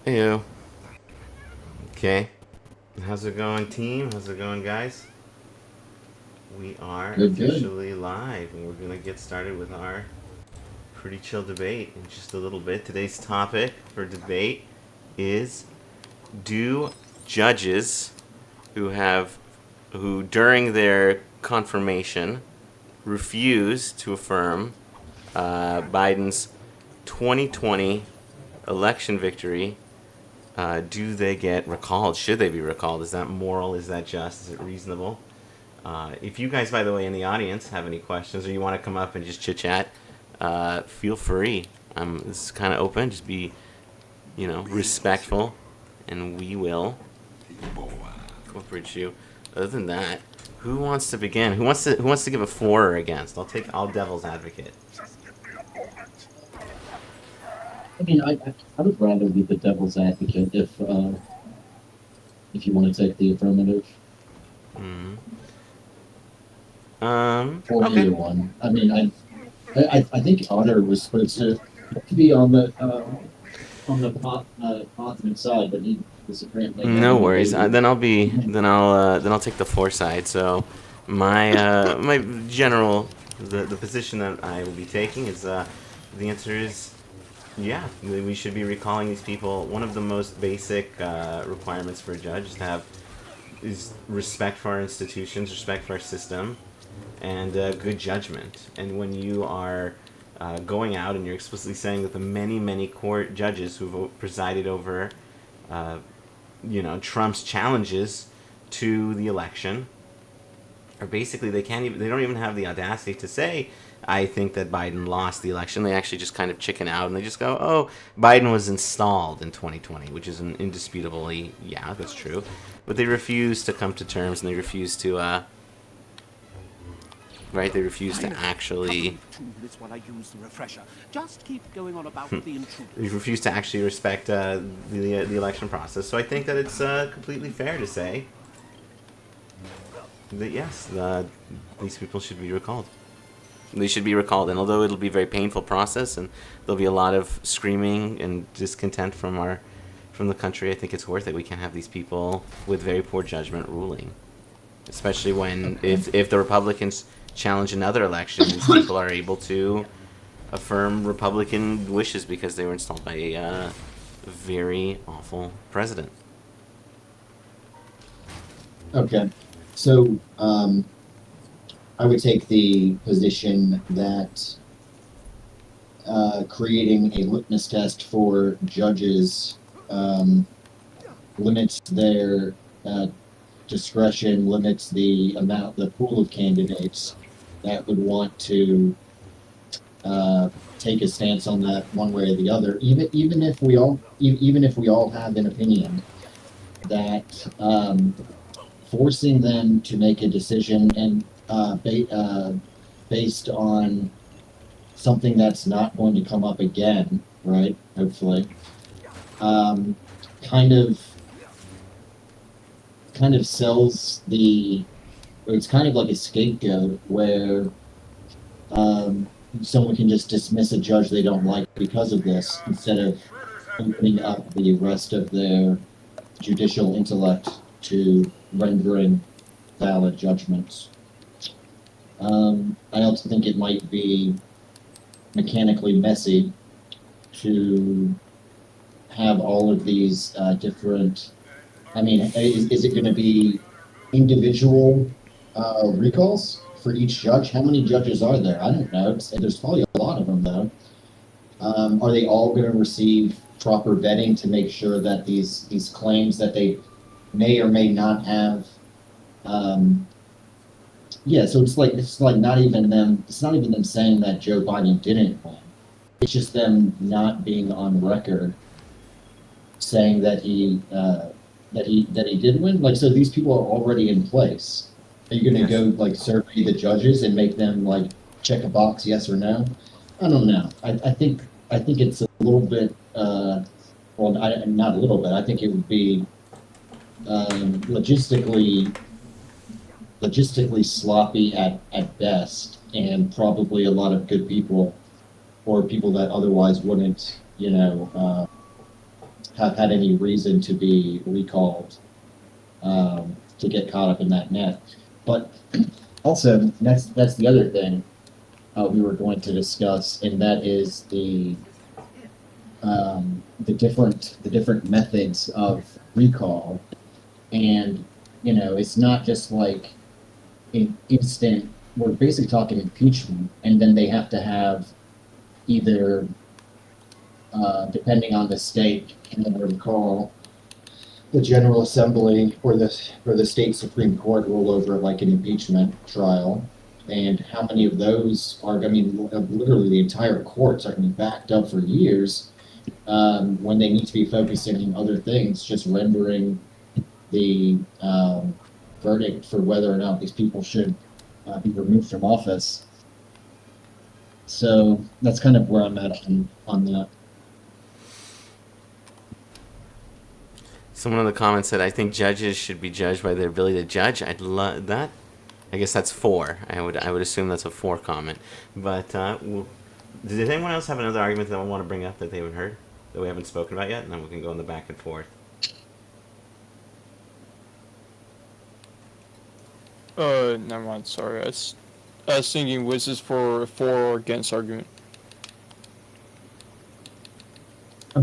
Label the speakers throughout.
Speaker 1: Ew. Okay. How's it going, team? How's it going, guys? We are
Speaker 2: Good, good.
Speaker 1: officially live, and we're gonna get started with our pretty chill debate in just a little bit. Today's topic for debate is: do judges who have who during their confirmation refuse to affirm Biden's 2020 election victory, do they get recalled? Should they be recalled? Is that moral? Is that just? Is it reasonable? If you guys, by the way, in the audience have any questions or you want to come up and just chit chat, feel free. This is kind of open. Just be, respectful, and we will cooperate you. Other than that, who wants to begin? Who wants to give a for or against? I'll devil's advocate.
Speaker 2: I mean, I would rather be the devil's advocate if you want to take the affirmative
Speaker 1: Mm.
Speaker 2: or
Speaker 1: Okay.
Speaker 2: either one. I mean, I think Otter was supposed to be on the positive side, but he was apparently
Speaker 1: No
Speaker 2: having a
Speaker 1: worries.
Speaker 2: baby.
Speaker 1: Then I'll take the foresight. So my general the position that I will be taking is the answer is yeah, we should be recalling these people. One of the most basic requirements for a judge is to have is respect for our institutions, respect for our system, and good judgment. And when you are going out and you're explicitly saying that the many court judges who've presided over uh, Trump's challenges to the election are basically they don't even have the audacity to say I think that Biden lost the election. They actually just kind of chicken out and they just go, "Oh, Biden was installed in 2020," which is an indisputably yeah, that's true. But they refuse to come to terms and they refuse to right? They refuse to actually
Speaker 3: While I use the refresher. Just keep going on about the
Speaker 1: they
Speaker 3: intruders.
Speaker 1: refuse to actually respect the election process. So I think that it's completely fair to say that yes, these people should be recalled. They should be recalled, and although it'll be a very painful process, and there'll be a lot of screaming and discontent from the country, I think it's worth it. We can't have these people with very poor judgment ruling, especially when if the Republicans challenge another election, these people are able to affirm Republican wishes because they were installed by a very awful president.
Speaker 2: Okay, so I would take the position that creating a litmus test for judges limits their discretion, limits the pool of candidates that would want to take a stance on that one way or the other. Even if we all have an opinion, that forcing them to make a decision and based on something that's not going to come up again, right? Hopefully, um, kind of sells the. It's kind of like a scapegoat where um, someone can just dismiss a judge they don't like because of this instead of opening up the rest of their judicial intellect to rendering valid judgments. I also think it might be mechanically messy to have all of these different. I mean, is it going to be individual recalls for each judge? How many judges are there? I don't know. There's probably a lot of them, though. Are they all going to receive proper vetting to make sure that these claims that they may or may not have um, yeah, so it's like not even them. It's not even them saying that Joe Biden didn't win. It's just them not being on record saying that he did win. Like, so these people are already in place. Are you going to
Speaker 1: Yes.
Speaker 2: go like survey the judges and make them like check a box, yes or no? I don't know. I think it's a little bit. Well, not a little bit. I think it would be logistically sloppy at best, and probably a lot of good people or people that otherwise wouldn't, have had any reason to be recalled, to get caught up in that net. But also, that's the other thing we were going to discuss, and that is the different methods of recall. And it's not just like an instant. We're basically talking impeachment, and then they have to have either, depending on the state, and then recall the General Assembly or the state Supreme Court roll over like an impeachment trial. And how many of those are? I mean, literally the entire courts are going to be backed up for years, when they need to be focusing on other things, just rendering the verdict for whether or not these people should be removed from office. So that's kind of where I'm at on that.
Speaker 1: Someone in the comments said, I think judges should be judged by their ability to judge. I'd love that. I guess that's 4. I would assume that's a 4 comment. But did anyone else have another argument that I want to bring up that they haven't heard, that we haven't spoken about yet? And then we can go in the back and forth.
Speaker 4: Never mind. Sorry, I was thinking, was this for or against argument?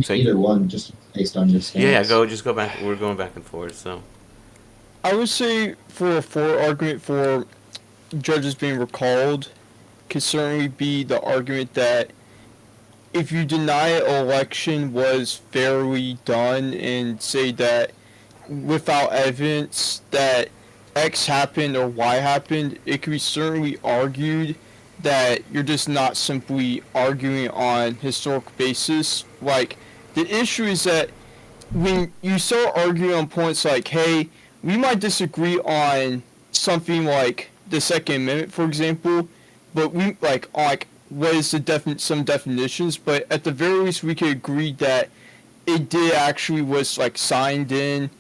Speaker 1: So
Speaker 2: Either one, just based on your stance.
Speaker 1: Yeah, just go back. We're going back and forth, so.
Speaker 4: I would say for a 4 argument for judges being recalled could certainly be the argument that if you deny an election was fairly done and say that without evidence that X happened or Y happened, it could be certainly argued that you're just not simply arguing on historical basis. Like, the issue is that when you start arguing on points like, hey, we might disagree on something like the Second Amendment, for example, but we like what is the some definitions, but at the very least we could agree that it did actually was like signed in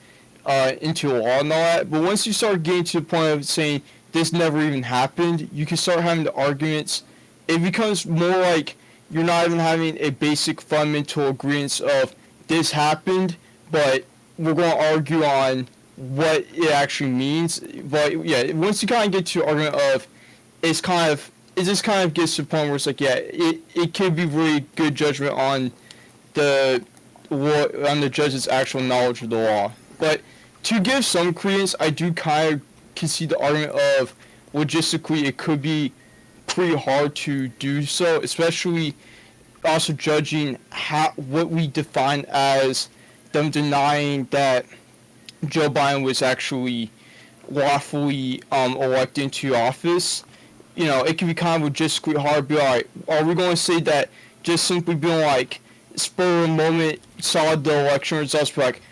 Speaker 4: into law and all that. But once you start getting to the point of saying this never even happened, you can start having the arguments. It becomes more like you're not even having a basic fundamental agreement of this happened, but we're going to argue on what it actually means. But yeah, once you kind of get to the argument of it just kind of gets to the point where it's like, yeah, it could be really good judgment on the judge's actual knowledge of the law. But to give some credence, I do kind of concede the argument of logistically it could be pretty hard to do so, especially also judging what we define as them denying that Joe Biden was actually lawfully elected into office. It can be kind of logistically hard to be like, are we going to say that just simply being like, spur of the moment, saw the election results, be like,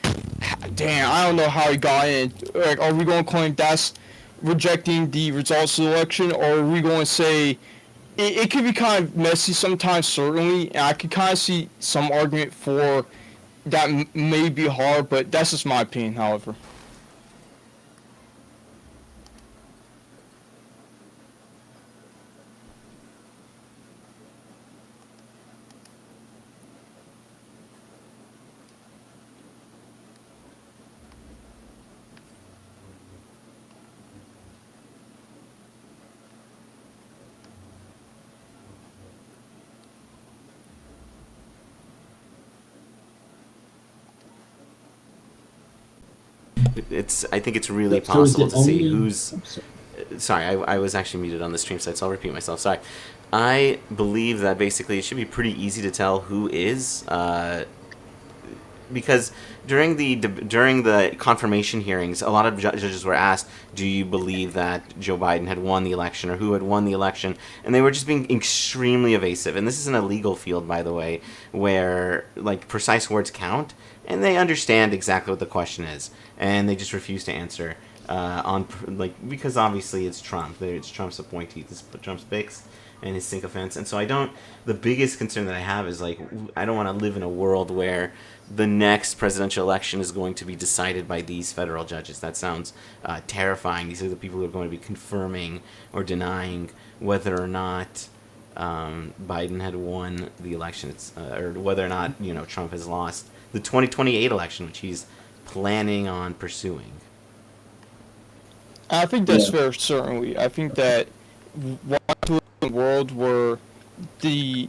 Speaker 4: damn, I don't know how he got in. Like, are we going to claim that's rejecting the results of the election, or are we going to say it could be kind of messy sometimes, certainly, and I could kind of see some argument for that may be hard, but that's just my opinion, however.
Speaker 1: I think it's really
Speaker 2: So is
Speaker 1: possible
Speaker 2: it
Speaker 1: to see
Speaker 2: only-
Speaker 1: who's. Sorry, I was actually muted on the stream side, so I'll repeat myself. Sorry. I believe that basically it should be pretty easy to tell who is, because during the confirmation hearings, a lot of judges were asked, "Do you believe that Joe Biden had won the election, or who had won the election?" And they were just being extremely evasive. And this is in a legal field, by the way, where like precise words count, and they understand exactly what the question is, and they just refuse to answer. Because obviously it's Trump. It's Trump's appointee. This is Trump's picks and his sycophants. And so the biggest concern that I have is like, I don't want to live in a world where the next presidential election is going to be decided by these federal judges. That sounds terrifying. These are the people who are going to be confirming or denying whether or not Biden had won the election, or whether or not Trump has lost the 2028 election, which he's planning on pursuing.
Speaker 4: I think that's
Speaker 2: Yeah.
Speaker 4: fair, certainly. I think that want to live in a world where the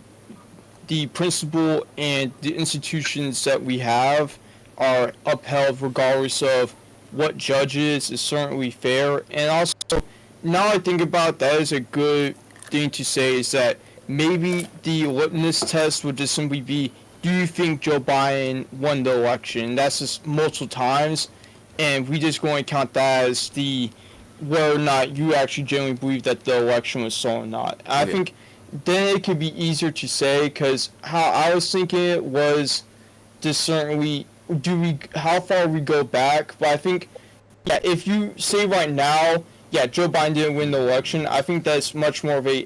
Speaker 4: principle and the institutions that we have are upheld regardless of what judges is certainly fair. And also, now I think about it, that is a good thing to say is that maybe the litmus test would just simply be, do you think Joe Biden won the election? That's just multiple times, and we just going to count that as the whether or not you actually genuinely believe that the election was stolen or not. I
Speaker 1: Yeah.
Speaker 4: think then it could be easier to say, because how I was thinking it was just certainly how far we go back. But I think, yeah, if you say right now, yeah, Joe Biden didn't win the election, I think that's much more of a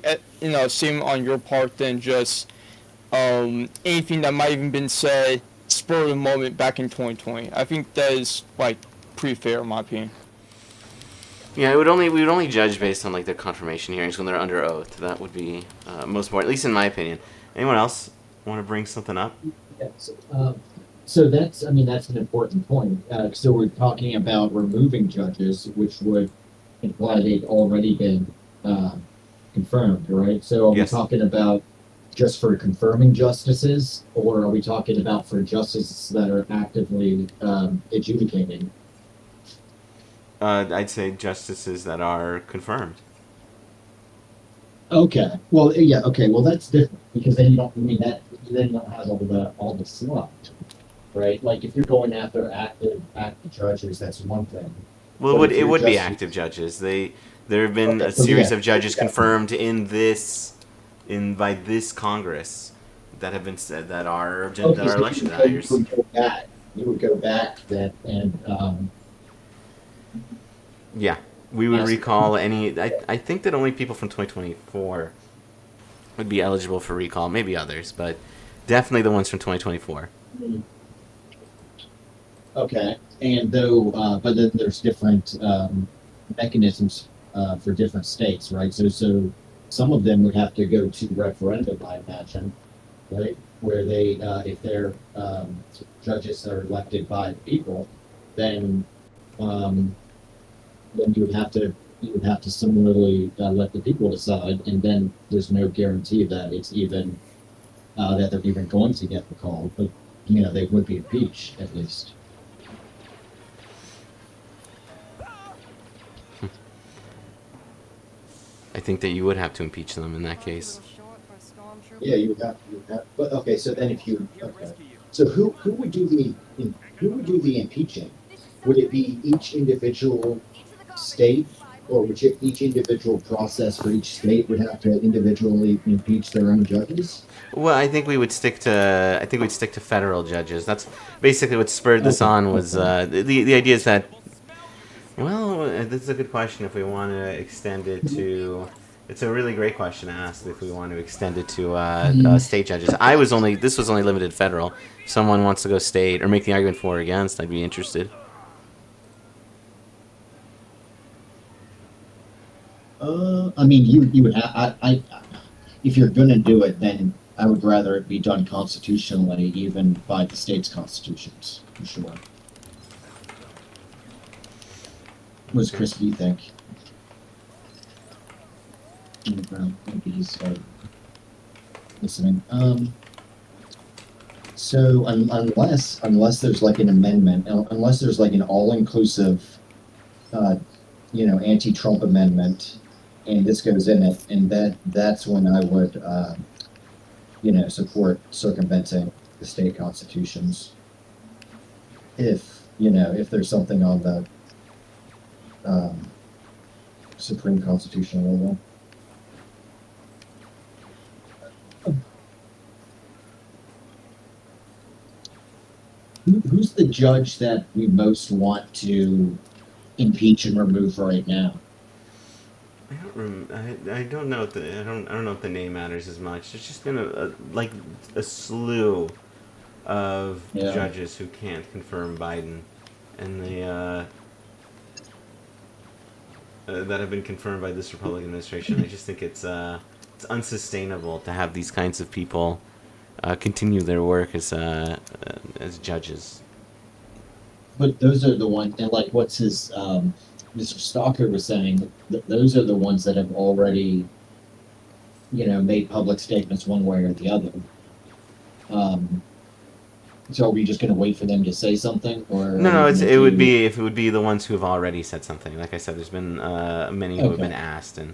Speaker 4: statement on your part than just anything that might even been said spur of the moment back in 2020. I think that is like pretty fair in my opinion.
Speaker 1: Yeah, we would only judge based on like their confirmation hearings when they're under oath. That would be most important, at least in my opinion. Anyone else want to bring something up?
Speaker 2: Yes. So that's, I mean, that's an important point. So we're talking about removing judges, which would imply they've already been confirmed, right? So are
Speaker 1: Yes.
Speaker 2: we talking about just for confirming justices, or are we talking about for justices that are actively adjudicating?
Speaker 1: I'd say justices that are confirmed.
Speaker 2: Okay. Well, yeah. Okay. Well, that's different because then you don't. I mean, that then you don't have all the slot, right? Like if you're going after active judges, that's one thing.
Speaker 1: Well,
Speaker 2: But if
Speaker 1: it
Speaker 2: you're
Speaker 1: would be
Speaker 2: just-
Speaker 1: active judges. There have been
Speaker 2: Okay,
Speaker 1: a
Speaker 2: so
Speaker 1: series
Speaker 2: yeah.
Speaker 1: of judges confirmed by this Congress that have been said that are
Speaker 2: Okay,
Speaker 1: that are
Speaker 2: so
Speaker 1: election
Speaker 2: you
Speaker 1: deniers.
Speaker 2: would go back. You would go back then and
Speaker 1: Yeah, we would
Speaker 2: Yes.
Speaker 1: recall any. I think that only people from 2024 would be eligible for recall. Maybe others, but definitely the ones from 2024.
Speaker 2: okay. And though, but then there's different mechanisms for different states, right? So some of them would have to go to referendum, I imagine, right? Where they, if they're judges that are elected by the people, then you would have to similarly let the people decide, and then there's no guarantee that it's even that they're even going to get the call, but they would be impeached at least.
Speaker 1: I think that you would have to impeach them in that case.
Speaker 2: Yeah, you would have. But okay, so then so who would do the impeaching? Would it be each individual state, or would each individual process for each state would have to individually impeach their own judges?
Speaker 1: Well, I think we'd stick to federal judges. That's basically what spurred this
Speaker 2: Okay.
Speaker 1: on. Was the idea is that. Well, this is a good question. If we want to extend it to, it's a really great question to ask. If we want to extend it to state judges, this was only limited federal. If someone wants to go state or make the argument for or against, I'd be interested.
Speaker 2: I mean, you would have. If you're gonna do it, then I would rather it be done constitutionally, even by the state's constitutions, for sure. What does Chris B think? Maybe he's listening. So unless there's like an amendment, unless there's like an all-inclusive, anti-Trump amendment, and this goes in it, and that's when I would, support circumventing the state constitutions. If there's something on the Supreme Constitutional level. Who's the judge that we most want to impeach and remove right now?
Speaker 1: I don't know if I don't know if the name matters as much. There's just been a slew of
Speaker 2: Yeah.
Speaker 1: judges who can't confirm Biden, and that have been confirmed by this Republican administration. I just think it's unsustainable to have these kinds of people continue their work as judges.
Speaker 2: But those are the ones, and like what's his, Mr. Stalker was saying, those are the ones that have already, made public statements one way or the other. So are we just going to wait for them to say something, or
Speaker 1: No, it would be if it would be the ones who have already said something. Like I said, there's been many who have been
Speaker 2: Okay.
Speaker 1: asked and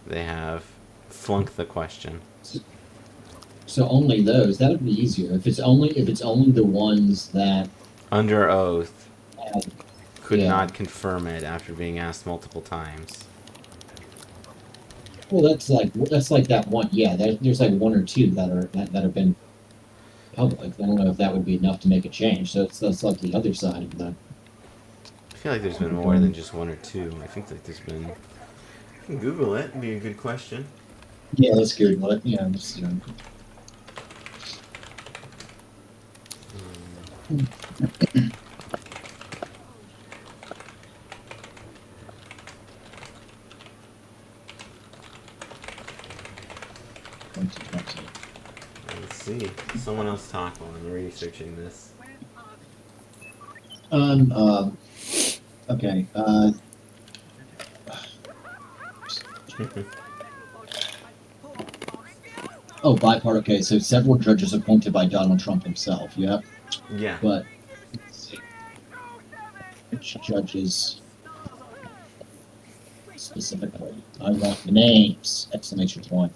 Speaker 1: they have flunked the question.
Speaker 2: So only those. That would be easier if it's only the ones that
Speaker 1: Under oath,
Speaker 2: have,
Speaker 1: could
Speaker 2: Yeah.
Speaker 1: not confirm it after being asked multiple times.
Speaker 2: well, that's like that one. Yeah, there's like one or two that have been public. I don't know if that would be enough to make a change. So that's like the other side of that.
Speaker 1: I feel like there's been more than just one or two. I think like there's been. You can Google it. It'd be a good question.
Speaker 2: Yeah, let's Google it. Yeah,
Speaker 1: Let's see. Someone else talk while I'm researching this.
Speaker 2: Okay. Oh, bipartisan. Okay, so several judges appointed by Donald Trump himself. Yeah,
Speaker 1: Yeah.
Speaker 2: but let's see. Which judges specifically? I want names! Exclamation point.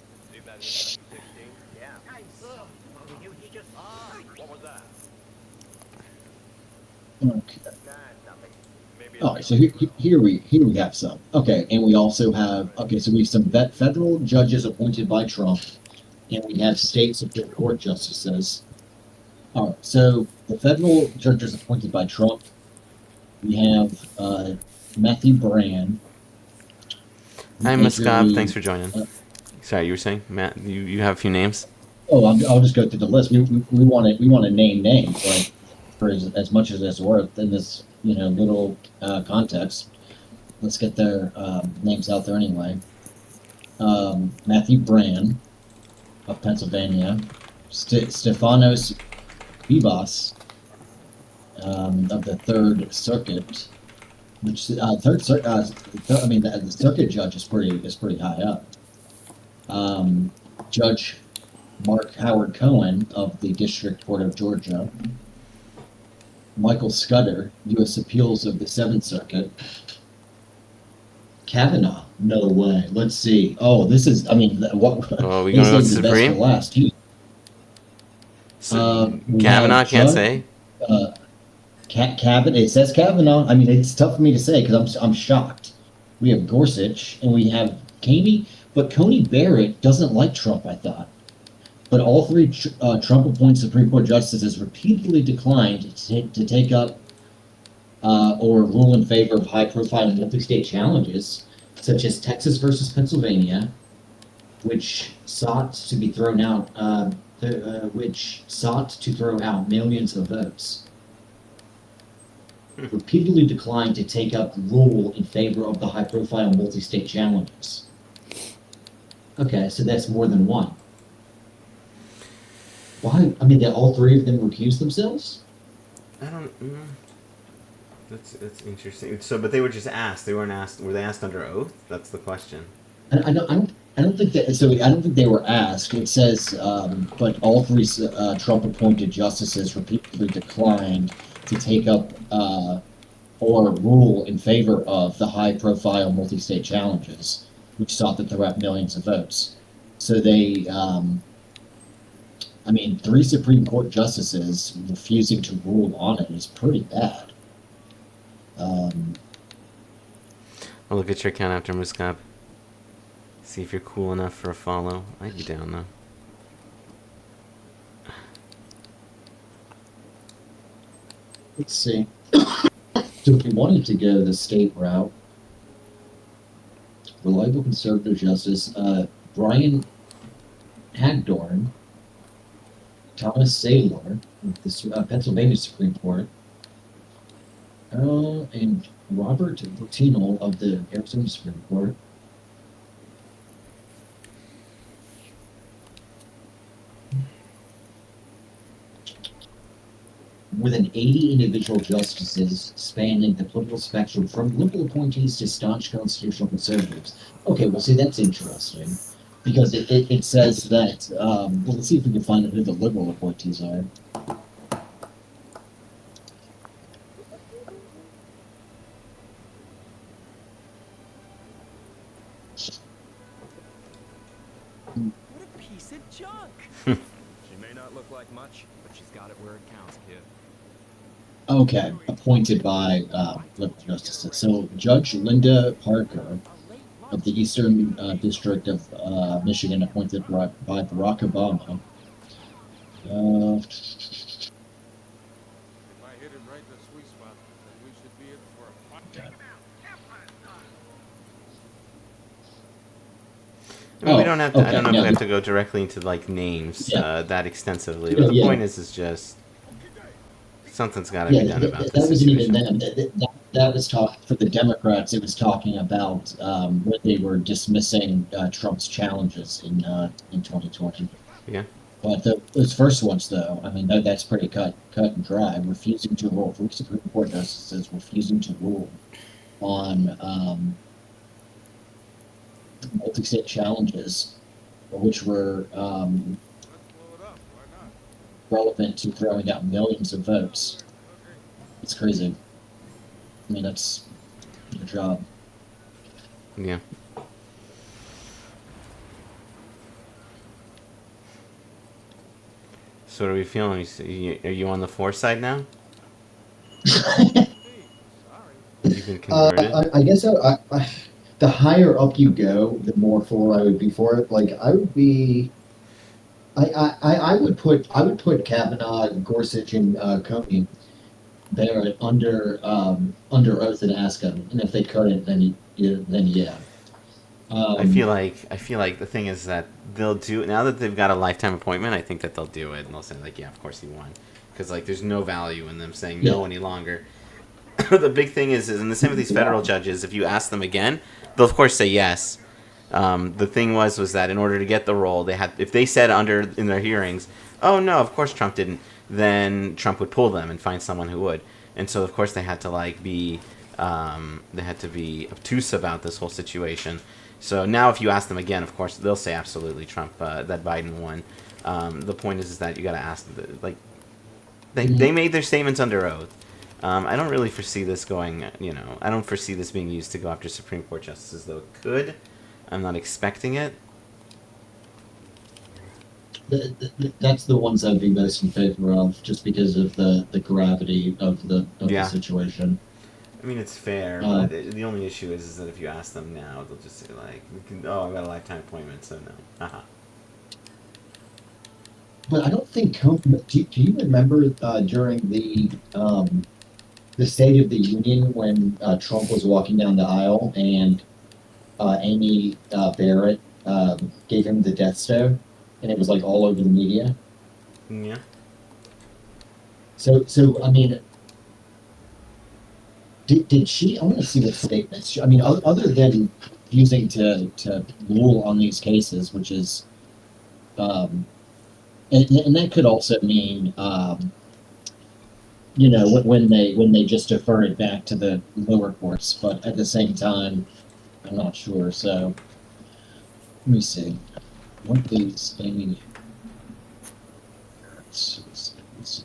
Speaker 2: Okay. All right, so here we have some. Okay, and we also have so we have some federal judges appointed by Trump, and we have state Supreme Court justices. All right, so the federal judges appointed by Trump, we have Matthew Brand.
Speaker 1: Hi, Muscab.
Speaker 2: Andrew-
Speaker 1: Thanks for joining. Sorry, you were saying, Matt. You have a few names.
Speaker 2: Oh, I'll just go through the list. We want to name names, like for as much as it's worth in this little context. Let's get their names out there anyway. Matthew Brand of Pennsylvania, Stefanos Bibas of the Third Circuit, which the circuit judge is pretty high up. Judge Mark Howard Cohen of the District Court of Georgia, Michael Scudder, U.S. Appeals of the Seventh Circuit, Kavanaugh. No way. Let's see. Oh, this is. What?
Speaker 1: Oh, we
Speaker 2: they
Speaker 1: going to go
Speaker 2: saved
Speaker 1: with
Speaker 2: the best for
Speaker 1: Supreme?
Speaker 2: last. We
Speaker 1: Kavanaugh
Speaker 2: have
Speaker 1: can't
Speaker 2: Judge-
Speaker 1: say.
Speaker 2: Kavanaugh. It says Kavanaugh. It's tough for me to say because I'm shocked. We have Gorsuch and we have Kaney, but Coney Barrett doesn't like Trump. I thought. But all three Trump-appointed Supreme Court justices repeatedly declined to take up or rule in favor of high-profile multi-state challenges, such as Texas versus Pennsylvania, which sought to be thrown out, which sought to throw out millions of votes. Repeatedly declined to take up rule in favor of the high-profile multi-state challenges. Okay, so that's more than one. Why? Did all three of them recuse themselves?
Speaker 1: I don't. That's interesting. So, but they were just asked. They weren't asked. Were they asked under oath? That's the question.
Speaker 2: I don't think that. So I don't think they were asked. It says, but all three Trump-appointed justices repeatedly declined to take up or rule in favor of the high-profile multi-state challenges, which sought to throw out millions of votes. So they. Three Supreme Court justices refusing to rule on it is pretty bad.
Speaker 1: I'll look at your account after Muscab. See if you're cool enough for a follow. I'd be down though.
Speaker 2: Let's see. So if we wanted to go the state route, reliable conservative justice, Brian Hagdorn, Thomas Saylor of the Pennsylvania Supreme Court, and Robert Bottino of the Arizona Supreme Court. more than 80 individual justices spanning the political spectrum, from liberal appointees to staunch constitutional conservatives. Okay, well, see, that's interesting because it says that. Well, let's see if we can find out who the liberal appointees are.
Speaker 3: What a piece of junk.
Speaker 5: She may not look like much, but she's got it where it counts, kid.
Speaker 2: Okay, appointed by liberal justices. So Judge Linda Parker of the Eastern District of Michigan, appointed by Barack Obama.
Speaker 6: If I hit him right in the sweet spot, then we should be in for a fight.
Speaker 1: I mean, we don't have to. I
Speaker 2: okay,
Speaker 1: don't know if
Speaker 2: yeah.
Speaker 1: we have to go directly into like names
Speaker 2: Yeah.
Speaker 1: that extensively. But the
Speaker 2: Yeah.
Speaker 1: point is just something's got to be done about
Speaker 2: that
Speaker 1: this
Speaker 2: wasn't even
Speaker 1: situation.
Speaker 2: them. That was talk for the Democrats. It was talking about when they were dismissing Trump's challenges in 2020.
Speaker 1: Yeah.
Speaker 2: But those first ones, though, I mean, that's pretty cut and dry. Refusing to rule, three Supreme Court justices refusing to rule on multi-state challenges, which were
Speaker 6: Let's blow it up. Why not?
Speaker 2: relevant to throwing out millions of votes.
Speaker 6: Okay.
Speaker 2: It's crazy. I mean, that's your job.
Speaker 1: Yeah. So what are we feeling? Are you on the force side now?
Speaker 6: Sorry.
Speaker 1: You've been converted.
Speaker 2: I guess the higher up you go, the more for I would be for it. Like I would be, I would put Kavanaugh, Gorsuch, and Comey Barrett under oath and ask them, and if they couldn't, then yeah.
Speaker 1: I feel like the thing is that they'll do now that they've got a lifetime appointment. I think that they'll do it, and they'll say like, yeah, of course he won, because like there's no value in them saying no
Speaker 2: Yeah.
Speaker 1: any longer. The big thing is, and the same with these federal judges. If you ask them again, they'll of course say yes. The thing was that in order to get the role, they had if they said in their hearings, oh no, of course Trump didn't, then Trump would pull them and find someone who would, and so of course they had to like be obtuse about this whole situation. So now if you ask them again, of course they'll say absolutely Trump that Biden won. The point is that you got to ask like they made their statements under oath. I don't really foresee this going, I don't foresee this being used to go after Supreme Court justices, though it could. I'm not expecting it.
Speaker 2: That's the ones I'd be most in favor of, just because of the gravity of the
Speaker 1: Yeah.
Speaker 2: situation.
Speaker 1: I mean, it's fair, but the only issue is that if you ask them now, they'll just say, like, oh, I've got a lifetime appointment, so no. Haha.
Speaker 2: But I don't think. Do you remember during the State of the Union when Trump was walking down the aisle and Amy Barrett gave him the death stare, and it was like all over the media.
Speaker 1: Yeah.
Speaker 2: So I mean, did she? I want to see what statements. I mean, other than using to rule on these cases, which is, and that could also mean, when they just defer it back to the lower courts. But at the same time, I'm not sure. So let me see. What is Amy? Let's see.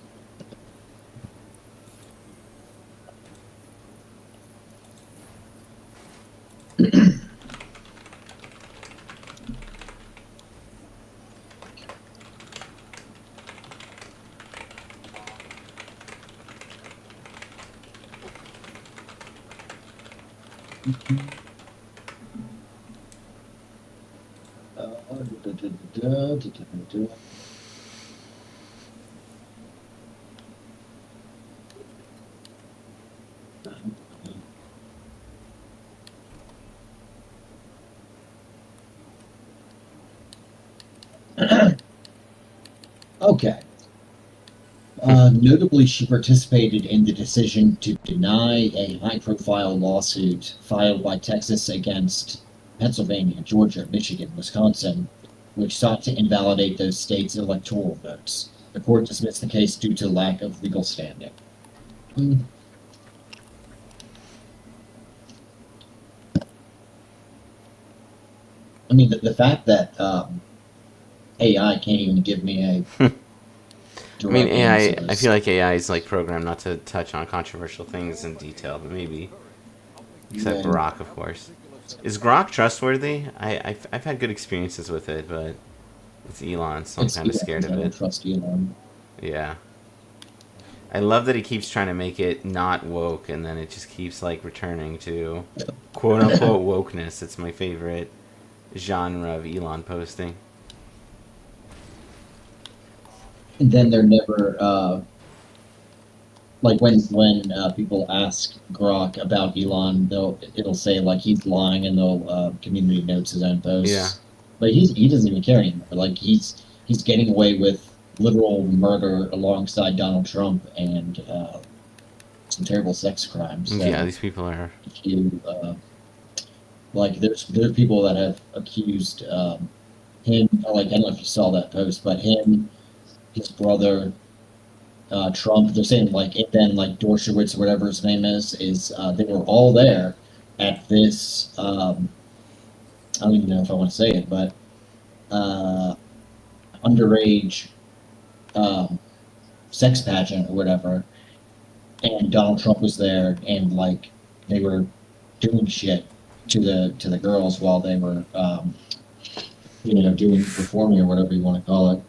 Speaker 2: Okay. Notably, she participated in the decision to deny a high-profile lawsuit filed by Texas against Pennsylvania, Georgia, Michigan, Wisconsin, which sought to invalidate those states' electoral votes. The court dismissed the case due to lack of legal standing. Hmm. I mean, the fact that AI can't even give me a
Speaker 1: I mean,
Speaker 2: direct
Speaker 1: AI.
Speaker 2: answer
Speaker 1: I
Speaker 2: is-
Speaker 1: feel like AI is like programmed not to touch on controversial things in detail, but maybe except
Speaker 2: Yeah.
Speaker 1: Grok, of course. Is Grok trustworthy? I've had good experiences with it, but it's Elon, so I'm
Speaker 2: It's
Speaker 1: kind of
Speaker 2: Elon,
Speaker 1: scared
Speaker 2: I
Speaker 1: of
Speaker 2: don't
Speaker 1: it.
Speaker 2: trust Elon.
Speaker 1: Yeah. I love that he keeps trying to make it not woke, and then it just keeps like returning to quote unquote wokeness. It's my favorite genre of Elon posting.
Speaker 2: And then they're never like when people ask Grok about Elon, it'll say like he's lying, and they'll community notes his own posts.
Speaker 1: Yeah.
Speaker 2: But he doesn't even care anymore. Like he's getting away with literal murder alongside Donald Trump and some terrible sex crimes. So
Speaker 1: Yeah, these people are.
Speaker 2: if you like, there's people that have accused him. Like I don't know if you saw that post, but him, his brother, Trump. They're saying like, and then like Dershowitz or whatever his name is they were all there at this. I don't even know if I want to say it, but underage sex pageant or whatever, and Donald Trump was there, and like they were doing shit to the girls while they were doing performing or whatever you want to call it,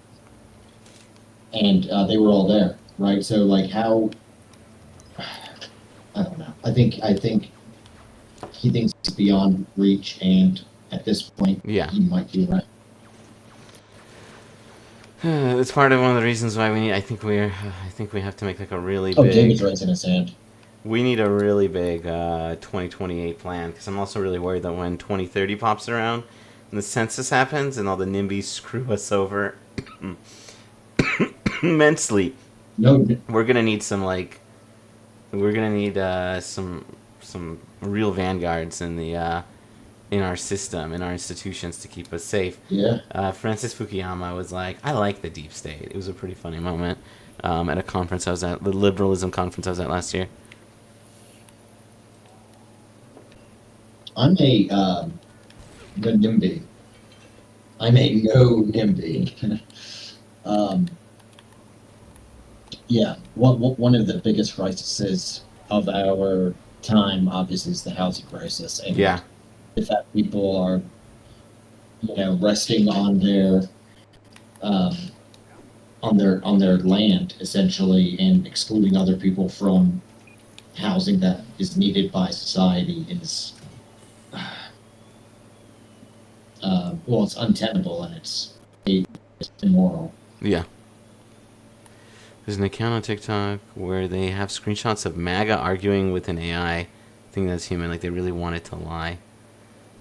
Speaker 2: and they were all there, right? So like how I don't know. I think he thinks it's beyond reach, and at this point,
Speaker 1: Yeah.
Speaker 2: he might be right.
Speaker 1: It's part of one of the reasons why we need. I think we have to make like a really
Speaker 2: Oh,
Speaker 1: big.
Speaker 2: David's raising his hand.
Speaker 1: We need a really big 2028 plan, because I'm also really worried that when 2030 pops around and the census happens and all the NIMBYs screw us over immensely,
Speaker 2: No,
Speaker 1: we're gonna need some some real vanguards in the in our system, in our institutions, to keep us safe.
Speaker 2: yeah.
Speaker 1: Francis Fukuyama was like, "I like the deep state." It was a pretty funny moment at a conference I was at, the liberalism conference I was at last year.
Speaker 2: I'm a no NIMBY. I'm a no NIMBY. Yeah, one of the biggest crises of our time, obviously, is the housing crisis, and
Speaker 1: Yeah,
Speaker 2: the fact people are, resting on their on their land essentially, and excluding other people from housing that is needed by society is well, it's untenable, and it's immoral.
Speaker 1: yeah. There's an account on TikTok where they have screenshots of MAGA arguing with an AI thing that's human, like they really want it to lie.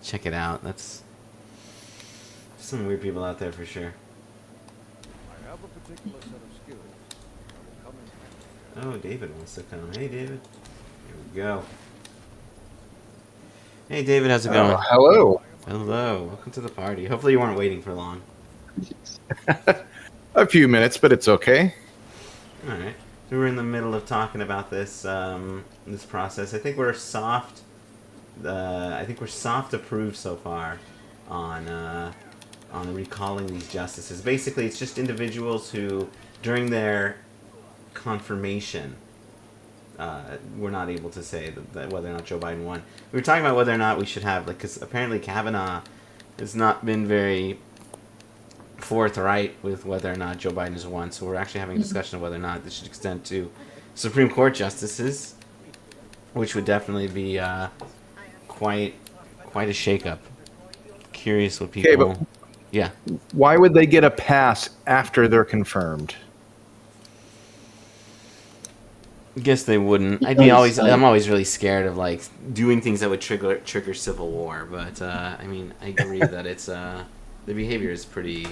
Speaker 1: Check it out. That's some weird people out there for sure.
Speaker 6: I have a particular set of skills that will come in handy.
Speaker 1: Oh, David wants to come. Hey, David. Here we go. Hey, David, how's it going?
Speaker 7: Hello.
Speaker 1: Hello. Welcome to the party. Hopefully you weren't waiting for long.
Speaker 7: A few minutes, but it's okay.
Speaker 1: All right. So we're in the middle of talking about this this process. I think we're soft. I think we're soft approved so far on recalling these justices. Basically, it's just individuals who, during their confirmation, were not able to say that whether or not Joe Biden won. We were talking about whether or not we should have, like, because apparently Kavanaugh has not been very forthright with whether or not Joe Biden has won. So we're actually having a discussion of whether or not this should extend to Supreme Court justices, which would definitely be quite a shakeup. Curious what people.
Speaker 7: Okay, but
Speaker 1: yeah.
Speaker 7: why would they get a pass after they're confirmed?
Speaker 1: Guess they wouldn't.
Speaker 2: Because,
Speaker 1: I'm always really scared of like doing things that would trigger civil war. But I mean, I agree that it's the behavior is pretty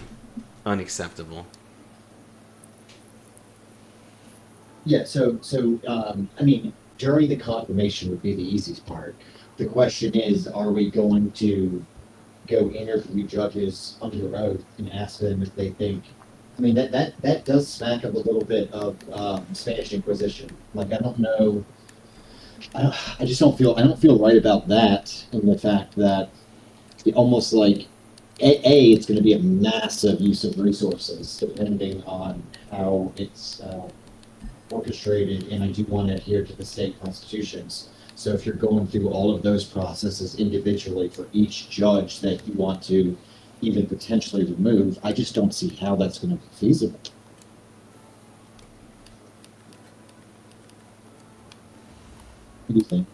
Speaker 1: unacceptable.
Speaker 2: Yeah, so I mean, during the confirmation would be the easiest part. The question is, are we going to go interview judges under oath and ask them if they think I mean, that does smack of a little bit of Spanish Inquisition. Like, I don't know. I just don't feel. I don't feel right about that. In the fact that it almost like it's going to be a massive use of resources depending on how it's orchestrated, and I do want to adhere to the state constitutions. So if you're going through all of those processes individually for each judge that you want to even potentially remove, I just don't see how that's going to be feasible. What do you think?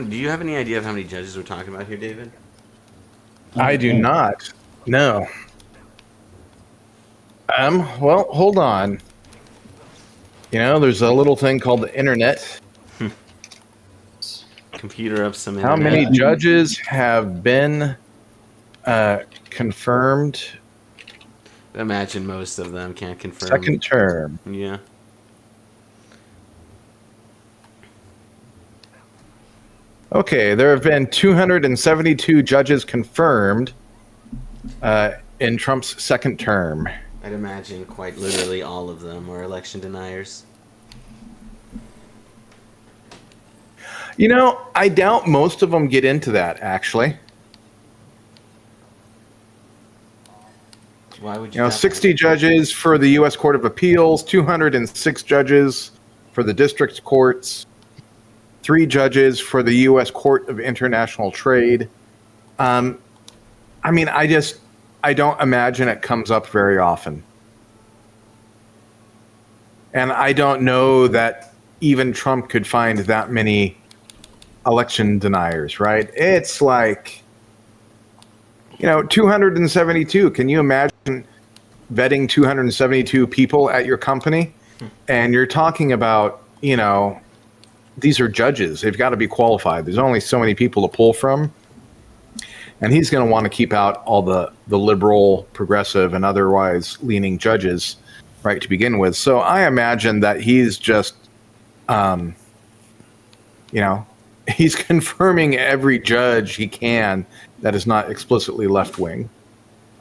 Speaker 1: Do you have any idea of how many judges we're talking about here, David?
Speaker 7: I do not. No. Well, hold on. You know, there's a little thing called the internet.
Speaker 1: Computer up some
Speaker 7: How
Speaker 1: internet.
Speaker 7: many judges have been confirmed
Speaker 1: Imagine most of them can't confirm.
Speaker 7: second term?
Speaker 1: Yeah.
Speaker 7: Okay, there have been 272 judges confirmed in Trump's second term.
Speaker 1: I'd imagine quite literally all of them are election deniers.
Speaker 7: You know, I doubt most of them get into that, actually.
Speaker 1: Why would
Speaker 7: You know,
Speaker 1: doubt
Speaker 7: 60
Speaker 1: that?
Speaker 7: judges for the U.S. Court of Appeals, 206 judges for the district courts, 3 judges for the U.S. Court of International Trade. I mean, I don't imagine it comes up very often. And I don't know that even Trump could find that many election deniers, right? It's like, 272. Can you imagine vetting 272 people at your company? And you're talking about, these are judges. They've got to be qualified. There's only so many people to pull from. And he's going to want to keep out all the liberal, progressive, and otherwise leaning judges, right, to begin with. So I imagine that he's just, he's confirming every judge he can that is not explicitly left-wing.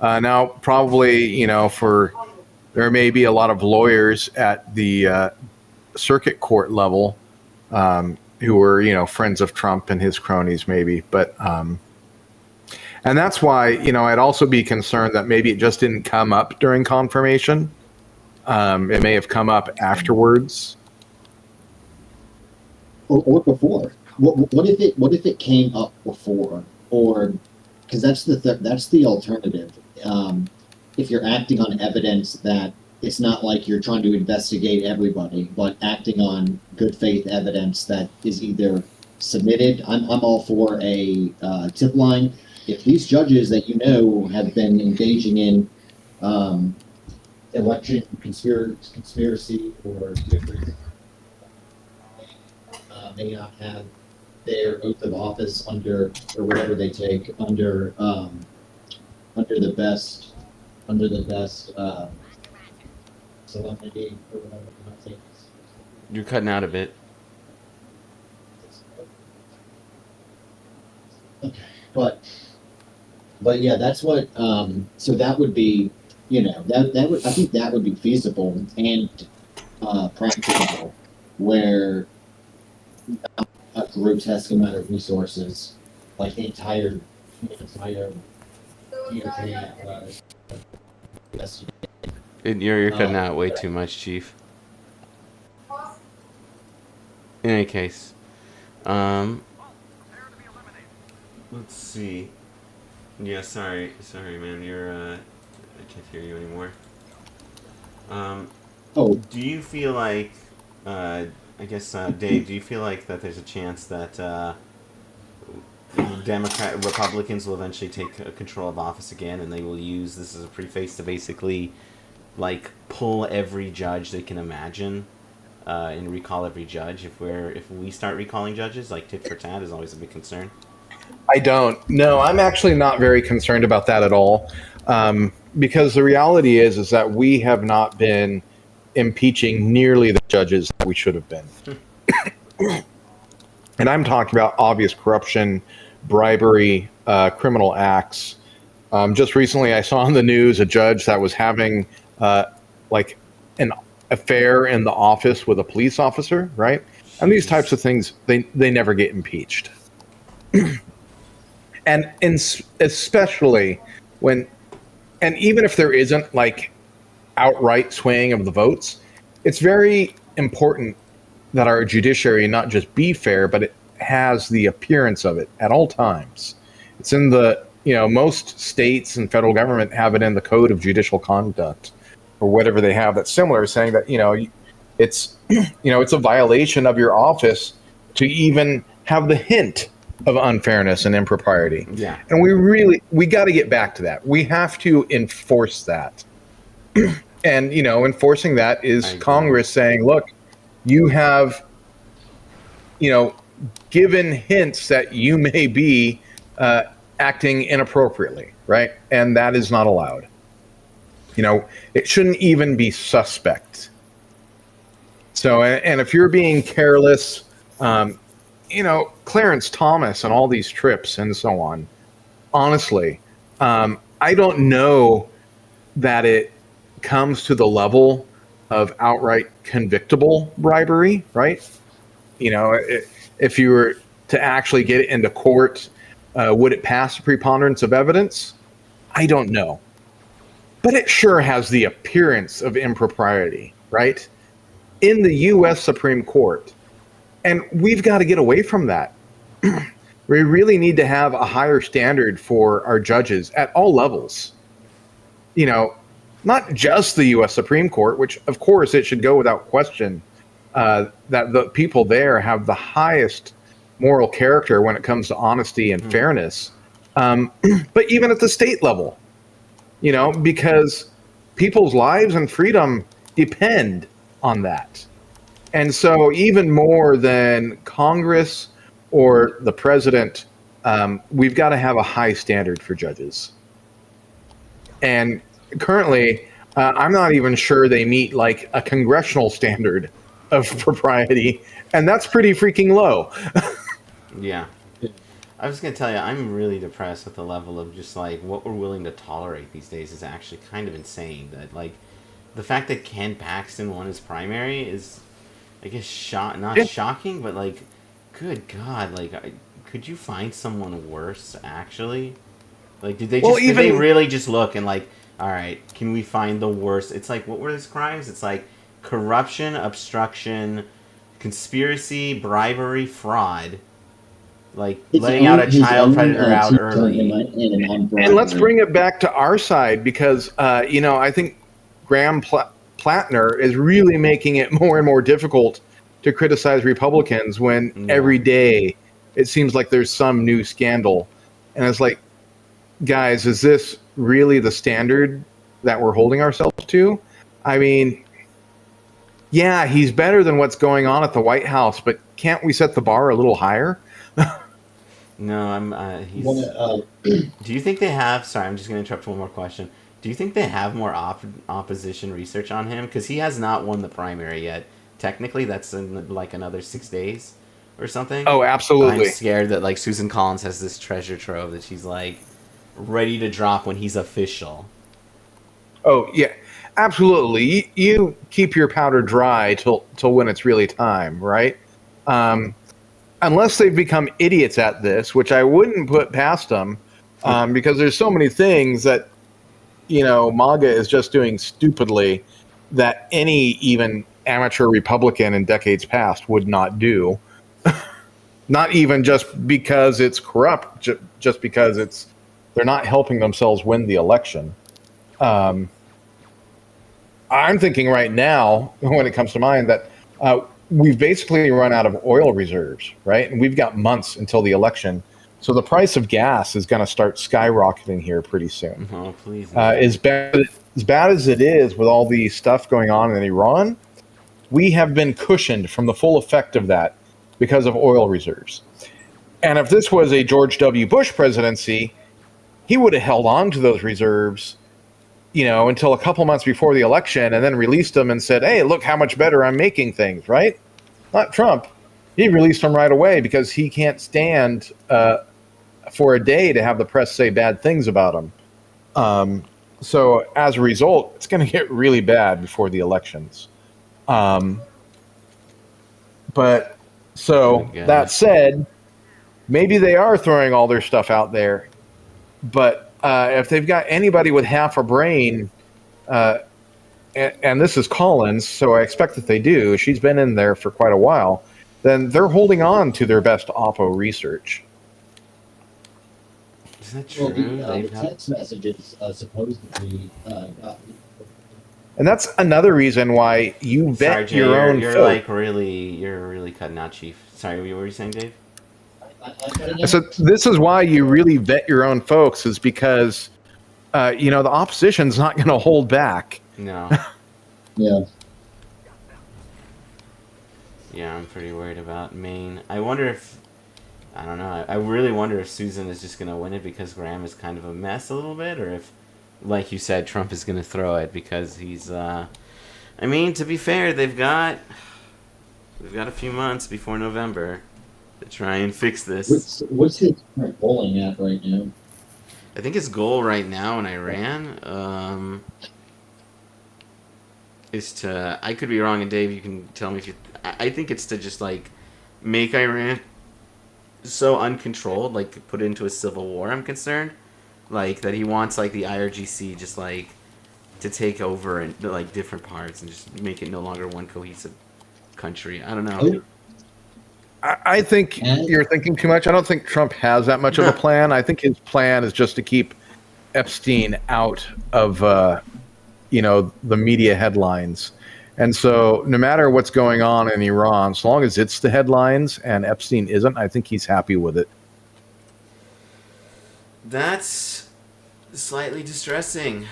Speaker 7: Now, probably, there may be a lot of lawyers at the circuit court level who are, friends of Trump and his cronies, maybe. But, and that's why, I'd also be concerned that maybe it just didn't come up during confirmation. It may have come up afterwards.
Speaker 2: Or before. What if it came up before, or because that's the alternative. If you're acting on evidence that it's not like you're trying to investigate everybody, but acting on good faith evidence that is either submitted. I'm all for a tip line. If these judges that have been engaging in election conspiracy or different, may not have their oath of office under, or whatever they take under the best solemnity or whatever I think.
Speaker 1: You're cutting out a bit.
Speaker 2: Okay, but yeah, that's what. So that would be, that would, I think that would be feasible and practicable, where a grotesque amount of resources, like the entire
Speaker 1: You're cutting out way too much, Chief. In any case, let's see. Yeah, sorry, man. I can't hear you anymore. Do you feel like, Dave, do you feel like that there's a chance that Republicans will eventually take control of office again, and they will use this as a preface to basically, pull every judge they can imagine, and recall every judge? If we start recalling judges, tit for tat is always a big concern.
Speaker 7: I don't. No, I'm actually not very concerned about that at all, because the reality is that we have not been impeaching nearly the judges that we should have been. And I'm talking about obvious corruption, bribery, criminal acts, Just recently, I saw on the news a judge that was having like an affair in the office with a police officer, right? And these types of things, they never get impeached. And especially when, and even if there isn't like outright swaying of the votes, it's very important that our judiciary not just be fair, but it has the appearance of it at all times. It's in the, most states and federal government have it in the Code of Judicial Conduct or whatever they have that's similar, saying that, it's, it's a violation of your office to even have the hint of unfairness and impropriety.
Speaker 1: Yeah.
Speaker 7: And we got to get back to that. We have to enforce that. And, enforcing that is Congress saying, look, you have, given hints that you may be acting inappropriately, right? And that is not allowed. It shouldn't even be suspect. So, and if you're being careless, Clarence Thomas and all these trips and so on, honestly, I don't know that it comes to the level of outright convictable bribery, right? If you were to actually get it into court, would it pass the preponderance of evidence? I don't know. But it sure has the appearance of impropriety, right? In the U.S. Supreme Court. And we've got to get away from that. We really need to have a higher standard for our judges at all levels. Not just the U.S. Supreme Court, which, of course, it should go without question that the people there have the highest moral character when it comes to honesty and fairness. But even at the state level, because people's lives and freedom depend on that. And so even more than Congress or the president, we've got to have a high standard for judges. And currently, I'm not even sure they meet like a congressional standard of propriety, and that's pretty freaking low.
Speaker 1: Yeah. I was going to tell you, I'm really depressed with the level of just like what we're willing to tolerate these days is actually kind of insane. That like the fact that Ken Paxton won his primary is, I guess, shocking, but like, good God, like, could you find someone worse actually? Like, did they really just look and like, all right, can we find the worst? It's like, what were his crimes? It's like corruption, obstruction, conspiracy, bribery, fraud. Like letting out a child predator out early.
Speaker 7: And let's bring it back to our side because, I think Graham Plattner is really making it more and more difficult to criticize Republicans when every day it seems like there's some new scandal. And it's like, guys, is this really the standard that we're holding ourselves to? I mean, yeah, he's better than what's going on at the White House, but can't we set the bar a little higher?
Speaker 1: No, do you think they have? Sorry, I'm just going to interrupt one more question. Do you think they have more opposition research on him? Because he has not won the primary yet. Technically, that's in like another 6 days or something.
Speaker 7: Oh, absolutely.
Speaker 1: I'm scared that like Susan Collins has this treasure trove that she's like ready to drop when he's official.
Speaker 7: Oh yeah, absolutely. You keep your powder dry till when it's really time, right? Unless they've become idiots at this, which I wouldn't put past them, because there's so many things that, MAGA is just doing stupidly that any even amateur Republican in decades past would not do. Not even just because it's corrupt, just because they're not helping themselves win the election. I'm thinking right now, when it comes to mind, that we've basically run out of oil reserves, right? And we've got months until the election. So the price of gas is going to start skyrocketing here pretty soon.
Speaker 1: Oh, please.
Speaker 7: As bad as it is with all the stuff going on in Iran, we have been cushioned from the full effect of that because of oil reserves. And if this was a George W. Bush presidency, he would have held on to those reserves, until a couple months before the election and then released them and said, hey, look how much better I'm making things, right? Not Trump. He released them right away because he can't stand for a day to have the press say bad things about him. So as a result, it's going to get really bad before the elections. But so
Speaker 1: Good guy.
Speaker 7: that said, maybe they are throwing all their stuff out there. But if they've got anybody with half a brain, and this is Collins, so I expect that they do. She's been in there for quite a while. Then they're holding on to their best Oppo research.
Speaker 1: Is that
Speaker 2: Well,
Speaker 1: true?
Speaker 2: the
Speaker 1: They've got-
Speaker 2: text messages supposedly got
Speaker 7: And that's another reason why you vet
Speaker 1: Sorry, Jay,
Speaker 7: your own
Speaker 1: you're
Speaker 7: folk.
Speaker 1: like you're really cutting out, Chief. Sorry, what were you saying, Dave?
Speaker 7: So this is why you really vet your own folks, is because the opposition's not going to hold back.
Speaker 1: No.
Speaker 2: Yeah.
Speaker 1: Yeah, I'm pretty worried about Maine. I wonder if, I don't know, I really wonder if Susan is just going to win it because Graham is kind of a mess a little bit, or if, like you said, Trump is going to throw it because he's, I mean, to be fair, they've got a few months before November to try and fix this.
Speaker 2: What's his current polling at right now?
Speaker 1: I think his goal right now in Iran, is to, I could be wrong, and Dave, you can tell me if you, I think it's to just, like, make Iran so uncontrolled, like, put it into a civil war, I'm concerned. Like, that he wants, like, the IRGC just, like, to take over in, like, different parts and just make it no longer one cohesive country. I don't know.
Speaker 2: Oh,
Speaker 7: I think you're thinking too much. I don't think Trump has that much of a plan. I think his plan is just to keep Epstein out of, the media headlines. And so no matter what's going on in Iran, as long as it's the headlines and Epstein isn't, I think he's happy with it.
Speaker 1: That's slightly distressing.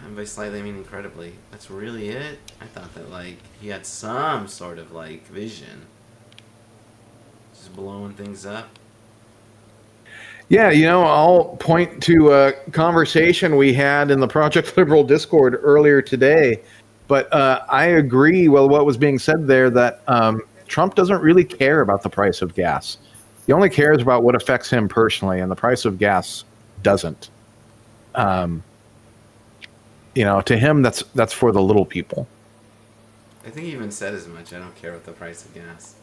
Speaker 1: And by slightly, I mean incredibly. That's really it? I thought that, like, he had some sort of, like, vision. Just blowing things up.
Speaker 7: Yeah, I'll point to a conversation we had in the Project Liberal Discord earlier today. But I agree with what was being said there, that Trump doesn't really care about the price of gas. He only cares about what affects him personally, and the price of gas doesn't. To him, that's for the little people.
Speaker 1: I think he even said as much. I don't care what the price of gas.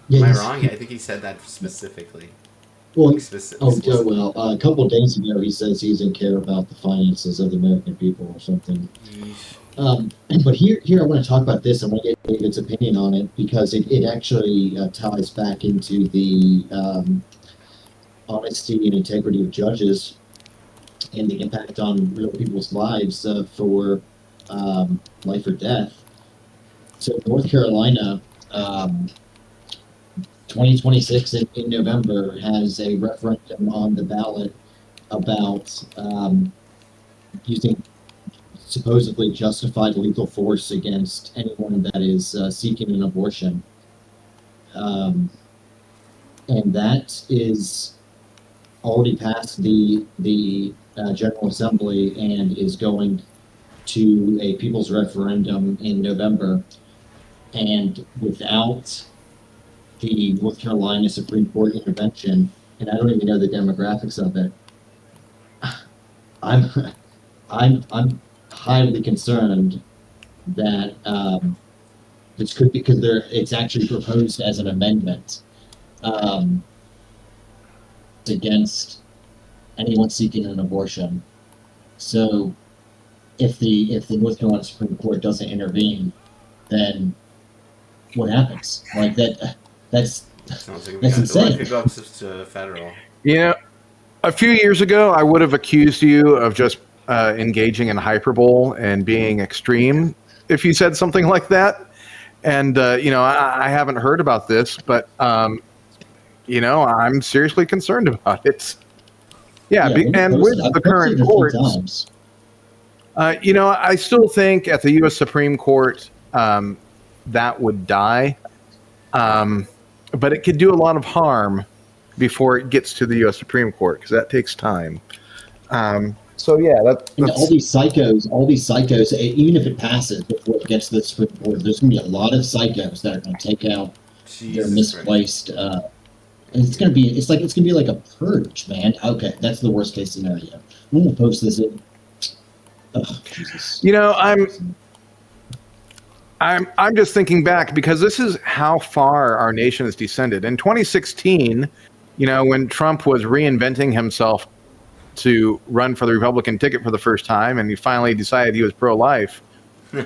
Speaker 2: yeah,
Speaker 1: Am I
Speaker 2: he's-
Speaker 1: wrong? Yeah, I think he said that specifically.
Speaker 2: Well,
Speaker 1: Explicitly.
Speaker 2: well, a couple of days ago, he says he doesn't care about the finances of the American people or something. But here I want to talk about this. I want to get David's opinion on it because it actually ties back into the honesty and integrity of judges and the impact on real people's lives for life or death. So North Carolina, 2026 in November has a referendum on the ballot about using supposedly justified lethal force against anyone that is seeking an abortion. And that is already passed the General Assembly and is going to a people's referendum in November. And without the North Carolina Supreme Court intervention, and I don't even know the demographics of it, I'm highly concerned that this could, because it's actually proposed as an amendment against anyone seeking an abortion. So if the North Carolina Supreme Court doesn't intervene, then what happens? Like that's
Speaker 1: Sounds like
Speaker 2: That's insane.
Speaker 1: It could go up to federal.
Speaker 7: A few years ago, I would have accused you of just engaging in hyperbole and being extreme if you said something like that. And, I haven't heard about this, but, I'm seriously concerned about it. And with the current courts, I still think at the U.S. Supreme Court, that would die. But it could do a lot of harm before it gets to the U.S. Supreme Court, because that takes time. That's
Speaker 2: And all these psychos, even if it passes before it gets to the Supreme Court, there's going to be a lot of psychos that are going to take out their
Speaker 1: Jesus
Speaker 2: misplaced And it's gonna be like a purge, man. Okay, that's the worst case scenario. I'm gonna post this in. Oh, Jesus.
Speaker 7: You know, I'm just thinking back because this is how far our nation has descended. In 2016, you know, when Trump was reinventing himself to run for the Republican ticket for the first time, and he finally decided he was pro-life. You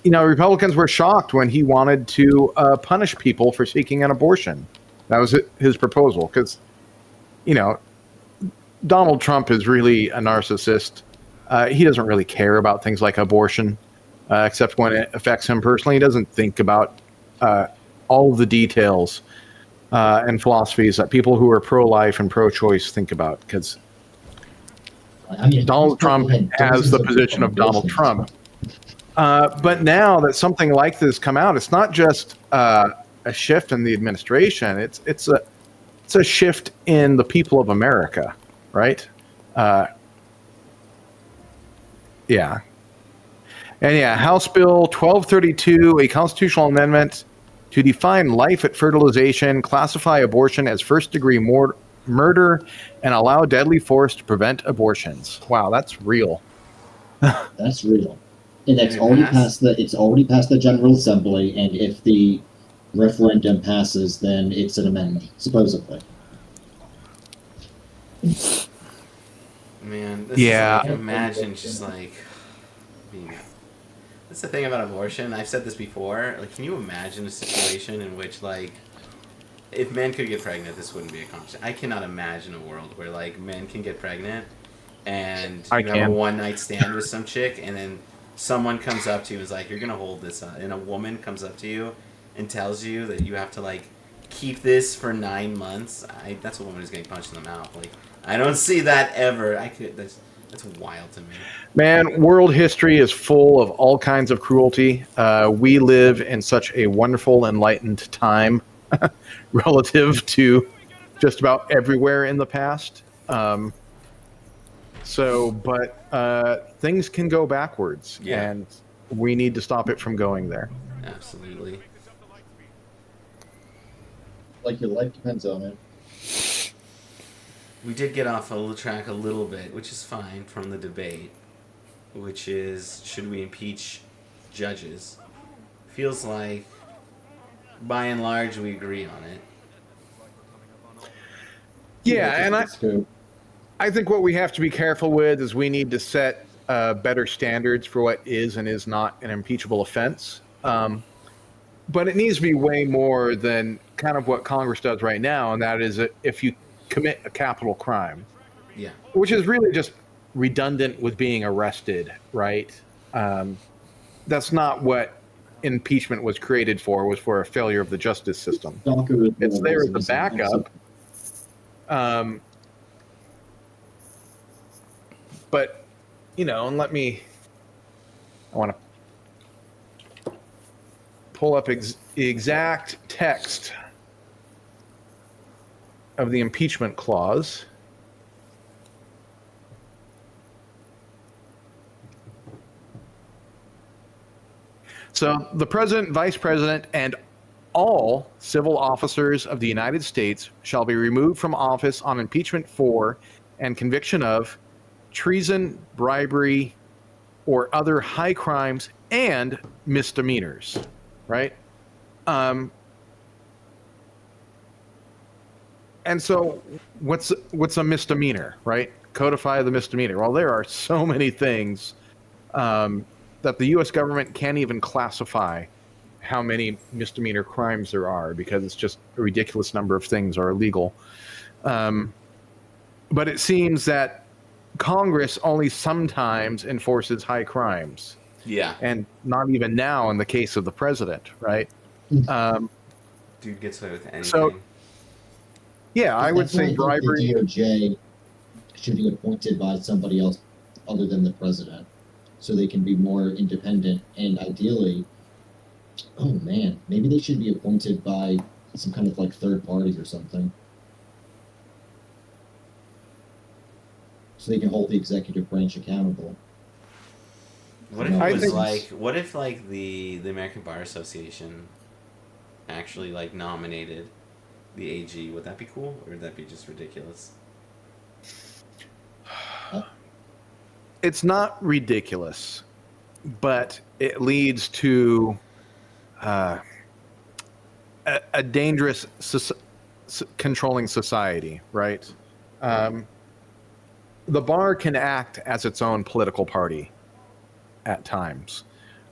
Speaker 7: know, Republicans were shocked when he wanted to punish people for seeking an abortion. That was his proposal because, you know, Donald Trump is really a narcissist. He doesn't really care about things like abortion, except when it affects him personally. He doesn't think about all of the details and philosophies that people who are pro-life and pro-choice think about. Because
Speaker 2: I mean,
Speaker 7: Donald Trump has the position of Donald Trump. But now that something like this come out, it's not just a shift in the administration. It's a shift in the people of America, right? Yeah. And yeah, House Bill 1232, a constitutional amendment to define life at fertilization, classify abortion as first-degree murder, and allow deadly force to prevent abortions. Wow, that's real.
Speaker 2: That's real. And that's
Speaker 1: Did it
Speaker 2: already
Speaker 1: pass?
Speaker 2: passed it's already passed the General Assembly, and if the referendum passes, then it's an amendment, supposedly.
Speaker 1: Man,
Speaker 7: Yeah.
Speaker 1: is like, imagine just like being. That's the thing about abortion. I've said this before. Like, can you imagine a situation in which, like, if men could get pregnant, this wouldn't be a conversation. I cannot imagine a world where, like, men can get pregnant and
Speaker 7: I
Speaker 1: you have a
Speaker 7: can.
Speaker 1: one-night stand with some chick, and then someone comes up to you and is like, "You're gonna hold this," and a woman comes up to you and tells you that you have to, like, keep this for 9 months. That's a woman who's getting punched in the mouth. Like, I don't see that ever. That's wild to me.
Speaker 7: Man, world history is full of all kinds of cruelty. We live in such a wonderful, enlightened time relative to just about everywhere in the past. But things can go backwards,
Speaker 1: Yeah.
Speaker 7: and we need to stop it from going there.
Speaker 1: Absolutely.
Speaker 2: Like your life depends on it.
Speaker 1: We did get off a track a little bit, which is fine, from the debate, which is, should we impeach judges? Feels like, by and large, we agree on it.
Speaker 7: Yeah, and
Speaker 2: So,
Speaker 7: I think what we have to be careful with is we need to set better standards for what is and is not an impeachable offense. But it needs to be way more than kind of what Congress does right now, and that is if you commit a capital crime,
Speaker 1: Yeah.
Speaker 7: which is really just redundant with being arrested, right? That's not what impeachment was created for, was for a failure of the justice system. It's there as a backup. But, you know, and I want to pull up the exact text of the impeachment clause. So the president, vice president, and all civil officers of the United States shall be removed from office on impeachment for and conviction of treason, bribery, or other high crimes and misdemeanors, right? And so what's a misdemeanor, right? Codify the misdemeanor. Well, there are so many things that the U.S. government can't even classify how many misdemeanor crimes there are because it's just a ridiculous number of things are illegal. But it seems that Congress only sometimes enforces high crimes,
Speaker 1: Yeah.
Speaker 7: and not even now in the case of the president, right?
Speaker 1: Dude gets away with anything.
Speaker 7: So, yeah, I would say bribery.
Speaker 2: The DOJ should be appointed by somebody else other than the president, so they can be more independent. And ideally, oh man, maybe they should be appointed by some kind of like third party or something, so they can hold the executive branch accountable.
Speaker 1: What if it
Speaker 2: I
Speaker 1: was
Speaker 2: think-
Speaker 1: like? What if like the American Bar Association actually like nominated the AG. Would that be cool, or would that be just ridiculous?
Speaker 7: It's not ridiculous, but it leads to a dangerous controlling society, right? The bar can act as its own political party at times,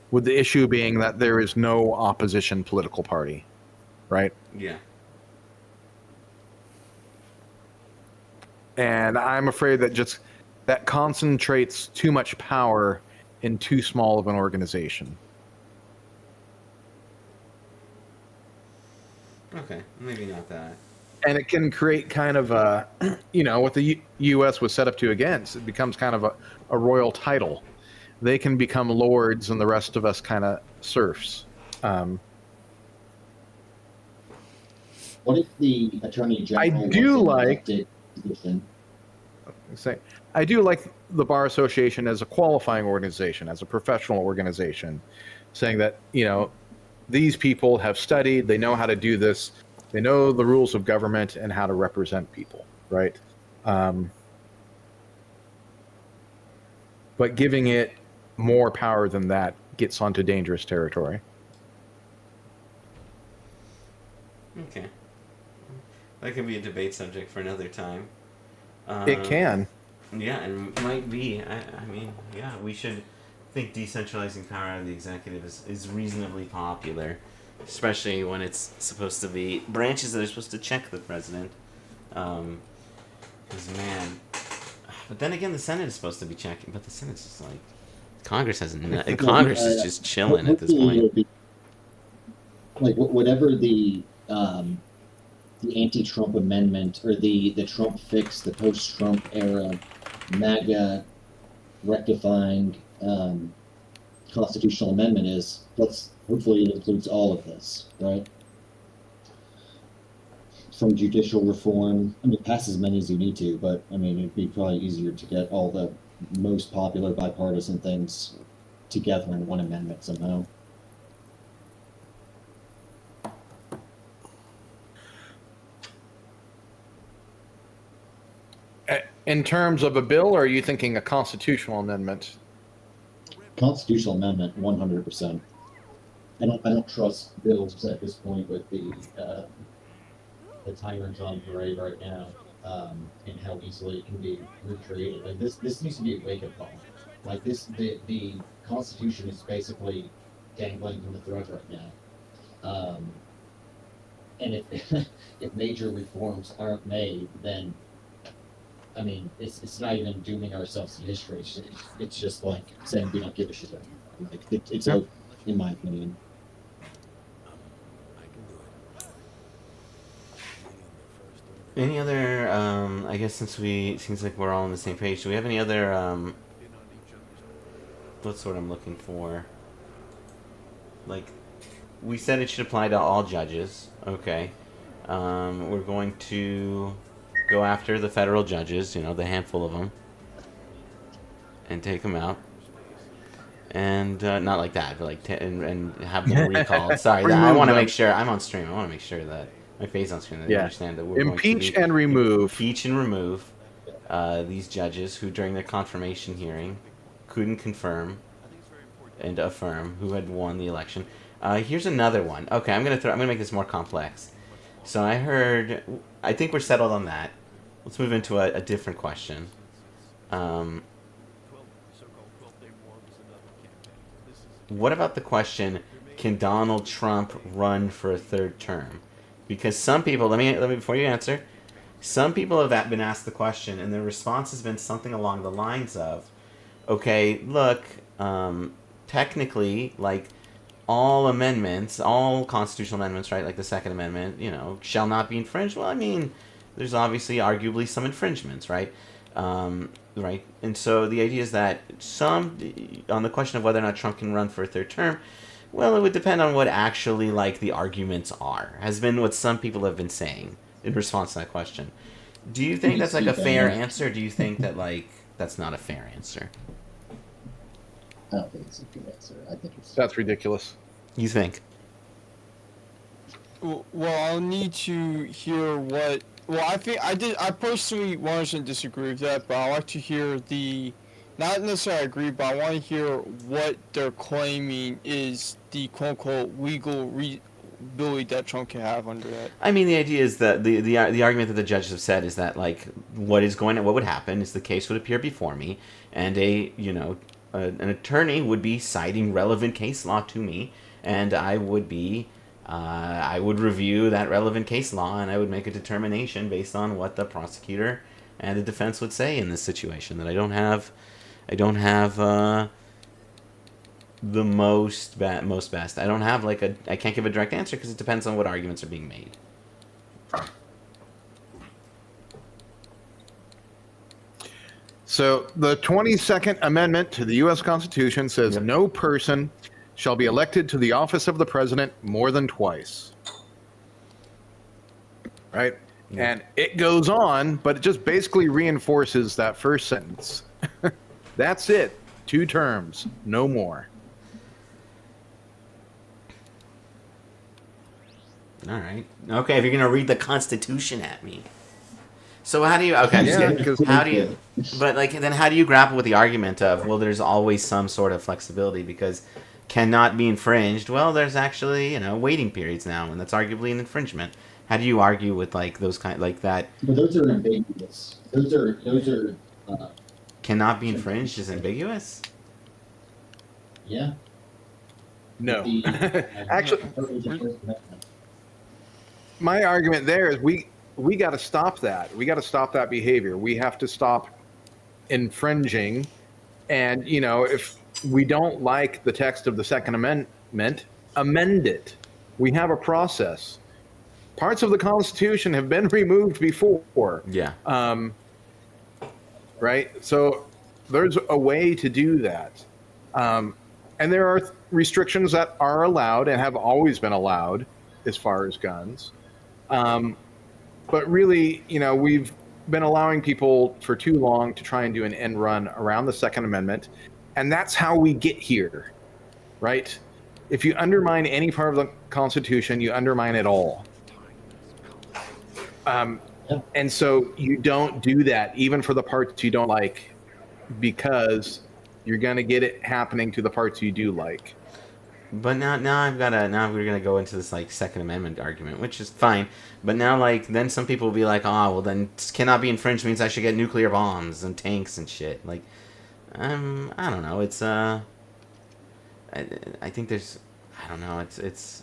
Speaker 7: with the issue being that there is no opposition political party, right?
Speaker 1: Yeah.
Speaker 7: And I'm afraid that just that concentrates too much power in too small of an organization.
Speaker 1: Okay, maybe not that.
Speaker 7: And it can create kind of a, what the U.S. was set up to against. It becomes kind of a royal title. They can become lords, and the rest of us kind of serfs.
Speaker 2: What if the attorney general
Speaker 7: I do
Speaker 2: was an
Speaker 7: like-
Speaker 2: elected position?
Speaker 7: Say, I do like the Bar Association as a qualifying organization, as a professional organization, saying that, these people have studied, they know how to do this, they know the rules of government and how to represent people, right? But giving it more power than that gets onto dangerous territory.
Speaker 1: Okay. That could be a debate subject for another time.
Speaker 7: It can.
Speaker 1: Yeah, and might be. I mean, yeah, we should think decentralizing power out of the executive is reasonably popular, especially when it's supposed to be branches that are supposed to check the president. Because, man. But then again, the Senate is supposed to be checking, but the Senate's just like. Congress has Congress is just chilling at this
Speaker 2: Hopefully
Speaker 1: point.
Speaker 2: it'll be- like whatever the anti-Trump amendment or the Trump fix, the post-Trump era MAGA rectifying constitutional amendment is, hopefully it includes all of this, right? From judicial reform, pass as many as you need to, but it'd be probably easier to get all the most popular bipartisan things together in one amendment somehow.
Speaker 7: In terms of a bill, or are you thinking a constitutional amendment?
Speaker 2: Constitutional amendment, 100%. I don't trust bills at this point with the tyrants on parade right now, and how easily it can be recreated. Like this needs to be a wake-up call. Like the Constitution is basically dangling from the throat right now. And if if major reforms aren't made, then it's not even dooming ourselves to history. It's just like saying we don't give a shit. Like it's out, in my opinion.
Speaker 1: Any other? I guess seems like we're all on the same page. Do we have any other? What's what I'm looking for? Like, we said it should apply to all judges. Okay. We're going to go after the federal judges. The handful of them, and take them out. And not like that, but like and have them recalled. Sorry, I want to make sure I'm on stream. I want to make sure that my face on screen. That you understand that we're
Speaker 7: Impeach
Speaker 1: going to
Speaker 7: and remove.
Speaker 1: Impeach and remove these judges who, during their confirmation hearing, couldn't confirm and affirm who had won the election. Here's another one. Okay, I'm gonna make this more complex. So I think we're settled on that. Let's move into a different question. What about the question, can Donald Trump run for a third term? Because some people, let me before you answer, some people have been asked the question, and their response has been something along the lines of, okay, look, technically, like, all amendments, all constitutional amendments, right, like the Second Amendment, shall not be infringed. Well, there's obviously arguably some infringements, right? Right? And so the idea is that on the question of whether or not Trump can run for a third term, well, it would depend on what actually, like, the arguments are, has been what some people have been saying in response to that question. Do you think that's, like, a fair answer, or do you think that, like, that's not a fair answer?
Speaker 2: I don't think it's a good answer. I think it's...
Speaker 7: That's ridiculous.
Speaker 1: You think?
Speaker 4: Well, I'll need to hear what. Well, I think I did. I personally 100% disagree with that, but I like to hear the. Not necessarily agree, but I want to hear what they're claiming is the quote unquote legal ability that Trump can have under that.
Speaker 1: I mean, the idea is that the argument that the judges have said is that like what would happen is the case would appear before me, and an attorney would be citing relevant case law to me, and I would review that relevant case law, and I would make a determination based on what the prosecutor and the defense would say in this situation. That I don't have the most best. I don't have I can't give a direct answer because it depends on what arguments are being made.
Speaker 7: So the 22nd Amendment to the U.S. Constitution says no person shall be elected to the office of the president more than twice. Right?
Speaker 1: Yeah.
Speaker 7: And it goes on, but it just basically reinforces that first sentence. That's it. 2 terms, no more.
Speaker 1: All right. Okay, if you're gonna read the Constitution at me. So how do you? Okay.
Speaker 7: Yeah, because
Speaker 1: how do you? But then how do you grapple with the argument of there's always some sort of flexibility because cannot be infringed? Well, there's actually waiting periods now, and that's arguably an infringement. How do you argue with those that?
Speaker 2: But those are ambiguous. Those are
Speaker 1: Cannot be infringed is ambiguous.
Speaker 2: yeah.
Speaker 7: No.
Speaker 2: The,
Speaker 7: Actually,
Speaker 2: the First Amendment.
Speaker 7: my argument there is we got to stop that. We got to stop that behavior. We have to stop infringing. And, if we don't like the text of the Second Amendment, amend it. We have a process. Parts of the Constitution have been removed before.
Speaker 1: Yeah.
Speaker 7: Right? So there's a way to do that. And there are restrictions that are allowed and have always been allowed as far as guns. But really, we've been allowing people for too long to try and do an end run around the Second Amendment. And that's how we get here, right? If you undermine any part of the Constitution, you undermine it all. And so you don't do that, even for the parts you don't like, because you're going to get it happening to the parts you do like.
Speaker 1: But now we're gonna go into this Second Amendment argument, which is fine. But now then some people will be like, then cannot be infringed means I should get nuclear bombs and tanks and shit. I don't know. It's I think there's I don't know. It's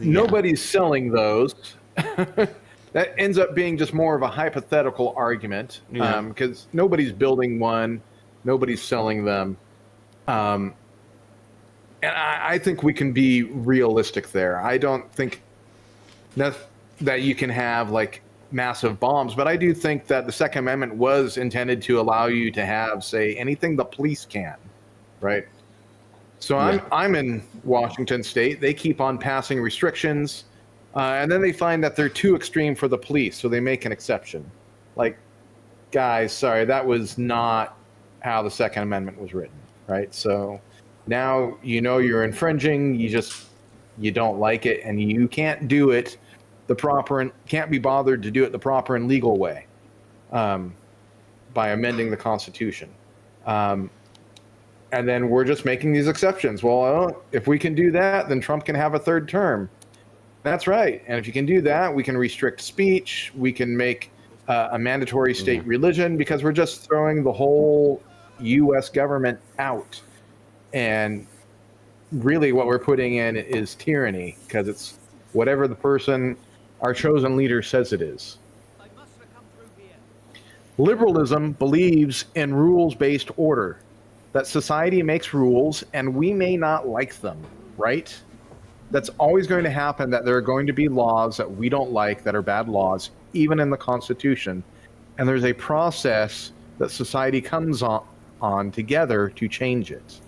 Speaker 7: nobody's selling those. That ends up being just more of a hypothetical argument because nobody's building one. Nobody's selling them. And I think we can be realistic there. I don't think that you can have massive bombs, but I do think that the Second Amendment was intended to allow you to have, say, anything the police can, right? So I'm in Washington State. They keep on passing restrictions, and then they find that they're too extreme for the police, so they make an exception. Guys, sorry, that was not how the Second Amendment was written, right? So now you're infringing, you don't like it, and you can't do it can't be bothered to do it the proper and legal way by amending the Constitution. And then we're just making these exceptions. Well, if we can do that, then Trump can have a 3rd term. That's right. And if you can do that, we can restrict speech. We can make a mandatory state religion because we're just throwing the whole U.S. government out. And really what we're putting in is tyranny because it's whatever our chosen leader says it is. Liberalism believes in rules-based order, that society makes rules and we may not like them, right? That's always going to happen, that there are going to be laws that we don't like that are bad laws, even in the Constitution. And there's a process that society comes on together to change it.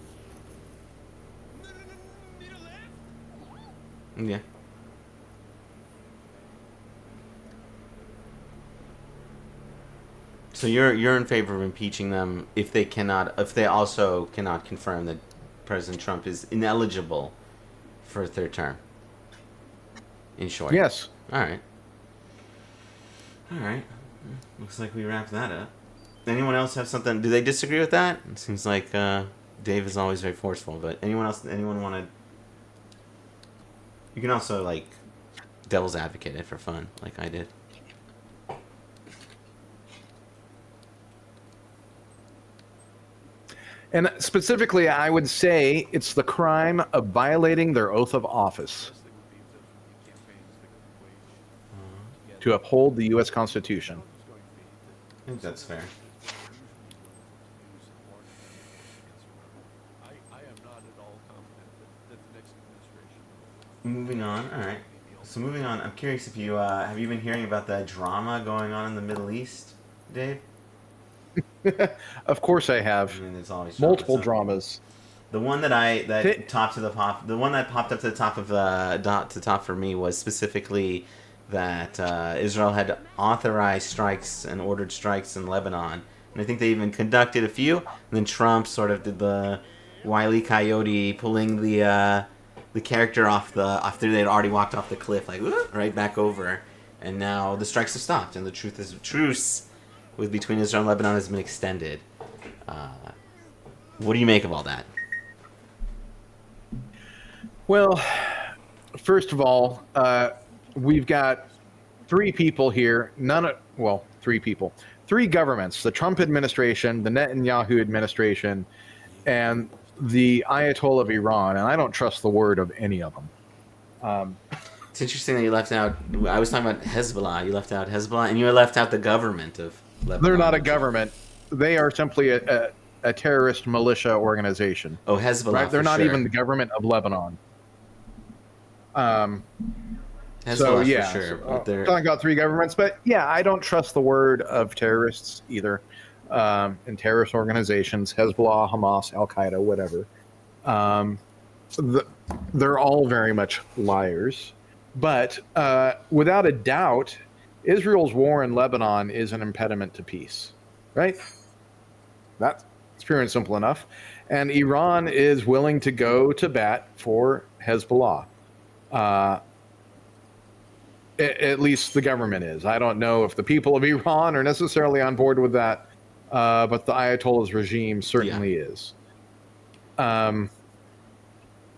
Speaker 1: Yeah. So you're in favor of impeaching them if they also cannot confirm that President Trump is ineligible for a third term. In short.
Speaker 7: Yes.
Speaker 1: All right. All right. Looks like we wrapped that up. Anyone else have something? Do they disagree with that? It seems like Dave is always very forceful. But anyone else? Anyone want to? You can also like devil's advocate it for fun, like I did.
Speaker 7: And specifically, I would say it's the crime of violating their oath of office to uphold the U.S. Constitution.
Speaker 1: I think that's fair.
Speaker 6: I am not at all confident that the next administration
Speaker 1: Moving on. All right. So moving on, I'm curious if you have you been hearing about the drama going on in the Middle East, Dave?
Speaker 7: Of course, I have
Speaker 1: I mean, there's always
Speaker 7: multiple
Speaker 1: drama, so-
Speaker 7: dramas.
Speaker 1: The one that the one that popped up to the top of to top for me was specifically that Israel had authorized strikes and ordered strikes in Lebanon, and I think they even conducted a few. And then Trump sort of did the Wile E. Coyote, pulling the character after they had already walked off the cliff, like right back over, and now the strikes have stopped, and the truce between Israel and Lebanon has been extended. What do you make of all that?
Speaker 7: Well, first of all, we've got three people here. Three governments: the Trump administration, the Netanyahu administration, and the Ayatollah of Iran. And I don't trust the word of any of them.
Speaker 1: It's interesting that you left out. I was talking about Hezbollah. You left out Hezbollah, and you left out the government of Lebanon.
Speaker 7: They're not a government. They are simply a terrorist militia organization.
Speaker 1: Oh, Hezbollah.
Speaker 7: Right? They're
Speaker 1: for
Speaker 7: not
Speaker 1: sure.
Speaker 7: even the government of Lebanon.
Speaker 1: Hezbollah
Speaker 7: So yeah,
Speaker 1: for sure.
Speaker 7: so,
Speaker 1: But they're,
Speaker 7: talking about three governments, but yeah, I don't trust the word of terrorists either. In terrorist organizations, Hezbollah, Hamas, Al Qaeda, whatever. They're all very much liars. But without a doubt, Israel's war in Lebanon is an impediment to peace, right? That's pure and simple enough. And Iran is willing to go to bat for Hezbollah. At least the government is. I don't know if the people of Iran are necessarily on board with that, but the Ayatollah's regime certainly is. And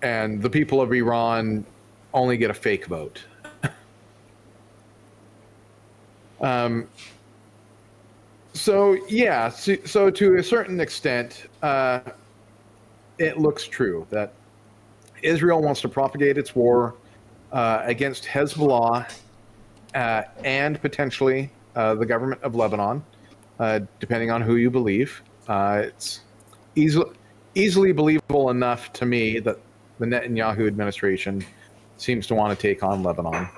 Speaker 7: the people of Iran only get a fake vote. So to a certain extent, it looks true that Israel wants to propagate its war against Hezbollah and potentially the government of Lebanon, depending on who you believe. It's easily believable enough to me that the Netanyahu administration seems to want to take on Lebanon.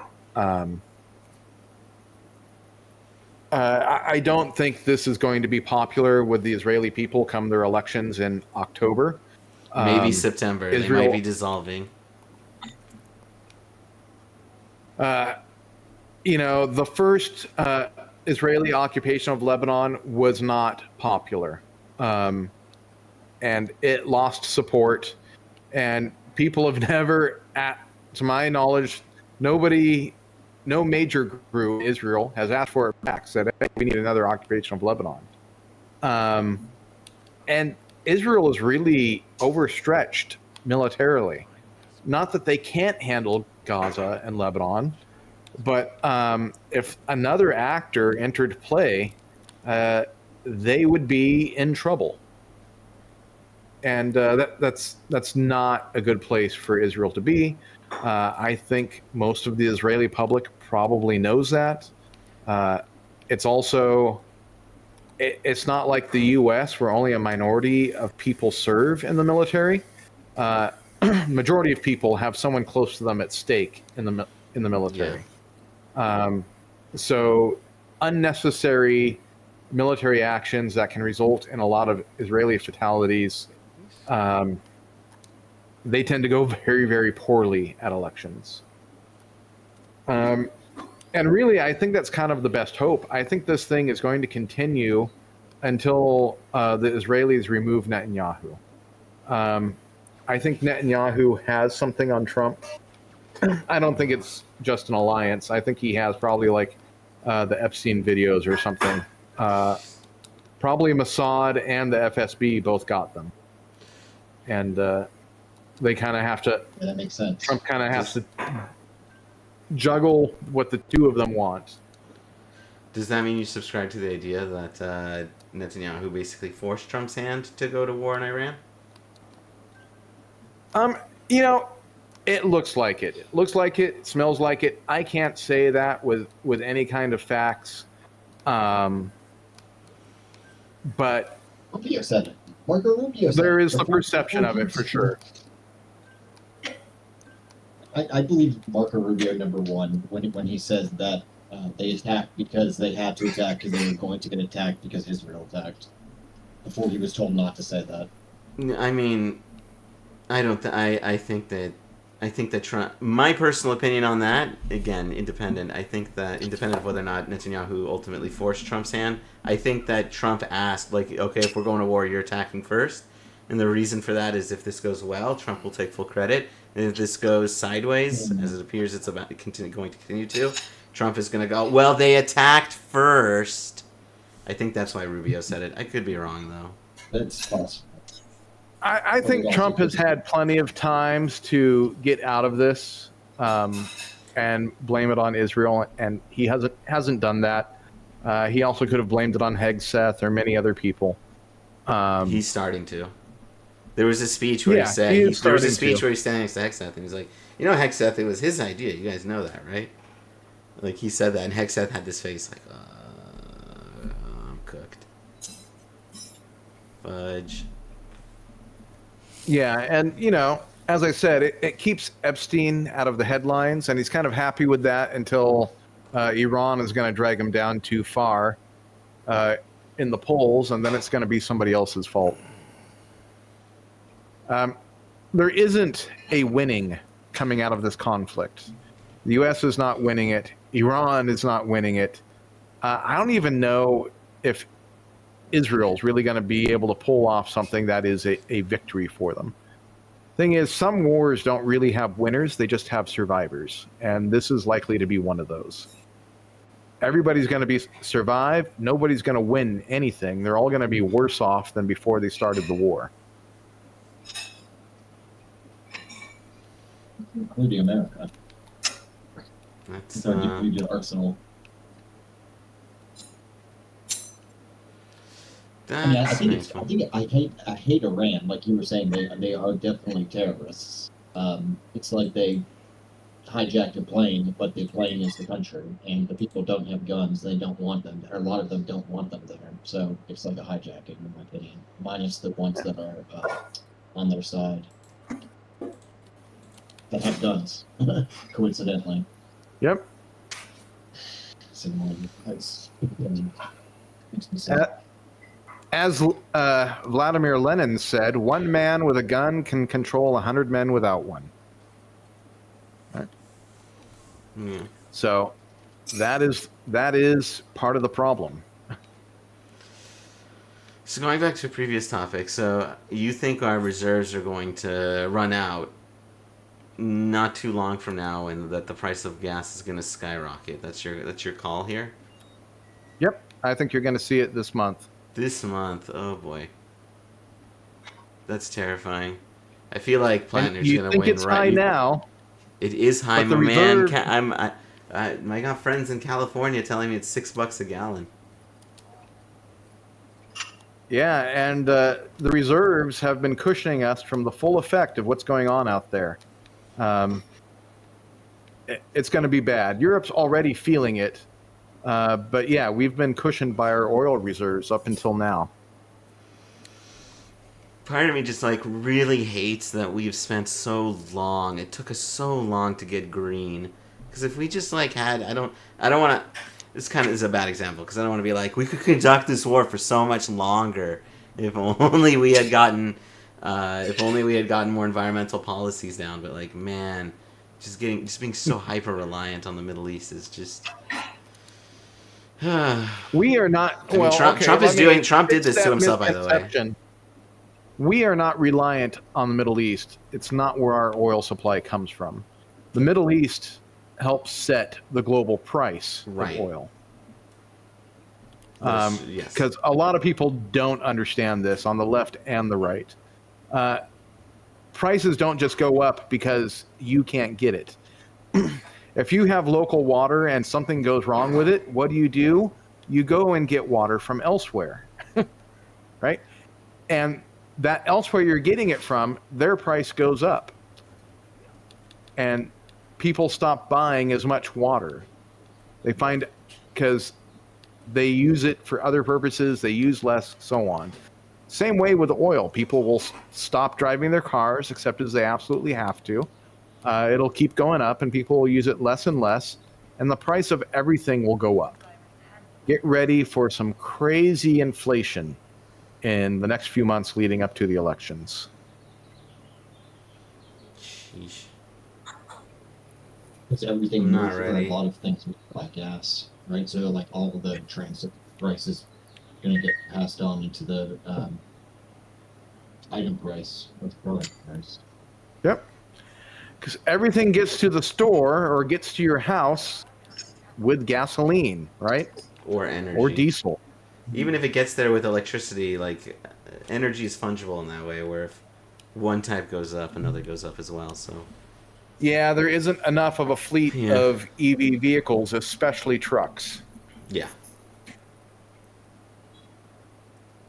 Speaker 7: I don't think this is going to be popular with the Israeli people come their elections in October.
Speaker 1: maybe September. They
Speaker 7: Israel-
Speaker 1: might be dissolving.
Speaker 7: The first Israeli occupation of Lebanon was not popular. And it lost support. And people have never, to my knowledge, no major group in Israel has asked for it back, said, hey, we need another occupation of Lebanon. And Israel is really overstretched militarily. Not that they can't handle Gaza and Lebanon, but if another actor entered play, they would be in trouble. And that's not a good place for Israel to be. I think most of the Israeli public probably knows that. It's also, it's not like the U.S. where only a minority of people serve in the military. Majority of people have someone close to them at stake in the military. So unnecessary military actions that can result in a lot of Israeli fatalities, they tend to go very, very poorly at elections. And really, I think that's kind of the best hope. I think this thing is going to continue until the Israelis remove Netanyahu. I think Netanyahu has something on Trump. I don't think it's just an alliance. I think he has probably like the Epstein videos or something. Probably Mossad and the FSB both got them, and they kind of have to.
Speaker 2: Yeah, that makes sense.
Speaker 7: Trump kind of has to juggle what the two of them want.
Speaker 1: Does that mean you subscribe to the idea that Netanyahu basically forced Trump's hand to go to war in Iran?
Speaker 7: You know, it looks like it. It looks like it. It smells like it. I can't say that with any kind of facts. But
Speaker 2: Rubio said it. Marco Rubio said
Speaker 7: there
Speaker 2: it.
Speaker 7: is the perception of it for sure.
Speaker 2: I believe Marco Rubio, number one, when he says that they attacked because they had to attack because they were going to get attacked because Israel attacked. Before he was told not to say that.
Speaker 1: I mean, I don't. I think that Trump. My personal opinion on that, again, independent. I think that independent of whether or not Netanyahu ultimately forced Trump's hand, I think that Trump asked, like, okay, if we're going to war, you're attacking first, and the reason for that is if this goes well, Trump will take full credit, and if this goes sideways, as it appears it's going to continue to, Trump is going to go, well, they attacked first. I think that's why Rubio said it. I could be wrong though.
Speaker 2: That's possible.
Speaker 7: I think Trump has had plenty of times to get out of this and blame it on Israel, and he hasn't done that. He also could have blamed it on Hegseth or many other people.
Speaker 1: He's starting to. There was a speech where he said there was a speech where he's standing next to Hegseth, and he's like, "You know, Hegseth, it was his idea. You guys know that, right?" Like he said that, and Hegseth had this face like, "I'm cooked." Fudge.
Speaker 7: Yeah, and you know, as I said, it keeps Epstein out of the headlines, and he's kind of happy with that until Iran is going to drag him down too far in the polls, and then it's going to be somebody else's fault. There isn't a winning coming out of this conflict. The U.S. is not winning it. Iran is not winning it. I don't even know if Israel's really going to be able to pull off something that is a victory for them. Thing is, some wars don't really have winners, they just have survivors, and this is likely to be one of those. Everybody's going to survive, nobody's going to win anything. They're all going to be worse off than before they started the war.
Speaker 2: Including America.
Speaker 1: That's
Speaker 2: So depleted arsenal. I mean, I hate Iran. Like you were saying, they are definitely terrorists. It's like they hijacked a plane, but the plane is the country, and the people don't have guns. They don't want them, or a lot of them don't want them there. So it's like a hijacking, in my opinion. Minus the ones that are on their side that have guns, coincidentally.
Speaker 7: Yep. As Vladimir Lenin said, one man with a gun can control 100 men without one. Right?
Speaker 1: Yeah.
Speaker 7: So that is part of the problem.
Speaker 1: So going back to a previous topic, so you think our reserves are going to run out not too long from now, and that the price of gas is going to skyrocket? That's your call here?
Speaker 7: Yep, I think you're going to see it this month.
Speaker 1: This month, oh boy, that's terrifying. I feel like Platinum's going to win.
Speaker 7: It's high now.
Speaker 1: It is high,
Speaker 7: but the
Speaker 1: man.
Speaker 7: reserve...
Speaker 1: I got friends in California telling me it's $6 a gallon.
Speaker 7: Yeah, and the reserves have been cushioning us from the full effect of what's going on out there. It's going to be bad. Europe's already feeling it. But yeah, we've been cushioned by our oil reserves up until now.
Speaker 1: Part of me just like really hates that we've spent so long. It took us so long to get green. Because if we just like had, I don't want to. This kind of is a bad example because I don't want to be like, we could conduct this war for so much longer if only we had gotten more environmental policies down. But like, man, just being so hyper reliant on the Middle East is just.
Speaker 7: We are not.
Speaker 1: Trump did this to himself, by the way.
Speaker 7: we are not reliant on the Middle East. It's not where our oil supply comes from. The Middle East helps set the global price
Speaker 1: Right.
Speaker 7: of oil.
Speaker 1: Yes.
Speaker 7: Because a lot of people don't understand this on the left and the right. Prices don't just go up because you can't get it. If you have local water and something goes wrong with it, what do? You go and get water from elsewhere, right? And that elsewhere you're getting it from, their price goes up. And people stop buying as much water. They find, because they use it for other purposes, they use less, so on. Same way with oil. People will stop driving their cars, except as they absolutely have to. It'll keep going up, and people will use it less and less, and the price of everything will go up. Get ready for some crazy inflation in the next few months leading up to the elections.
Speaker 1: Sheesh.
Speaker 2: Because everything
Speaker 1: Not
Speaker 2: moves for
Speaker 1: ready.
Speaker 2: a lot of things by gas, right? So like all of the transit prices going to get passed on into the item price or the product price.
Speaker 7: Yep. Because everything gets to the store or gets to your house with gasoline, right?
Speaker 1: Or energy.
Speaker 7: Or diesel.
Speaker 1: Even if it gets there with electricity, like energy is fungible in that way, where if one type goes up, another goes up as well. So
Speaker 7: Yeah, there isn't enough of a fleet
Speaker 1: Yeah.
Speaker 7: of EV vehicles, especially trucks.
Speaker 1: yeah,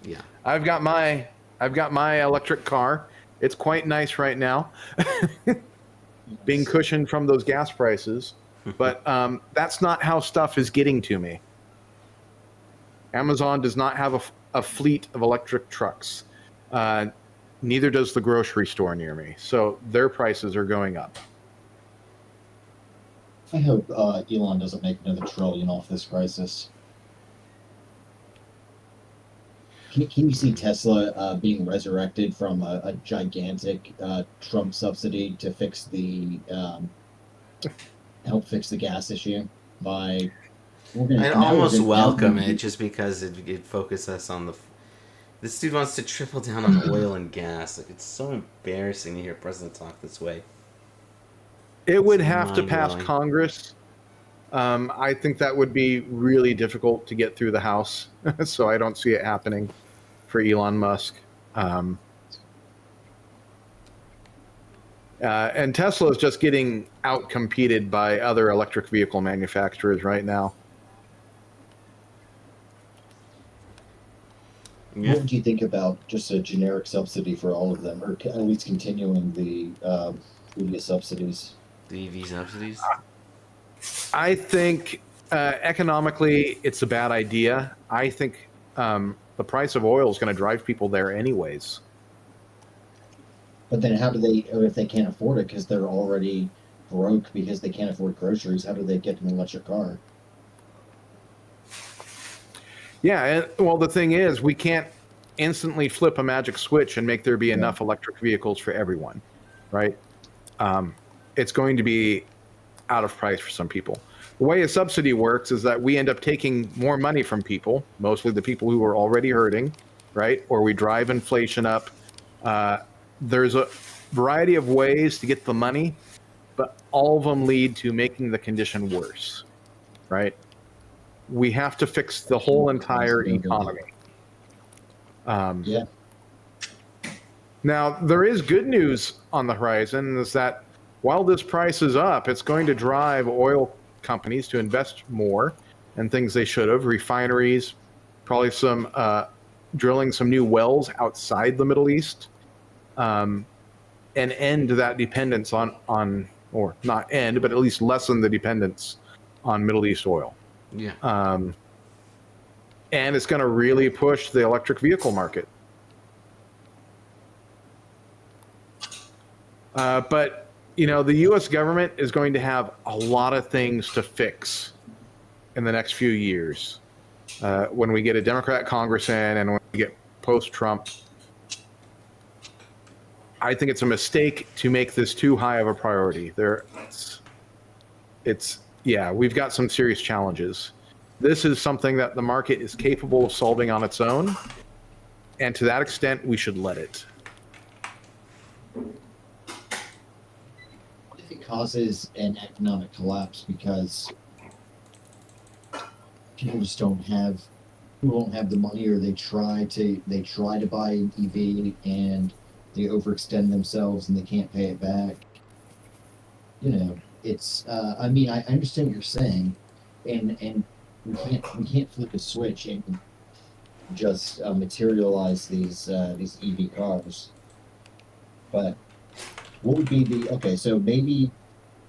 Speaker 1: yeah.
Speaker 7: I've got my electric car. It's quite nice right now, being cushioned from those gas prices. But that's not how stuff is getting to me. Amazon does not have a fleet of electric trucks. Neither does the grocery store near me. So their prices are going up.
Speaker 2: I hope Elon doesn't make another trillion off this crisis. Can you see Tesla being resurrected from a gigantic Trump subsidy to fix the help fix the gas issue by?
Speaker 1: I'd almost welcome it just because it focuses us on the. This dude wants to triple down on oil and gas. Like, it's so embarrassing to hear a president talk this way.
Speaker 7: It would
Speaker 1: It's
Speaker 7: have to pass
Speaker 1: mind-blowing.
Speaker 7: Congress. I think that would be really difficult to get through the House, so I don't see it happening for Elon Musk. And Tesla is just getting outcompeted by other electric vehicle manufacturers right now.
Speaker 1: Yeah.
Speaker 2: What would you think about just a generic subsidy for all of them, or at least continuing the previous subsidies?
Speaker 1: The EV subsidies.
Speaker 7: I think economically it's a bad idea. I think the price of oil is going to drive people there anyways.
Speaker 2: But then how do they, or if they can't afford it because they're already broke because they can't afford groceries, how do they get an electric car?
Speaker 7: Yeah, and, well, the thing is, we can't instantly flip a magic switch and make there be enough electric vehicles for everyone, right? It's going to be out of price for some people. The way a subsidy works is that we end up taking more money from people, mostly the people who are already hurting, right? Or we drive inflation up. There's a variety of ways to get the money, but all of them lead to making the condition worse, right? We have to fix the whole entire economy.
Speaker 2: Yeah.
Speaker 7: Now, there is good news on the horizon, is that while this price is up, it's going to drive oil companies to invest more in things they should have, refineries, probably some drilling some new wells outside the Middle East, and end that dependence on, or not end, but at least lessen the dependence on Middle East oil.
Speaker 1: Yeah.
Speaker 7: And it's going to really push the electric vehicle market. But, you know, the U.S. government is going to have a lot of things to fix in the next few years. When we get a Democrat Congress in and when we get post-Trump, I think it's a mistake to make this too high of a priority. Yeah, we've got some serious challenges. This is something that the market is capable of solving on its own, and to that extent, we should let it.
Speaker 2: causes an economic collapse because people just don't have the money, or they try to buy an EV and they overextend themselves and they can't pay it back. You know, it's I mean, I understand what you're saying, and we can't flip a switch and just materialize these EV cars. But what would be the so maybe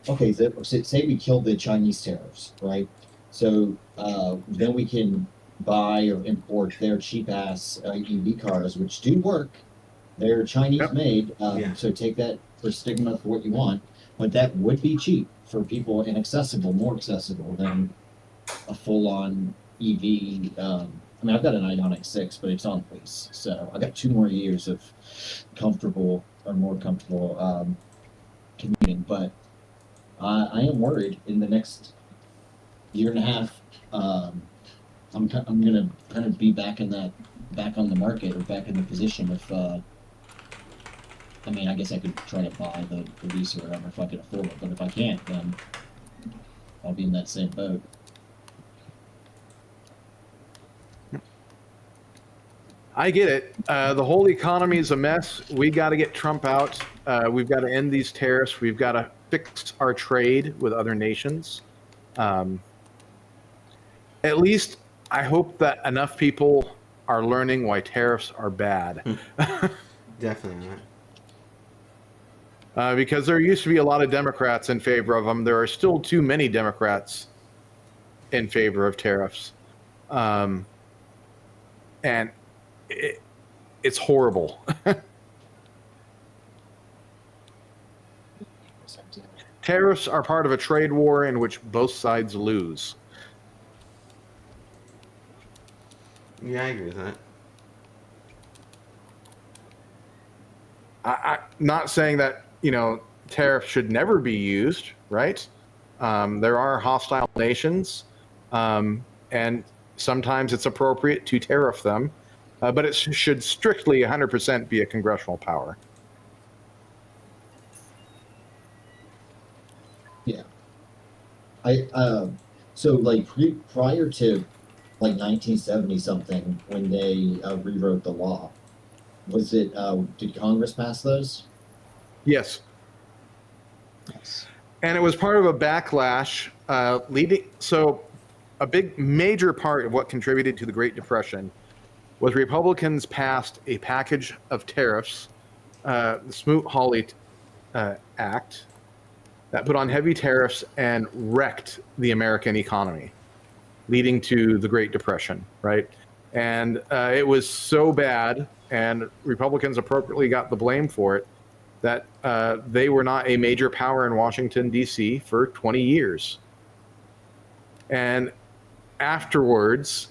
Speaker 2: say we kill the Chinese tariffs, right? So then we can buy or import their cheap ass EV cars, which do work. They're Chinese
Speaker 7: Yep.
Speaker 2: made,
Speaker 1: Yeah.
Speaker 2: so take that for stigma for what you want. But that would be cheap for people and accessible, more accessible than a full-on EV. I mean, I've got an Ioniq 6, but it's on lease, so I got 2 more years of more comfortable commuting. But I am worried in the next year and a half. I'm gonna kind of be back on the market, or back in the position of. I mean, I guess I could try to buy the lease or whatever if I could afford it, but if I can't, then I'll be in that same boat.
Speaker 7: I get it. The whole economy is a mess. We got to get Trump out. We've got to end these tariffs. We've got to fix our trade with other nations. At least I hope that enough people are learning why tariffs are bad.
Speaker 1: Definitely not.
Speaker 7: Because there used to be a lot of Democrats in favor of them. There are still too many Democrats in favor of tariffs. And it's horrible. Tariffs are part of a trade war in which both sides lose.
Speaker 1: Yeah, I agree with that.
Speaker 7: I'm not saying that, tariffs should never be used, right? There are hostile nations, and sometimes it's appropriate to tariff them, but it should strictly 100% be a congressional power.
Speaker 2: Yeah. So like prior to like 1970 something, when they rewrote the law, was it did Congress pass those?
Speaker 7: Yes.
Speaker 2: Yes.
Speaker 7: And it was part of a backlash leading. So, a big major part of what contributed to the Great Depression was Republicans passed a package of tariffs, the Smoot-Hawley Act, that put on heavy tariffs and wrecked the American economy, leading to the Great Depression, right? And it was so bad, and Republicans appropriately got the blame for it, that they were not a major power in Washington, D.C. for 20 years. And afterwards,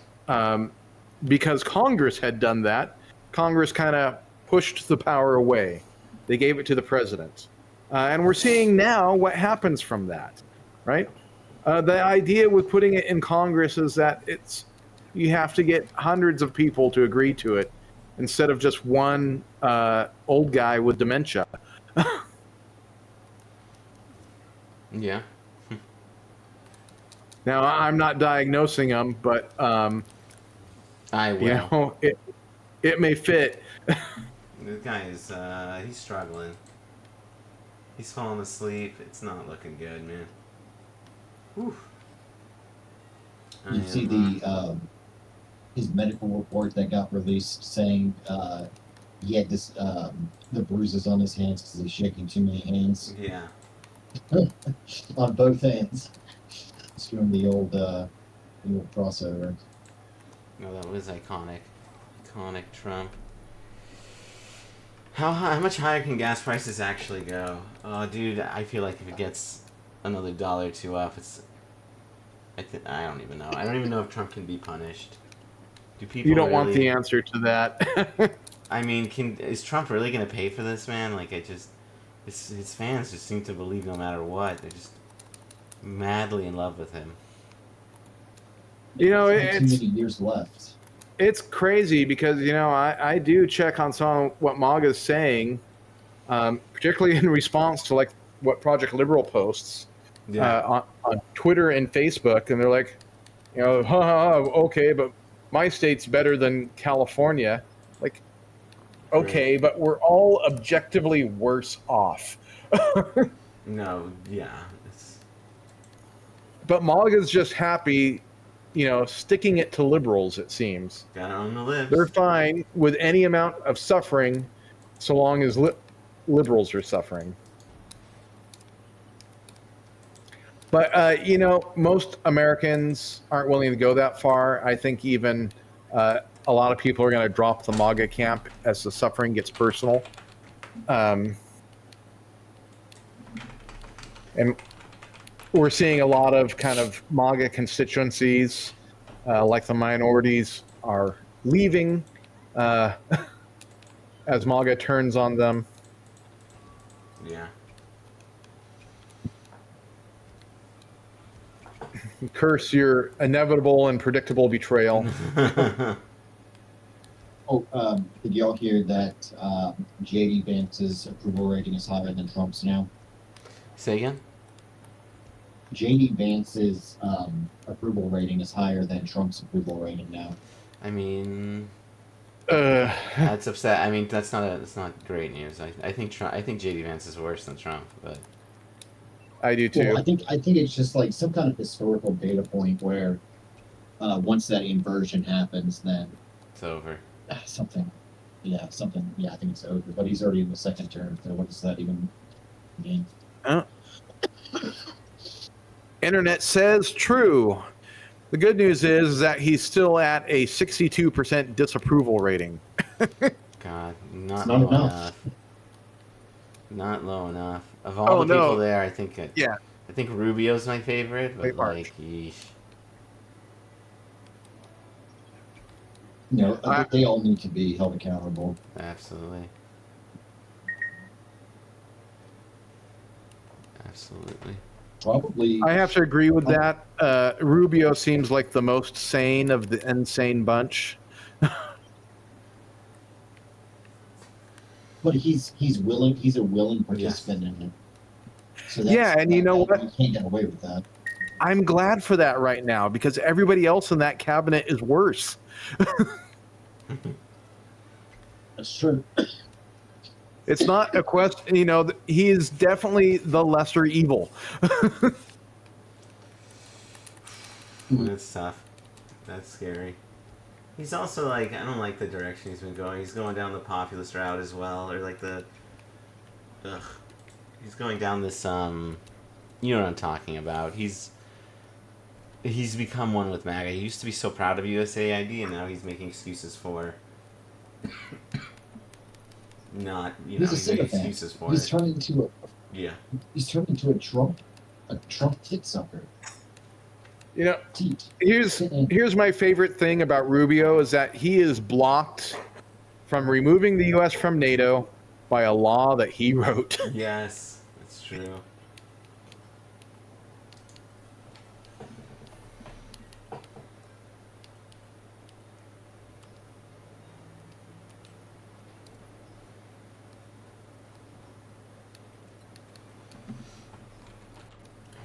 Speaker 7: because Congress had done that, Congress kind of pushed the power away. They gave it to the president. And we're seeing now what happens from that, right? The idea with putting it in Congress is that you have to get hundreds of people to agree to it instead of just one old guy with dementia.
Speaker 1: Yeah.
Speaker 7: Now, I'm not diagnosing them, but
Speaker 1: I will.
Speaker 7: it may fit.
Speaker 1: This guy is he's struggling. He's falling asleep. It's not looking good, man. Whew.
Speaker 2: You see the his medical report that got released saying he had the bruises on his hands because he's shaking too many hands
Speaker 1: Yeah.
Speaker 2: on both hands. He's doing the old crossover.
Speaker 1: No, that was iconic. Iconic Trump. How much higher can gas prices actually go? Oh, dude, I feel like if it gets another $1 or $2 up, I don't even know. I don't even know if Trump can be punished. Do people?
Speaker 7: You don't want
Speaker 1: really,
Speaker 7: the answer to that.
Speaker 1: I mean, is Trump really going to pay for this, man? Like, his fans just seem to believe no matter what. They're just madly in love with him.
Speaker 2: There's not too many years left.
Speaker 7: It's crazy because, I do check on some of what MAGA's saying, particularly in response to, like, what Project Liberal posts
Speaker 1: Yeah.
Speaker 7: on Twitter and Facebook, and they're like, okay, but my state's better than California. Like, okay,
Speaker 1: Right.
Speaker 7: but we're all objectively worse off.
Speaker 1: No. Yeah. It's
Speaker 7: But MAGA's just happy, sticking it to liberals, it seems.
Speaker 1: got it on the lips.
Speaker 7: They're fine with any amount of suffering so long as liberals are suffering. But, most Americans aren't willing to go that far. I think even a lot of people are going to drop the MAGA camp as the suffering gets personal. And we're seeing a lot of kind of MAGA constituencies, like the minorities, are leaving as MAGA turns on them.
Speaker 1: Yeah.
Speaker 7: Curse your inevitable and predictable betrayal.
Speaker 2: Did y'all hear that JD Vance's approval rating is higher than Trump's now?
Speaker 1: Say again.
Speaker 2: JD Vance's approval rating is higher than Trump's approval rating now.
Speaker 1: I mean,
Speaker 7: Uh,
Speaker 1: that's upset. I mean, that's not great news. I think JD Vance is worse than Trump, but
Speaker 7: I do too.
Speaker 2: Well, I think it's just like some kind of historical data point where once that inversion happens, then
Speaker 1: it's over.
Speaker 2: something. Yeah, I think it's over. But he's already in the second term, so what does that even mean?
Speaker 7: Internet says true. The good news is that he's still at a 62% disapproval rating.
Speaker 1: God,
Speaker 2: Not
Speaker 1: low
Speaker 2: enough.
Speaker 1: enough. Not low enough. Of all the people there, I think I think Rubio's my favorite, but
Speaker 7: Wait, Mark.
Speaker 1: like, yeesh.
Speaker 2: I think they all need to be held accountable.
Speaker 1: Absolutely. Absolutely.
Speaker 2: Probably.
Speaker 7: I have to agree with that. Rubio seems like the most sane of the insane bunch.
Speaker 2: But he's willing. He's a willing participant in it. So
Speaker 7: Yeah, and you know what?
Speaker 2: You can't get away with that.
Speaker 7: I'm glad for that right now because everybody else in that cabinet is worse.
Speaker 2: That's true.
Speaker 7: It's not a question, he is definitely the lesser evil.
Speaker 1: That's tough. That's scary. He's also like, I don't like the direction he's been going. He's going down the populist route as well, or like he's going down this you know what I'm talking about. He's become one with MAGA. He used to be so proud of USAID, and now he's making excuses for not,
Speaker 2: He's a
Speaker 1: he's making
Speaker 2: sycophant.
Speaker 1: excuses for
Speaker 2: He's
Speaker 1: it.
Speaker 2: turned into
Speaker 1: Yeah.
Speaker 2: a Trump tit sucker. Teat.
Speaker 7: Here's my favorite thing about Rubio is that he is blocked from removing the U.S. from NATO by a law that he wrote.
Speaker 1: Yes, that's true.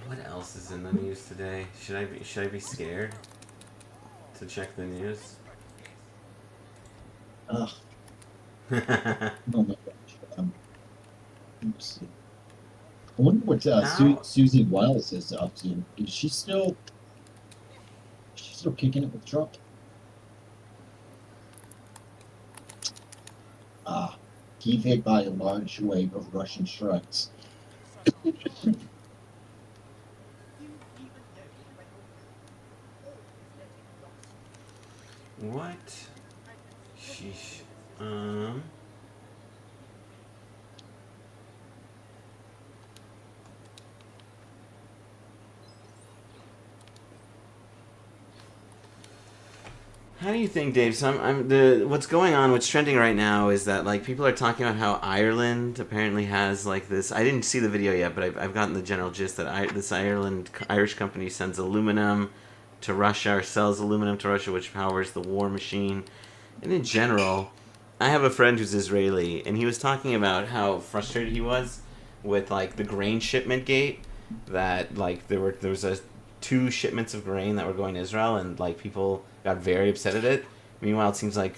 Speaker 1: What else is in the news today? Should I be scared to check the news?
Speaker 2: Ugh. Oh my gosh. Let's see. I wonder what Susie Wiles is up to. Is she still kicking it with Trump? Kyiv hit by a large wave of Russian strikes.
Speaker 1: What? Sheesh. How do you think, Dave? So what's going on? What's trending right now is that like people are talking about how Ireland apparently has like this. I didn't see the video yet, but I've gotten the general gist that this Irish company sends aluminum to Russia or sells aluminum to Russia, which powers the war machine. And in general, I have a friend who's Israeli, and he was talking about how frustrated he was with like the grain shipment gate, that like there was a 2 shipments of grain that were going to Israel, and like people got very upset at it. Meanwhile, it seems like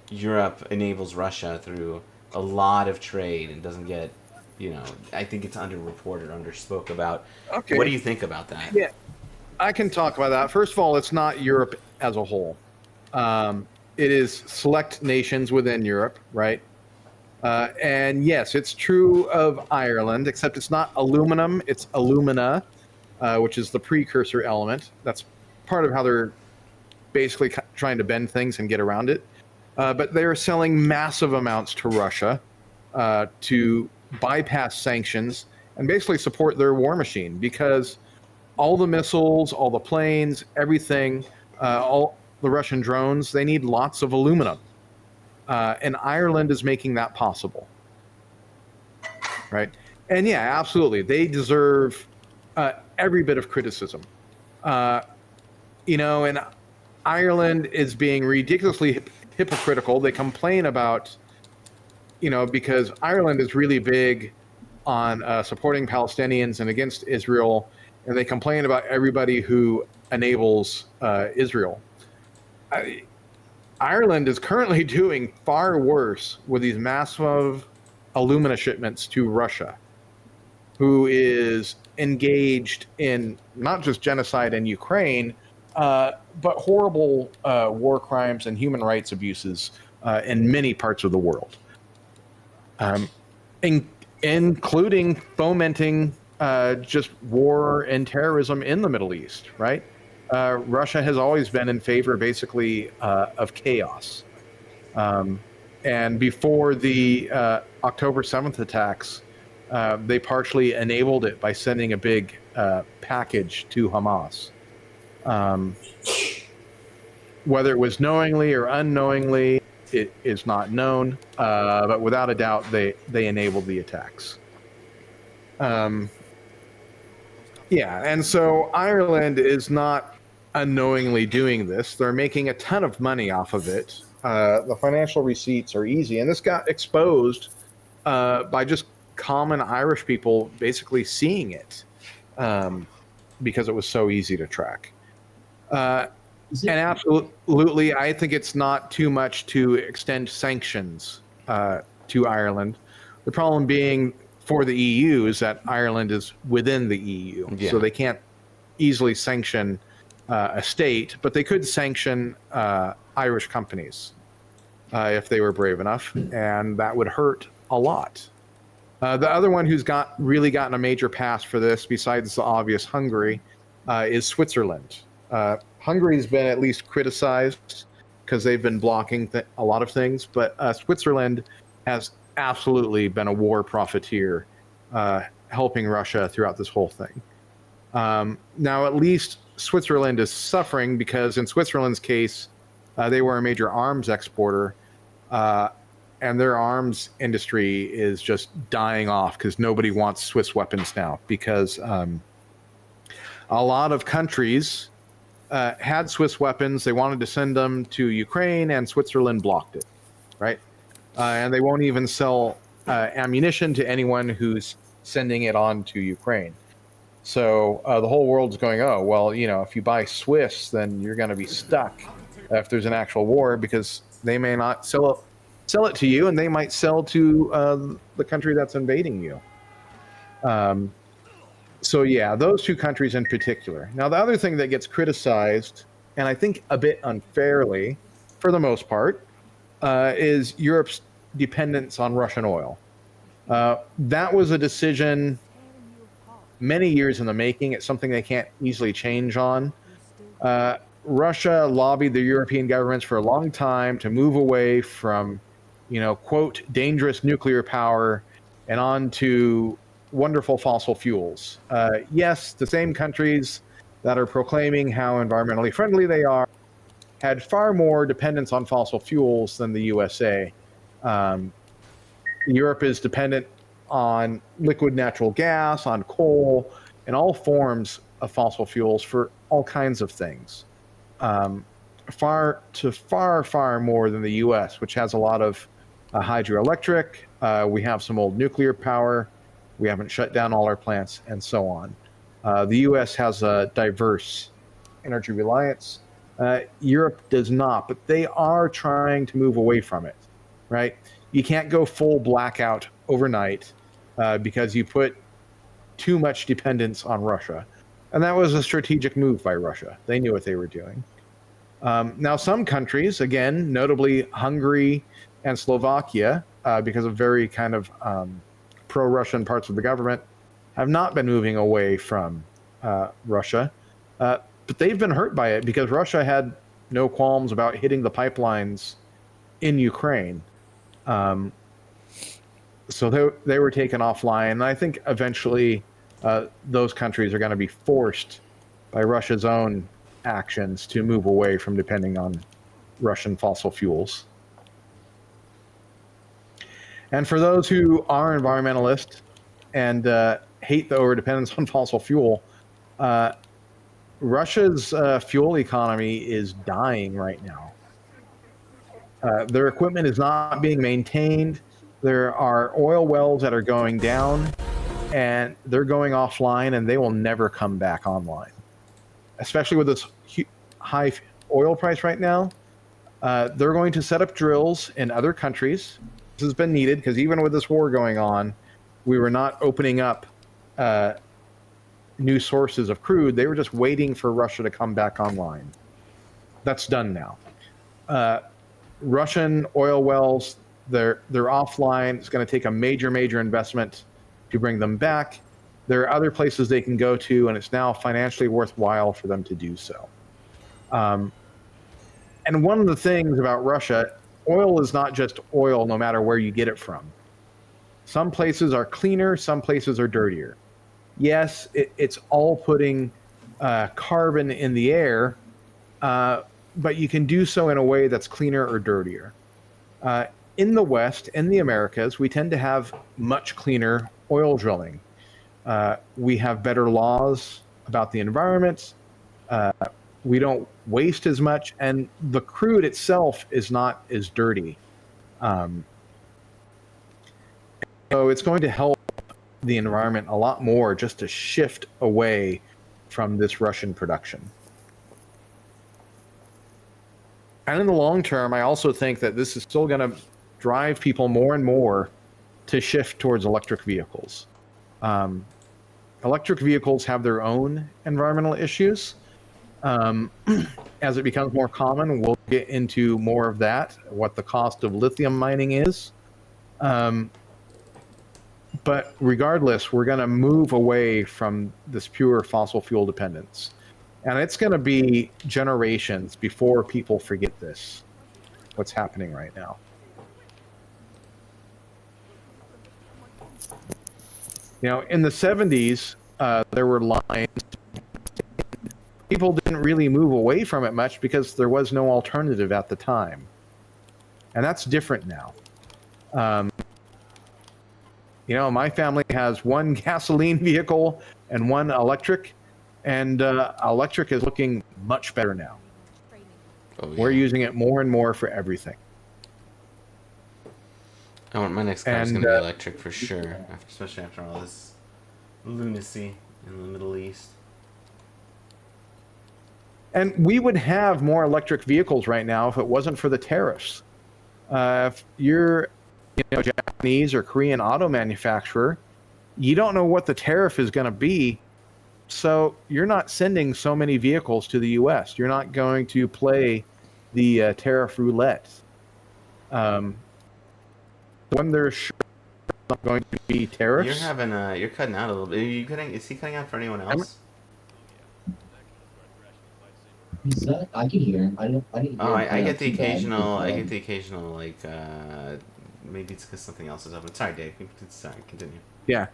Speaker 1: Europe enables Russia through a lot of trade and doesn't get, I think it's underreported, underspoke about.
Speaker 7: Okay.
Speaker 1: What do you think about that?
Speaker 7: Yeah, I can talk about that. First of all, it's not Europe as a whole. It is select nations within Europe, right? And yes, it's true of Ireland, except it's not aluminum, it's alumina, which is the precursor element. That's part of how they're basically trying to bend things and get around it. But they are selling massive amounts to Russia to bypass sanctions and basically support their war machine, because all the missiles, all the planes, everything, all the Russian drones, they need lots of aluminum. And Ireland is making that possible. Right? And yeah, absolutely. They deserve every bit of criticism. And Ireland is being ridiculously hypocritical. They complain about, because Ireland is really big on supporting Palestinians and against Israel, and they complain about everybody who enables Israel. Ireland is currently doing far worse with these massive alumina shipments to Russia, who is engaged in not just genocide in Ukraine, but horrible war crimes and human rights abuses in many parts of the world, including fomenting just war and terrorism in the Middle East, right? Russia has always been in favor, basically, of chaos. And before the October 7th attacks, they partially enabled it by sending a big package to Hamas. Whether it was knowingly or unknowingly, it is not known, but without a doubt, they enabled the attacks. Yeah, and so Ireland is not unknowingly doing this. They're making a ton of money off of it. The financial receipts are easy, and this got exposed by just common Irish people basically seeing it because it was so easy to track. And absolutely, I think it's not too much to extend sanctions to Ireland. The problem being for the EU is that Ireland is within the EU, so they can't easily sanction a state, but they could sanction Irish companies if they were brave enough, and that would hurt a lot. The other one who's really gotten a major pass for this, besides the obvious Hungary, is Switzerland. Hungary's been at least criticized because they've been blocking a lot of things, but Switzerland has absolutely been a war profiteer, helping Russia throughout this whole thing. Now, at least Switzerland is suffering because in Switzerland's case, they were a major arms exporter, and their arms industry is just dying off because nobody wants Swiss weapons now, because a lot of countries had Swiss weapons. They wanted to send them to Ukraine, and Switzerland blocked it, right? And they won't even sell ammunition to anyone who's sending it on to Ukraine. So the whole world's going, oh, well, if you buy Swiss, then you're going to be stuck if there's an actual war, because they may not sell it to you, and they might sell to the country that's invading you. So yeah, those two countries in particular. Now, the other thing that gets criticized, and I think a bit unfairly, for the most part, is Europe's dependence on Russian oil. That was a decision many years in the making. It's something they can't easily change on. Russia lobbied the European governments for a long time to move away from, quote, dangerous nuclear power and on to wonderful fossil fuels. Yes, the same countries that are proclaiming how environmentally friendly they are had far more dependence on fossil fuels than the USA. Europe is dependent on liquid natural gas, on coal, and all forms of fossil fuels for all kinds of things. Far more than the US, which has a lot of hydroelectric. We have some old nuclear power. We haven't shut down all our plants, and so on. The U.S. has a diverse energy reliance. Europe does not, but they are trying to move away from it, right? You can't go full blackout overnight because you put too much dependence on Russia. And that was a strategic move by Russia. They knew what they were doing. Now, some countries, again, notably Hungary and Slovakia, because of very kind of pro-Russian parts of the government, have not been moving away from Russia. But they've been hurt by it because Russia had no qualms about hitting the pipelines in Ukraine. So they were taken offline. And I think eventually those countries are going to be forced by Russia's own actions to move away from depending on Russian fossil fuels. And for those who are environmentalists and hate the overdependence on fossil fuel, Russia's fuel economy is dying right now. Their equipment is not being maintained. There are oil wells that are going down, and they're going offline, and they will never come back online. Especially with this high oil price right now, they're going to set up drills in other countries. This has been needed because even with this war going on, we were not opening up new sources of crude. They were just waiting for Russia to come back online. That's done now. Russian oil wells, they're offline. It's going to take a major investment to bring them back. There are other places they can go to, and it's now financially worthwhile for them to do so. And one of the things about Russia, oil is not just oil no matter where you get it from. Some places are cleaner, some places are dirtier. Yes, it's all putting carbon in the air, but you can do so in a way that's cleaner or dirtier. In the West, in the Americas, we tend to have much cleaner oil drilling. We have better laws about the environment. We don't waste as much, and the crude itself is not as dirty. So it's going to help the environment a lot more just to shift away from this Russian production. And in the long term, I also think that this is still going to drive people more and more to shift towards electric vehicles. Electric vehicles have their own environmental issues. As it becomes more common, we'll get into more of that, what the cost of lithium mining is. But regardless, we're going to move away from this pure fossil fuel dependence. And it's going to be generations before people forget this, what's happening right now. You know, in the 70s, there were lines. People didn't really move away from it much because there was no alternative at the time. And that's different now. You know, my family has one gasoline vehicle and one electric, and electric is looking much better now.
Speaker 1: Oh, yeah.
Speaker 7: We're using it more and more for everything.
Speaker 1: I want my next car is going to be electric for sure, especially after all this lunacy in the Middle East.
Speaker 7: And we would have more electric vehicles right now if it wasn't for the tariffs. If you're Japanese or Korean auto manufacturer, you don't know what the tariff is going to be, so you're not sending so many vehicles to the U.S. You're not going to play the tariff roulette. When there's not going to be tariffs,
Speaker 1: You're cutting out a little bit. Is he cutting out for anyone else?
Speaker 2: I can hear him. I didn't hear him.
Speaker 1: I get the
Speaker 2: Too bad.
Speaker 1: occasional, like, maybe it's because something else is open. Sorry, Dave. Sorry, continue.
Speaker 7: Yeah.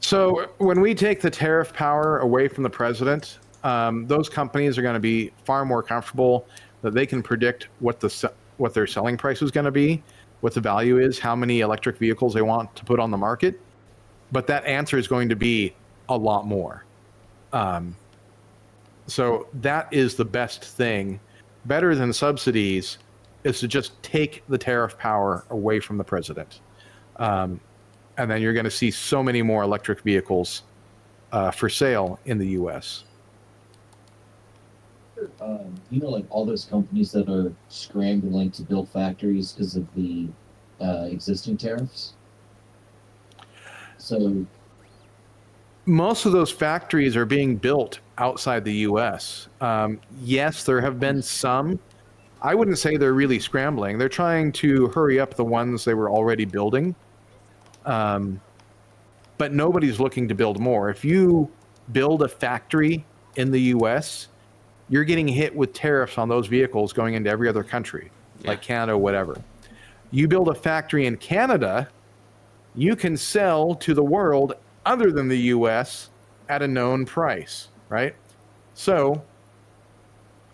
Speaker 7: So when we take the tariff power away from the president, those companies are going to be far more comfortable that they can predict what their selling price is going to be, what the value is, how many electric vehicles they want to put on the market. But that answer is going to be a lot more. So that is the best thing. Better than subsidies is to just take the tariff power away from the president. And and then you're going to see so many more electric vehicles for sale in the U.S.
Speaker 2: Like all those companies that are scrambling to build factories because of the existing tariffs. So
Speaker 7: Most of those factories are being built outside the U.S. Yes, there have been some. I wouldn't say they're really scrambling. They're trying to hurry up the ones they were already building. But nobody's looking to build more. If you build a factory in the U.S., you're getting hit with tariffs on those vehicles going into every other country, like Canada, whatever. You build a factory in Canada, you can sell to the world other than the U.S. at a known price, right? So,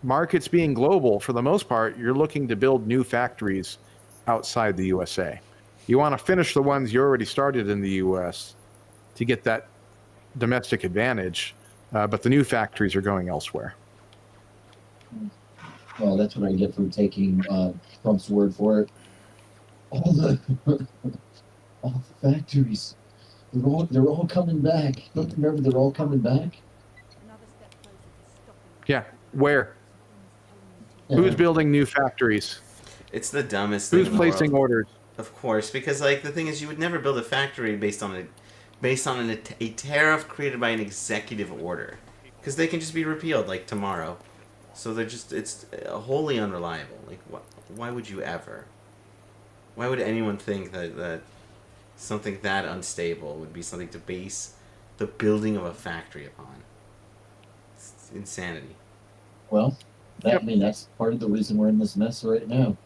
Speaker 7: markets being global, for the most part, you're looking to build new factories outside the USA. You want to finish the ones you already started in the U.S. to get that domestic advantage, but the new factories are going elsewhere.
Speaker 2: Well, that's what I get from taking Trump's word for it. All the factories, they're all coming back. Don't you remember they're all coming back?
Speaker 7: Yeah, where? Who's building new factories?
Speaker 1: It's the dumbest thing.
Speaker 7: Who's
Speaker 1: in the
Speaker 7: placing
Speaker 1: world.
Speaker 7: orders?
Speaker 1: Of course, because like the thing is, you would never build a factory based on a tariff created by an executive order, because they can just be repealed like tomorrow. So it's wholly unreliable. Like, why would you ever? Why would anyone think that something that unstable would be something to base the building of a factory upon? It's insanity.
Speaker 2: Well, that's part of the reason we're in this mess right now.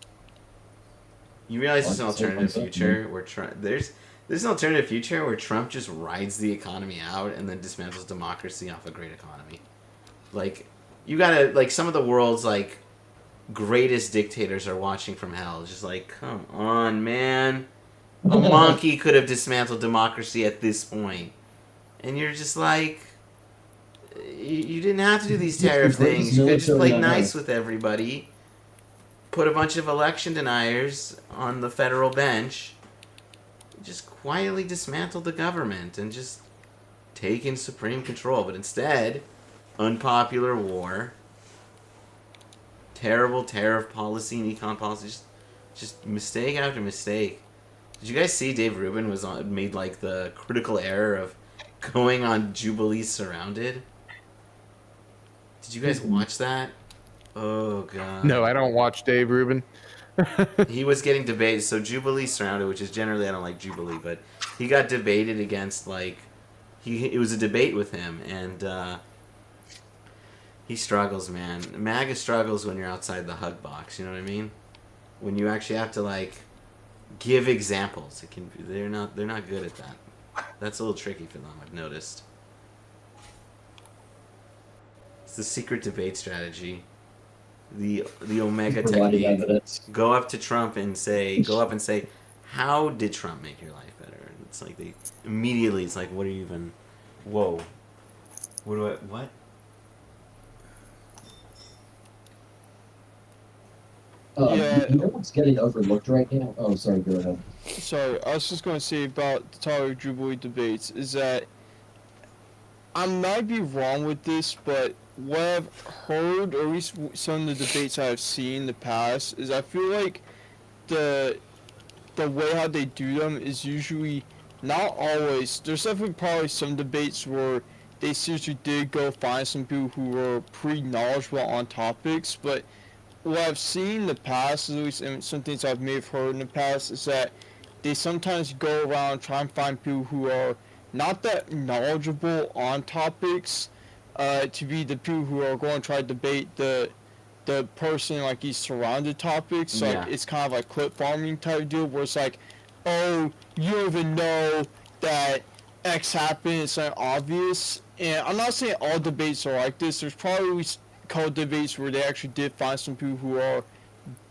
Speaker 1: You realize there's an alternative future where there's an alternative future where Trump just rides the economy out and then dismantles democracy off a great economy. Like, you gotta, like, some of the world's, like, greatest dictators are watching from hell. Just like, come on, man. A monkey could have dismantled democracy at this point. And you're just like, you didn't have to do these tariff things. You could just play nice with everybody. Put a bunch of election deniers on the federal bench. Just quietly dismantle the government and just take in supreme control. But instead, unpopular war, terrible tariff policy and econ policy, just mistake after mistake. Did you guys see Dave Rubin made like the critical error of going on Jubilee Surrounded? Did you guys watch that? Oh god.
Speaker 7: No, I don't watch Dave Rubin.
Speaker 1: He was getting debated. So Jubilee Surrounded, which is generally, I don't like Jubilee, but he got debated against, like, it was a debate with him, and he struggles, man. MAGA struggles when you're outside the hug box. You know what I mean? When you actually have to, like, give examples, they're not good at that. That's a little tricky for them, I've noticed. It's the secret debate strategy. The Omega
Speaker 2: Providing
Speaker 1: technique.
Speaker 2: evidence.
Speaker 1: Go up and say, how did Trump make your life better? And it's like it's like, what are you even, whoa. What?
Speaker 2: You know what's getting overlooked right now? Oh, sorry, go ahead.
Speaker 4: Sorry, I was just going to say about the Tyler Jubilee debates is that I might be wrong with this, but what I've heard, or at least some of the debates I've seen in the past, is I feel like the way how they do them is usually not always. There's definitely probably some debates where they seriously did go find some people who were pretty knowledgeable on topics, but what I've seen in the past, at least, and some things I may have heard in the past, is that they sometimes go around trying to find people who are not that knowledgeable on topics, to be the people who are going to try to debate the person, like, these surrounded topics. So, like, it's kind of like clip farming type deal, where it's like, oh, you don't even know that X happened, it's not obvious. And I'm not saying all debates are like this. There's probably couple debates where they actually did find some people who are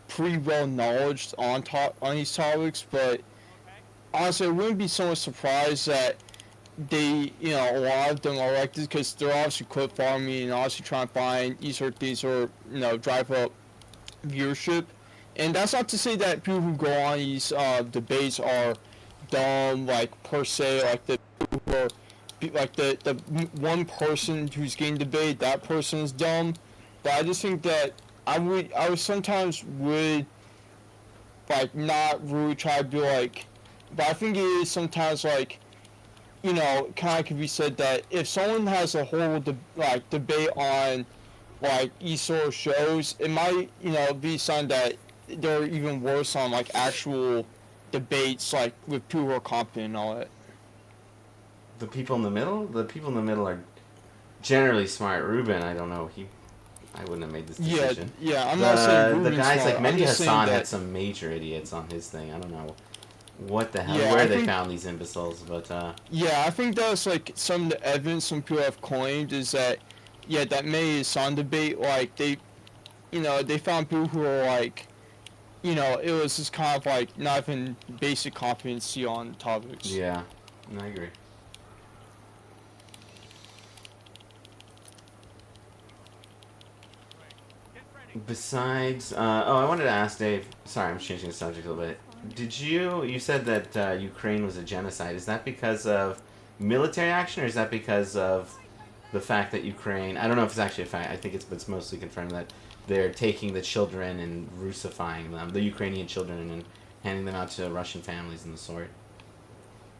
Speaker 4: pretty well knowledgeable on these topics, but honestly, I wouldn't be so much surprised that they, a lot of them are like this, because they're obviously clip farming and obviously trying to find these sort of things or, drive up viewership. And that's not to say that people who go on these debates are dumb, like per se, like the people who are, like the one person who's getting debated, that person is dumb. But I just think that I would sometimes would like not really try to be like, but I think it is sometimes like, you know, kind of could be said that if someone has a whole debate on like eSort shows, it might, you know, be something that they're even worse on like actual debates, like with people who are competent and all that.
Speaker 1: The people in the middle? The people in the middle are generally smart. Ruben, I don't know. I wouldn't have made this decision.
Speaker 4: Yeah, I'm not saying
Speaker 1: The
Speaker 4: Ruben's
Speaker 1: guys
Speaker 4: smart.
Speaker 1: like Mehdi
Speaker 4: I'm just saying
Speaker 1: Hassan
Speaker 4: that-
Speaker 1: had some major idiots on his thing. I don't know what the hell,
Speaker 4: Yeah,
Speaker 1: where
Speaker 4: I
Speaker 1: they
Speaker 4: think-
Speaker 1: found these imbeciles, but
Speaker 4: Yeah, I think that's like some of the evidence some people have claimed is that, yeah, that Mehdi Hassan debate, like they, you know, they found people who are like, you know, it was just kind of like not even basic competency on topics.
Speaker 1: yeah, I agree. Besides, I wanted to ask Dave. Sorry, I'm changing the subject a little bit. You said that Ukraine was a genocide. Is that because of military action, or is that because of the fact that Ukraine? I don't know if it's actually a fact. I think it's mostly confirmed that they're taking the children and Russifying them, the Ukrainian children, and handing them out to Russian families and the sort.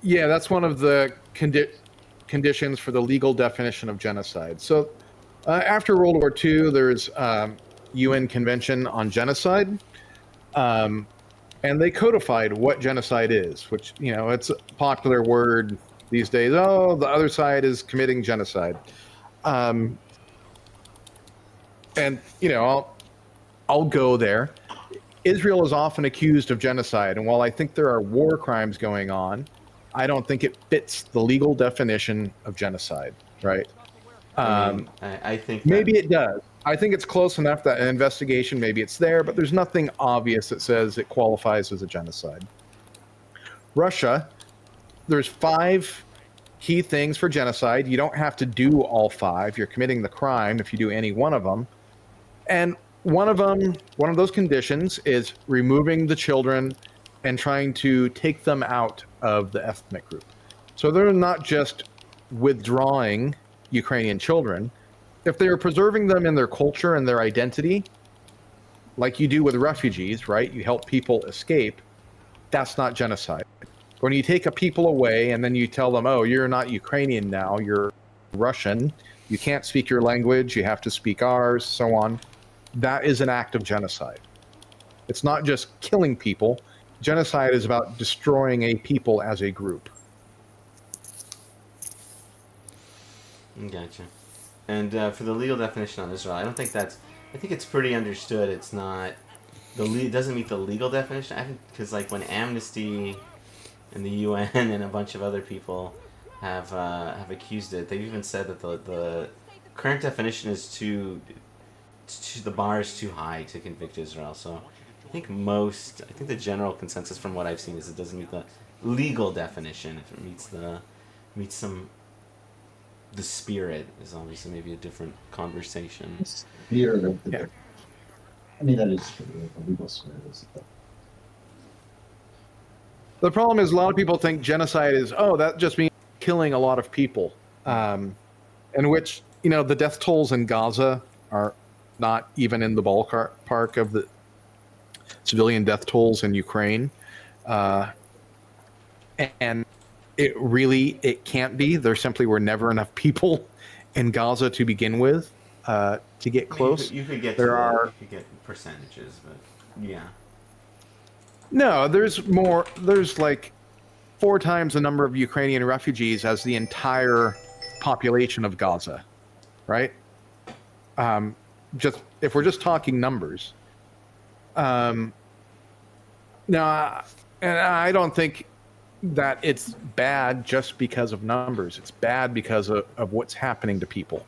Speaker 7: Yeah, that's one of the conditions for the legal definition of genocide. So, after World War II, there's UN Convention on Genocide, and they codified what genocide is, which, you know, it's a popular word these days. Oh, the other side is committing genocide. And, you know, I'll go there. Israel is often accused of genocide, and while I think there are war crimes going on, I don't think it fits the legal definition of genocide, right?
Speaker 1: I think that,
Speaker 7: Maybe it does. I think it's close enough that an investigation, maybe it's there, but there's nothing obvious that says it qualifies as a genocide. Russia, there's 5 key things for genocide. You don't have to do all 5. You're committing the crime if you do any one of them. And one of those conditions is removing the children and trying to take them out of the ethnic group. So they're not just withdrawing Ukrainian children. If they are preserving them in their culture and their identity, like you do with refugees, right? You help people escape. That's not genocide. When you take a people away and then you tell them, oh, you're not Ukrainian now, you're Russian, you can't speak your language, you have to speak ours, so on. That is an act of genocide. It's not just killing people. Genocide is about destroying a people as a group.
Speaker 1: Gotcha. And for the legal definition on Israel, I think it's pretty understood. It's not it doesn't meet the legal definition. Because like when Amnesty and the UN and a bunch of other people have accused it, they've even said that the current definition is the bar is too high to convict Israel. So I think the general consensus from what I've seen is it doesn't meet the legal definition. If it meets the spirit is obviously maybe a different conversation.
Speaker 2: Spirit of the.
Speaker 7: Yeah.
Speaker 2: I mean, that is true. The legal spirit is.
Speaker 7: The problem is a lot of people think genocide is, oh, that just means killing a lot of people. In which, you know, the death tolls in Gaza are not even in the ballpark of the civilian death tolls in Ukraine. And it can't be. There simply were never enough people in Gaza to begin with to get close.
Speaker 1: You could get
Speaker 7: You
Speaker 1: could get percentages, but yeah.
Speaker 7: No, there's more. There's like 4 times the number of Ukrainian refugees as the entire population of Gaza, right? Just if we're just talking numbers. Now, and I don't think that it's bad just because of numbers. It's bad because of what's happening to people.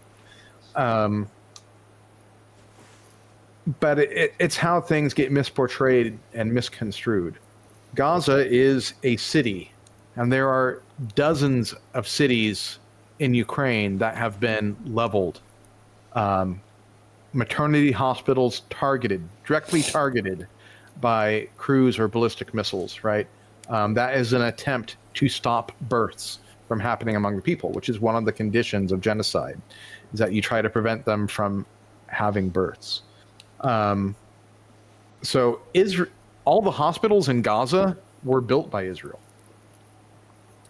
Speaker 7: But it's how things get misportrayed and misconstrued. Gaza is a city, and there are dozens of cities in Ukraine that have been leveled. Maternity hospitals directly targeted by cruise or ballistic missiles, right? That is an attempt to stop births from happening among the people, which is one of the conditions of genocide, is that you try to prevent them from having births. So all the hospitals in Gaza were built by Israel.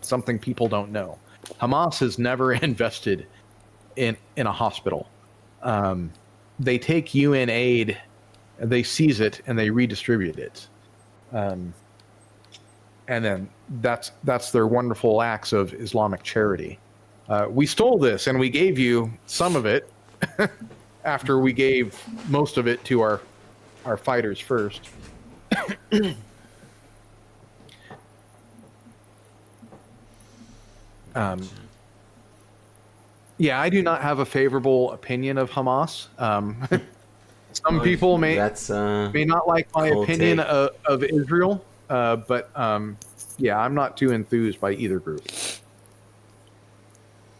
Speaker 7: Something people don't know. Hamas has never invested in a hospital. They take UN aid, they seize it, and they redistribute it. And then that's their wonderful acts of Islamic charity. We stole this and we gave you some of it after we gave most of it to our fighters first. Yeah, I do not have a favorable opinion of Hamas. Some people may not like my opinion of Israel, but yeah, I'm not too enthused by either group.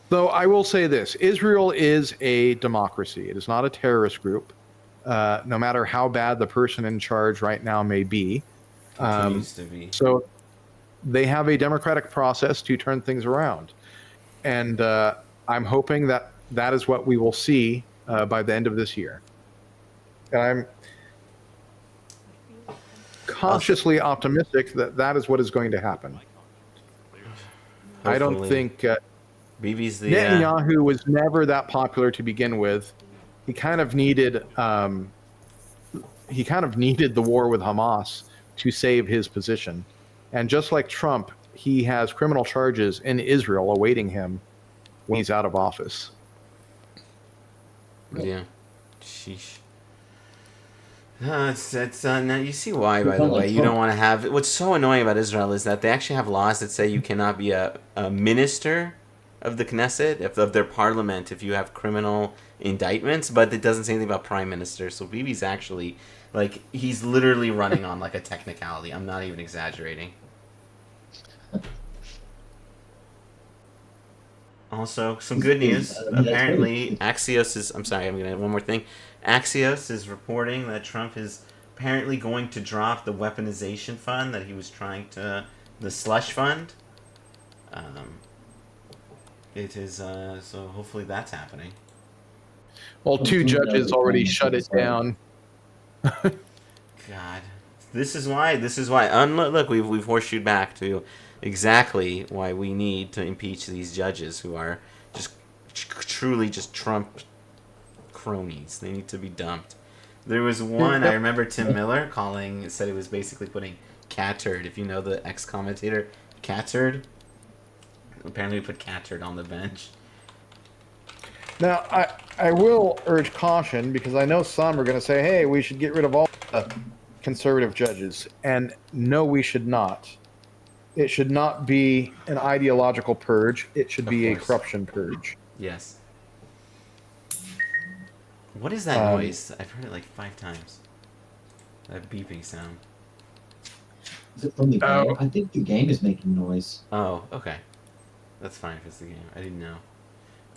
Speaker 7: Though I will say this, Israel is a democracy. It is not a terrorist group, no matter how bad the person in charge right now may be.
Speaker 1: Continues to be.
Speaker 7: So they have a democratic process to turn things around. And I'm hoping that that is what we will see by the end of this year. And I'm cautiously optimistic that that is what is going to happen. I don't
Speaker 1: Hopefully.
Speaker 7: think
Speaker 1: Bibi's the
Speaker 7: Netanyahu was never that popular to begin with. He kind of needed the war with Hamas to save his position. And just like Trump, he has criminal charges in Israel awaiting him when he's out of office.
Speaker 1: Yeah. Sheesh. No, it's now you see why, by the way, you don't want to have. What's so annoying about Israel is that they actually have laws that say you cannot be a minister of the Knesset, of their parliament, if you have criminal indictments, but it doesn't say anything about prime minister. So Bibi's actually, like, he's literally running on, like, a technicality. I'm not even exaggerating. Also, some good news. Apparently, Axios is... I'm sorry, I'm going to add one more thing. Axios is reporting that Trump is apparently going to drop the weaponization fund that he was trying to... The slush fund. It is... so hopefully that's happening.
Speaker 7: Well, two judges already shut it down.
Speaker 1: God. This is why... Look, we've horseshoed back to exactly why we need to impeach these judges who are just truly just Trump cronies. They need to be dumped. There was one, I remember Tim Miller said it was basically putting cat turd, if you know the ex-commentator, cat turd. Apparently we put cat turd on the bench.
Speaker 7: Now, I will urge caution because I know some are going to say, hey, we should get rid of all the conservative judges. And no, we should not. It should not be an ideological purge. It should be a corruption purge.
Speaker 1: Yes. What is that noise? I've heard it like 5 times. That beeping sound.
Speaker 2: Is it from the game? I think the game is making noise.
Speaker 1: Oh, okay. That's fine if it's the game. I didn't know.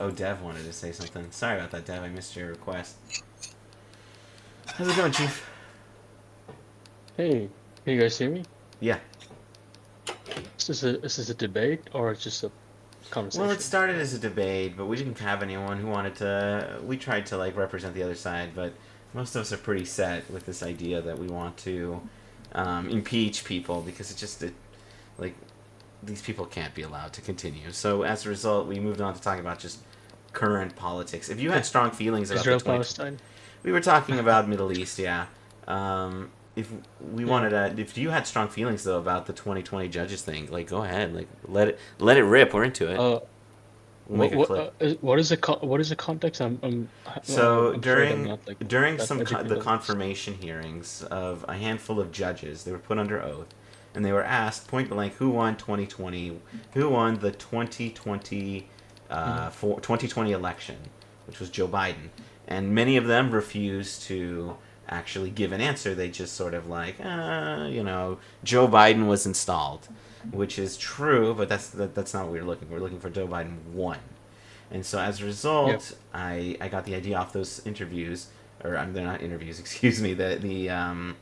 Speaker 1: Oh, Dev wanted to say something. Sorry about that, Dev. I missed your request. How's it going, Chief?
Speaker 8: Hey, can you guys hear me?
Speaker 1: Yeah.
Speaker 8: Is this a debate or just a conversation?
Speaker 1: Well, it started as a debate, but we didn't have anyone who wanted to... We tried to, like, represent the other side, but most of us are pretty set with this idea that we want to impeach people because it's just, like, these people can't be allowed to continue. So, as a result, we moved on to talking about just current politics. If you had strong feelings about
Speaker 8: Israel-Palestine?
Speaker 1: We were talking about Middle East, yeah. If we wanted to, if you had strong feelings though about the 2020 judges thing, like go ahead, like let it rip. We're into it. We'll make a clip.
Speaker 8: What is the context?
Speaker 1: So
Speaker 8: I'm
Speaker 1: during
Speaker 8: not, like,
Speaker 1: during
Speaker 8: that educated.
Speaker 1: the confirmation hearings of a handful of judges, they were put under oath, and they were asked point blank who won 2020, who won the 2020 2020 election, which was Joe Biden, and many of them refused to actually give an answer. They just sort of like, Joe Biden was installed, which is true, but that's not what we're looking for. We're looking for Joe Biden won. And so as a result, yep. I got the idea off those interviews, or they're not interviews, excuse me, the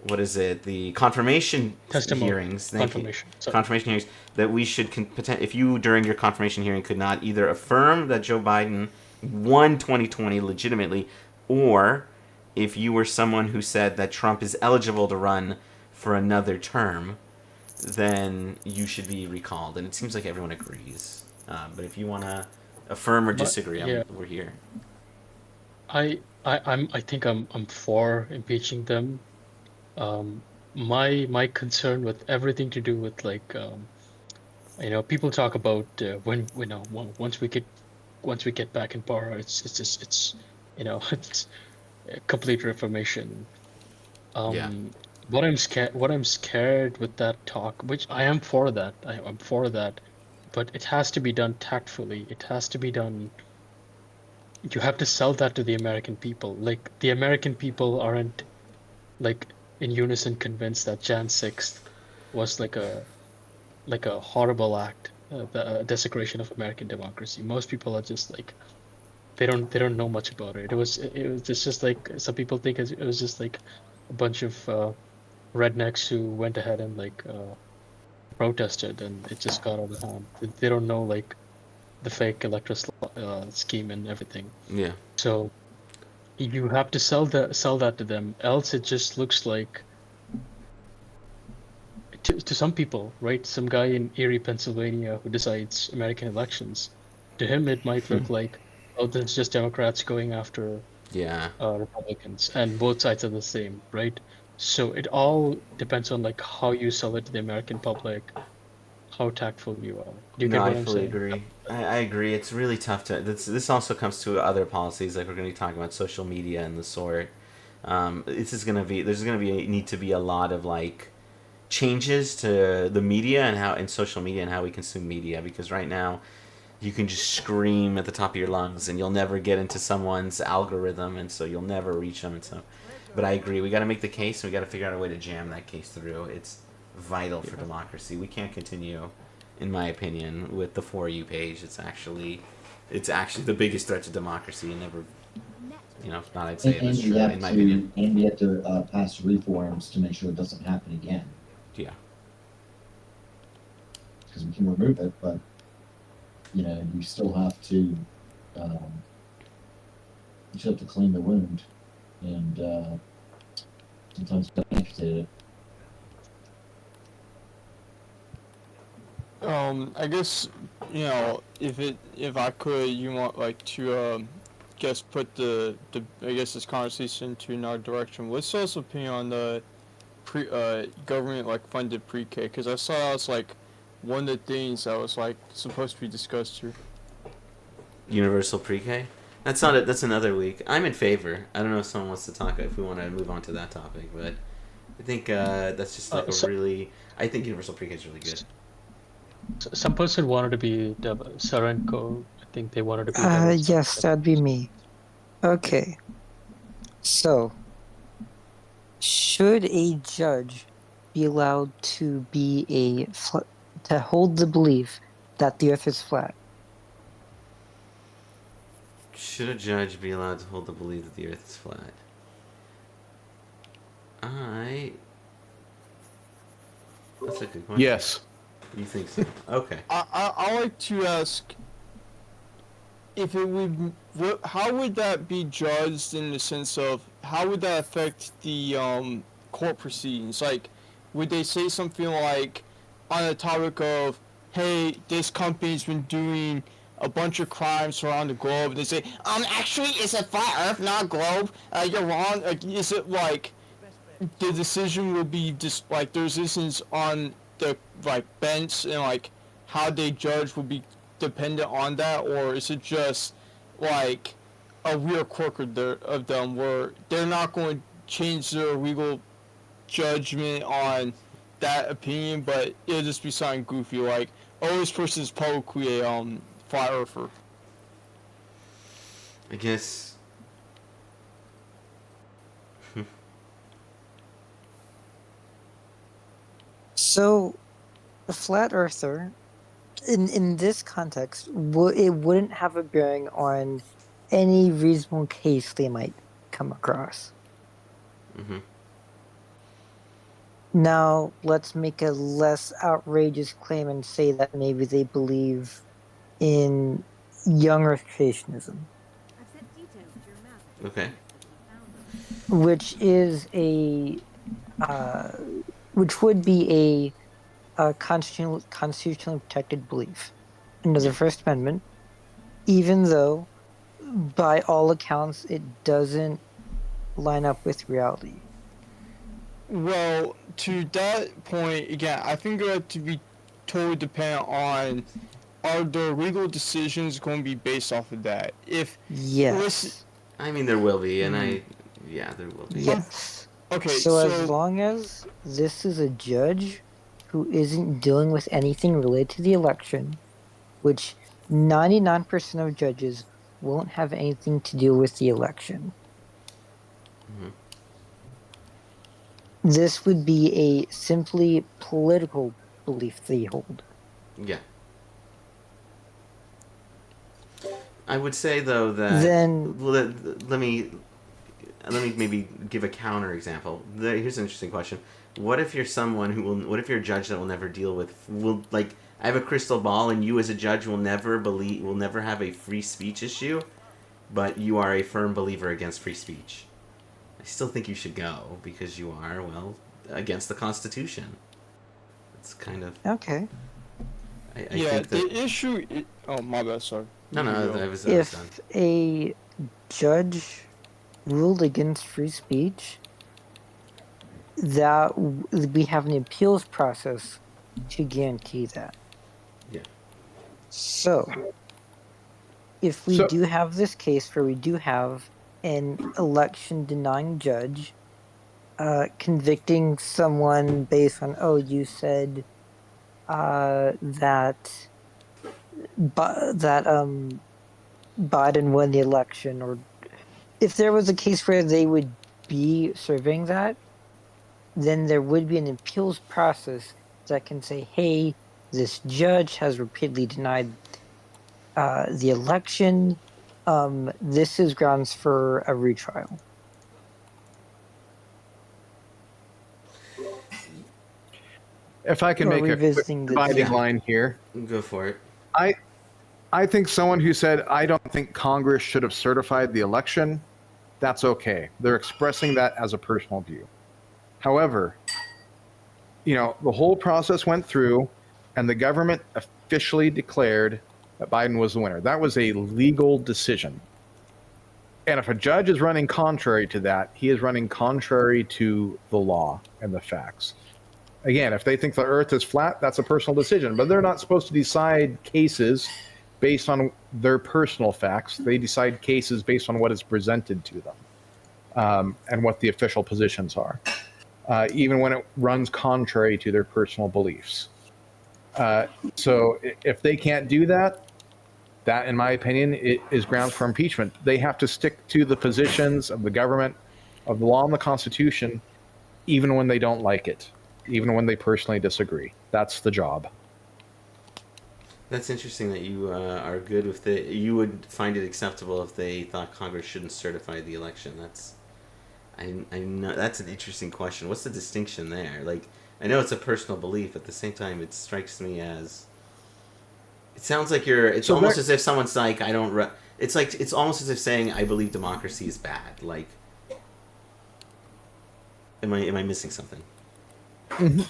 Speaker 1: what is it? The confirmation
Speaker 8: Testimony.
Speaker 1: hearings. Thank you.
Speaker 8: Confirmation. Sorry.
Speaker 1: Confirmation hearings, that we should if you during your confirmation hearing could not either affirm that Joe Biden won 2020 legitimately, or if you were someone who said that Trump is eligible to run for another term, then you should be recalled. And it seems like everyone agrees. But if you want to affirm or disagree,
Speaker 8: yeah.
Speaker 1: we're here.
Speaker 8: I think I'm for impeaching them. My concern with everything to do with like people talk about once we get back in power, it's it's a complete reformation.
Speaker 1: Yeah.
Speaker 8: What I'm scared with that talk, which I am for that, I'm for that, but it has to be done tactfully. It has to be done. You have to sell that to the American people. Like, the American people aren't like in unison convinced that Jan 6th was like a horrible act, the desecration of American democracy. Most people are just like, they don't know much about it. It was just like, some people think it was just like a bunch of rednecks who went ahead and like protested, and it just got out of hand. They don't know like the fake electoral scheme and everything.
Speaker 1: Yeah.
Speaker 8: So you have to sell that to them, else it just looks like, to some people, right? Some guy in Erie, Pennsylvania, who decides American elections, to him it might look like, oh, there's just Democrats going after
Speaker 1: Yeah.
Speaker 8: Republicans, and both sides are the same, right? So it all depends on like how you sell it to the American public, how tactful you are. Do you get
Speaker 1: No,
Speaker 8: what
Speaker 1: I
Speaker 8: I'm
Speaker 1: fully
Speaker 8: saying?
Speaker 1: agree. I agree. It's really tough to. This also comes to other policies, like we're going to be talking about social media and the sort. There's going to be need to be a lot of like changes to the media and social media and how we consume media, because right now you can just scream at the top of your lungs and you'll never get into someone's algorithm, and so you'll never reach them. And so, but I agree. We got to make the case, and we got to figure out a way to jam that case through. It's vital for democracy. We can't continue, in my opinion, with the For You page. It's actually the biggest threat to democracy, and never, if not, I'd say
Speaker 2: And
Speaker 1: it's
Speaker 2: we
Speaker 1: true,
Speaker 2: have
Speaker 1: in my
Speaker 2: to,
Speaker 1: opinion.
Speaker 2: and we have to pass reforms to make sure it doesn't happen again.
Speaker 1: Yeah.
Speaker 2: Because we can remove it, but you still have to, clean the wound, and sometimes you gotta amputate it.
Speaker 4: I guess, if I could, you want like to put the this conversation to another direction. What's y'all's opinion on the government like funded pre-K? Because I saw that was like one of the things that was like supposed to be discussed here.
Speaker 1: Universal pre-K. That's not it. That's another week. I'm in favor. I don't know if someone wants to talk. If we want to move on to that topic, but I think that's just like I think universal pre-K is really good.
Speaker 8: Some person wanted to be Sarenko. I think they wanted to be.
Speaker 9: Yes, that'd be me. Okay. So, should a judge be allowed to to hold the belief that the Earth is flat?
Speaker 1: Should a judge be allowed to hold the belief that the Earth is flat? That's a good question.
Speaker 7: Yes.
Speaker 1: You think so? Okay.
Speaker 4: I like to ask if it would, how would that be judged in the sense of how would that affect the court proceedings? Like, would they say something like on the topic of, hey, this company's been doing a bunch of crimes around the globe? They say, actually, it's a flat Earth, not a globe. You're wrong. Like, is it like the decision will be just like there's decisions on the like bench, and like how they judge will be dependent on that, or is it just like a weird quirk of them where they're not going to change their legal judgment on that opinion, but it'll just be something goofy like, oh, this person is publicly a flat earther?
Speaker 1: I guess.
Speaker 9: So, a flat earther, in this context, it wouldn't have a bearing on any reasonable case they might come across.
Speaker 1: Mm-hmm.
Speaker 9: Now, let's make a less outrageous claim and say that maybe they believe in young Earth creationism,
Speaker 1: Okay.
Speaker 9: which is uh, which would be a constitutionally protected belief under the First Amendment, even though, by all accounts, it doesn't line up with reality.
Speaker 4: Well, to that point, again, I think it had to be totally dependent on are the legal decisions going to be based off of that? If
Speaker 9: Yes.
Speaker 1: I mean, there will be, and yeah, there will be.
Speaker 9: Yes.
Speaker 4: okay,
Speaker 9: So as long as this is a judge who isn't dealing with anything related to the election, which 99% of judges won't have anything to do with the election.
Speaker 1: Mhm.
Speaker 9: This would be a simply political belief they hold.
Speaker 1: Yeah. I would say though that
Speaker 9: Then
Speaker 1: let me maybe give a counter example. Here's an interesting question. What if you're someone who will? What if you're a judge that will never deal with? Like I have a crystal ball, and you as a judge will never have a free speech issue, but you are a firm believer against free speech. I still think you should go because you are against the Constitution. It's kind of
Speaker 9: okay.
Speaker 4: I
Speaker 1: think that,
Speaker 4: the issue. Oh my bad, sorry.
Speaker 1: No, I was done.
Speaker 9: If a judge ruled against free speech, that we have an appeals process to guarantee that.
Speaker 1: Yeah.
Speaker 9: So, if we do have this case where we do have an election denying judge convicting someone based on, oh, you said that Biden won the election, or if there was a case where they would be surveying that, then there would be an appeals process that can say, hey, this judge has repeatedly denied the election. This is grounds for a retrial.
Speaker 7: If I can make a quick dividing line here.
Speaker 1: Go for it.
Speaker 7: I think someone who said, I don't think Congress should have certified the election, that's okay. They're expressing that as a personal view. However, the whole process went through and the government officially declared that Biden was the winner. That was a legal decision. And if a judge is running contrary to that, he is running contrary to the law and the facts. Again, if they think the earth is flat, that's a personal decision, but they're not supposed to decide cases based on their personal facts. They decide cases based on what is presented to them and what the official positions are, even when it runs contrary to their personal beliefs. So if they can't do that, that, in my opinion, is grounds for impeachment. They have to stick to the positions of the government, of the law and the Constitution, even when they don't like it, even when they personally disagree. That's the job.
Speaker 1: That's interesting that you are good with it. You would find it acceptable if they thought Congress shouldn't certify the election. I know that's an interesting question. What's the distinction there? Like, I know it's a personal belief. At the same time, it strikes me as it sounds like it's almost as if someone's like, I don't. It's almost as if saying I believe democracy is bad. Like, am I missing something?
Speaker 7: Mm-hmm.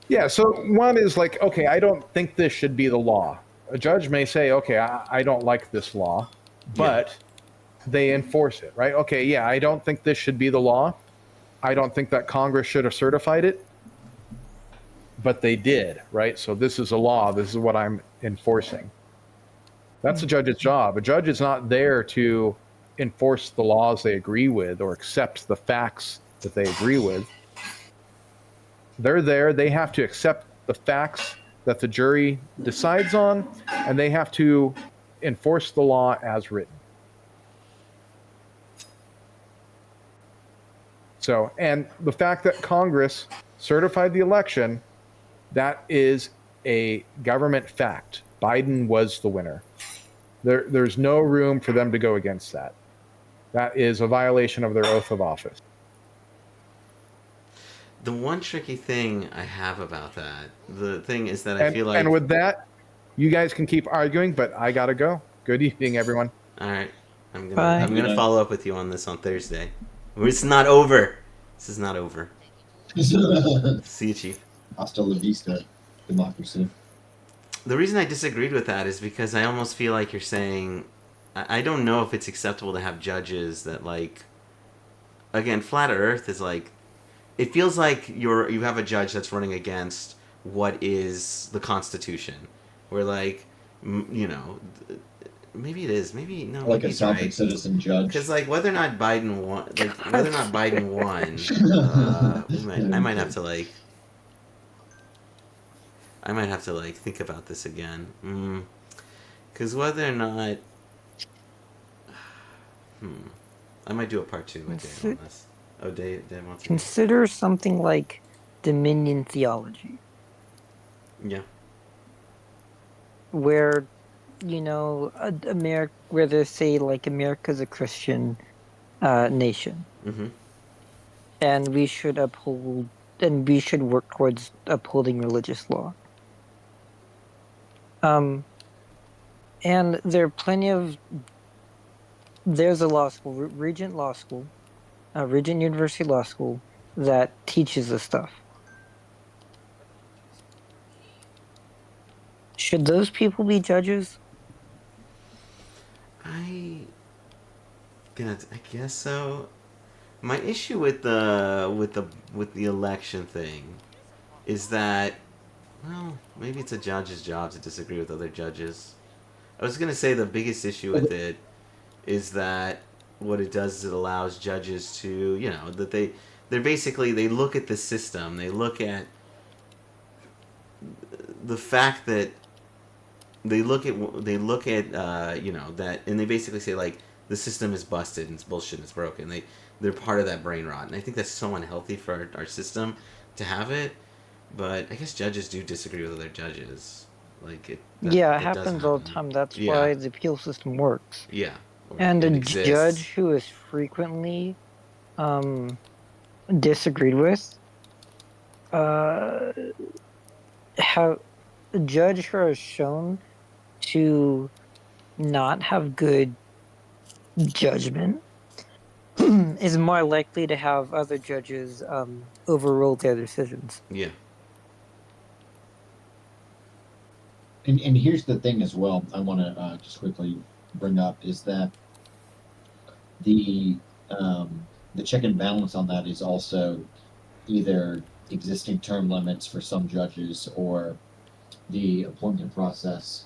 Speaker 7: Yeah, so one is like, okay, I don't think this should be the law. A judge may say, okay, I don't like this law, but they enforce it, right? Okay, yeah, I don't think this should be the law. I don't think that Congress should have certified it, but they did, right? So this is a law. This is what I'm enforcing. That's a judge's job. A judge is not there to enforce the laws they agree with or accept the facts that they agree with. They're there. They have to accept the facts that the jury decides on, and they have to enforce the law as written. So, and the fact that Congress certified the election, that is a government fact. Biden was the winner. There's no room for them to go against that. That is a violation of their oath of office.
Speaker 1: The one tricky thing I have about that, the thing is that I
Speaker 7: And,
Speaker 1: feel like.
Speaker 7: and with that, you guys can keep arguing, but I gotta go. Good evening, everyone.
Speaker 1: All right, I'm gonna
Speaker 9: Bye.
Speaker 1: I'm gonna
Speaker 2: Yeah.
Speaker 1: follow up with you on this on Thursday. It's not over. This is not over. See you, Chief.
Speaker 2: Hasta la vista, democracy.
Speaker 1: The reason I disagreed with that is because I almost feel like you're saying, I don't know if it's acceptable to have judges that like, again, flat Earth is like, it feels like you have a judge that's running against what is the Constitution, where like, you know, maybe it is, maybe no,
Speaker 2: Like
Speaker 1: maybe
Speaker 2: a
Speaker 1: he's
Speaker 2: sovereign
Speaker 1: right.
Speaker 2: citizen judge.
Speaker 1: Because like whether or not Biden won, like whether or not Biden won, I might have to like. I might have to like think about this again. Because whether or not, I might do a part 2 with Dave on this. Oh, Dave wants to.
Speaker 9: Consider something like Dominion theology,
Speaker 1: Yeah.
Speaker 9: where America, where they say like America's a Christian nation,
Speaker 1: Mm-hmm.
Speaker 9: and we should work towards upholding religious law. And there are plenty of. There's a law school, Regent Law School, Regent University Law School, that teaches this stuff. Should those people be judges?
Speaker 1: I guess so. My issue with the election thing is that, well, maybe it's a judge's job to disagree with other judges. I was gonna say the biggest issue with it is that what it does is it allows judges to, that they're basically, they look at the system, they look at the fact that they look at that, and they basically say like the system is busted and it's bullshit and it's broken. They're part of that brain rot, and I think that's so unhealthy for our system to have it. But I guess judges do disagree with other judges. Like it does
Speaker 9: Happens all the
Speaker 1: happen.
Speaker 9: time. That's
Speaker 1: Yeah.
Speaker 9: why the appeal system works.
Speaker 1: Yeah.
Speaker 9: And
Speaker 1: it
Speaker 9: a
Speaker 1: exists.
Speaker 9: judge who is frequently disagreed with, a judge who is shown to not have good judgment is more likely to have other judges overrule their decisions.
Speaker 1: Yeah.
Speaker 2: And here's the thing as well. I want to just quickly bring up is that the check and balance on that is also either existing term limits for some judges or the appointment process,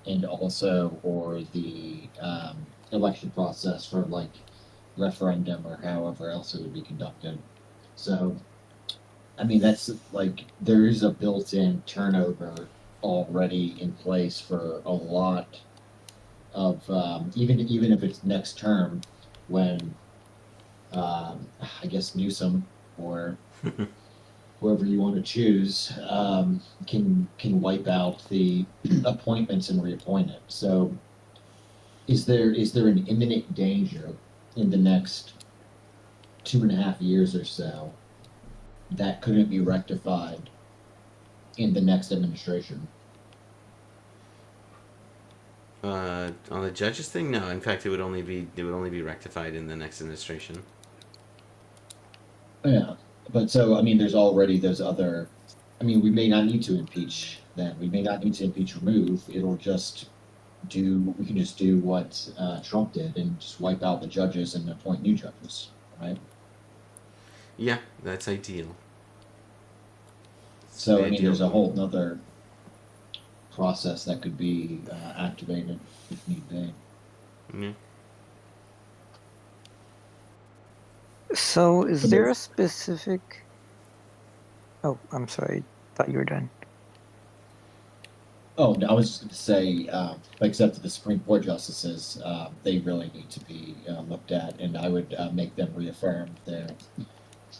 Speaker 2: and also or the election process for like referendum or however else it would be conducted. So, I mean, that's like there is a built-in turnover already in place for a lot of even if it's next term when I guess Newsom or whoever you want to choose can wipe out the appointments and reappoint it. So is there an imminent danger in the next 2.5 years or so that couldn't be rectified in the next administration?
Speaker 1: On the judges thing, no. In fact, it would only be rectified in the next administration.
Speaker 2: Yeah, but so I mean, there's already those other. I mean, we may not need to impeach then. We may not need to impeach remove. It'll just do. We can just do what Trump did and just wipe out the judges and appoint new judges, right?
Speaker 1: Yeah, that's ideal.
Speaker 2: So
Speaker 1: The
Speaker 2: I mean,
Speaker 1: ideal
Speaker 2: there's a
Speaker 1: one.
Speaker 2: whole nother process that could be activated if need be.
Speaker 1: Yeah.
Speaker 9: So, is there a specific? Oh, I'm sorry. Thought you were done.
Speaker 2: Oh, no, I was just going to say, except for the Supreme Court justices, they really need to be looked at, and I would make them reaffirm their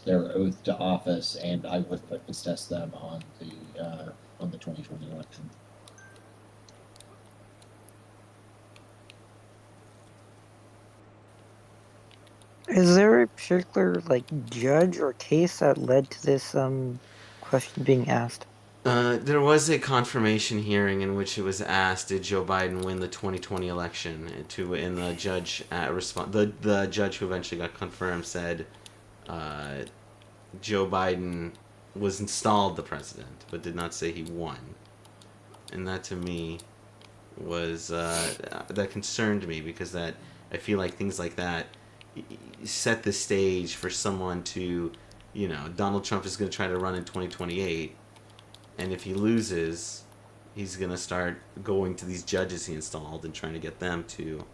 Speaker 2: oath to office, and I would litmus test them on the 2020 election.
Speaker 9: Is there a particular like judge or case that led to this question being asked?
Speaker 1: There was a confirmation hearing in which it was asked, "Did Joe Biden win the 2020 election?" And the judge the judge who eventually got confirmed said, "Joe Biden was installed the president, but did not say he won." And that to me was that concerned me, because that I feel like things like that set the stage for someone to, Donald Trump is going to try to run in 2028. And if he loses, he's going to start going to these judges he installed and trying to get them to,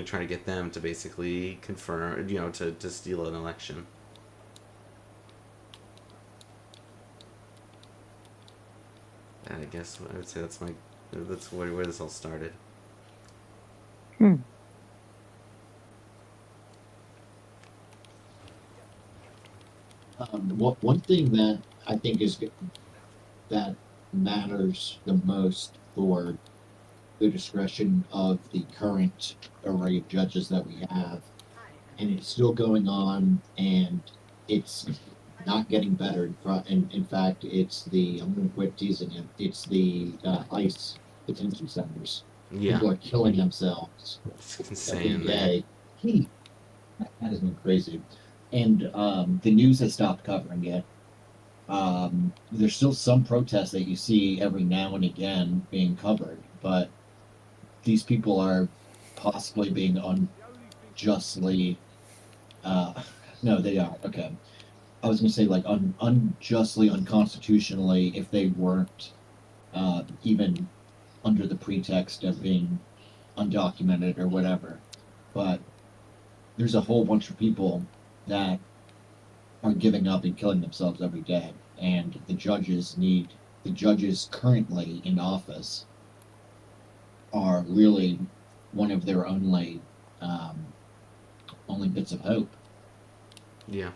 Speaker 1: trying to get them to basically confirm, to steal an election. And I guess I would say that's where this all started.
Speaker 2: One thing that I think that matters the most for the discretion of the current array of judges that we have, and it's still going on, and it's not getting better. In fact, it's I'm going to quit teasing him. It's the ICE detention centers.
Speaker 1: Yeah.
Speaker 2: People are killing themselves
Speaker 1: It's
Speaker 2: every
Speaker 1: insane.
Speaker 2: day. That has been crazy. And the news has stopped covering it. There's still some protests that you see every now and again being covered, but these people are possibly being unjustly. No, they are. Okay. I was going to say like unjustly, unconstitutionally, if they weren't even under the pretext of being undocumented or whatever. But there's a whole bunch of people that are giving up and killing themselves every day, and the judges currently in office are really one of their only bits of hope.
Speaker 1: Yeah.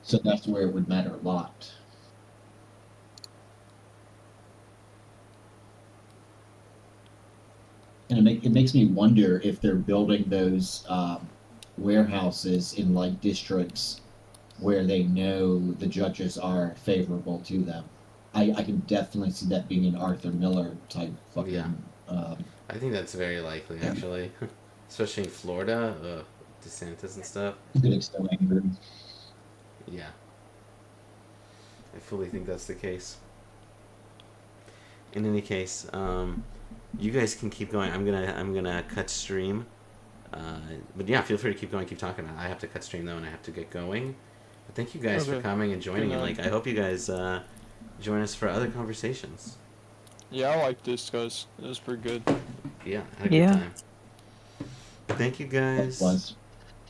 Speaker 2: So that's where it would matter a lot. And it makes me wonder if they're building those warehouses in like districts where they know the judges are favorable to them. I can definitely see that being an Arthur Miller type fucking.
Speaker 1: Yeah. I think that's very likely, actually. Especially in Florida, DeSantis and stuff.
Speaker 2: Getting so angry.
Speaker 1: Yeah. I fully think that's the case. In any case, you guys can keep going. I'm gonna cut stream. But yeah, feel free to keep going, keep talking. I have to cut stream though, and I have to get going. But thank you guys for coming and joining. And like, I hope you guys join us for other conversations.
Speaker 4: Yeah, I like this, guys. It was pretty good.
Speaker 1: Yeah, had a good time. Thank you guys.
Speaker 2: Was.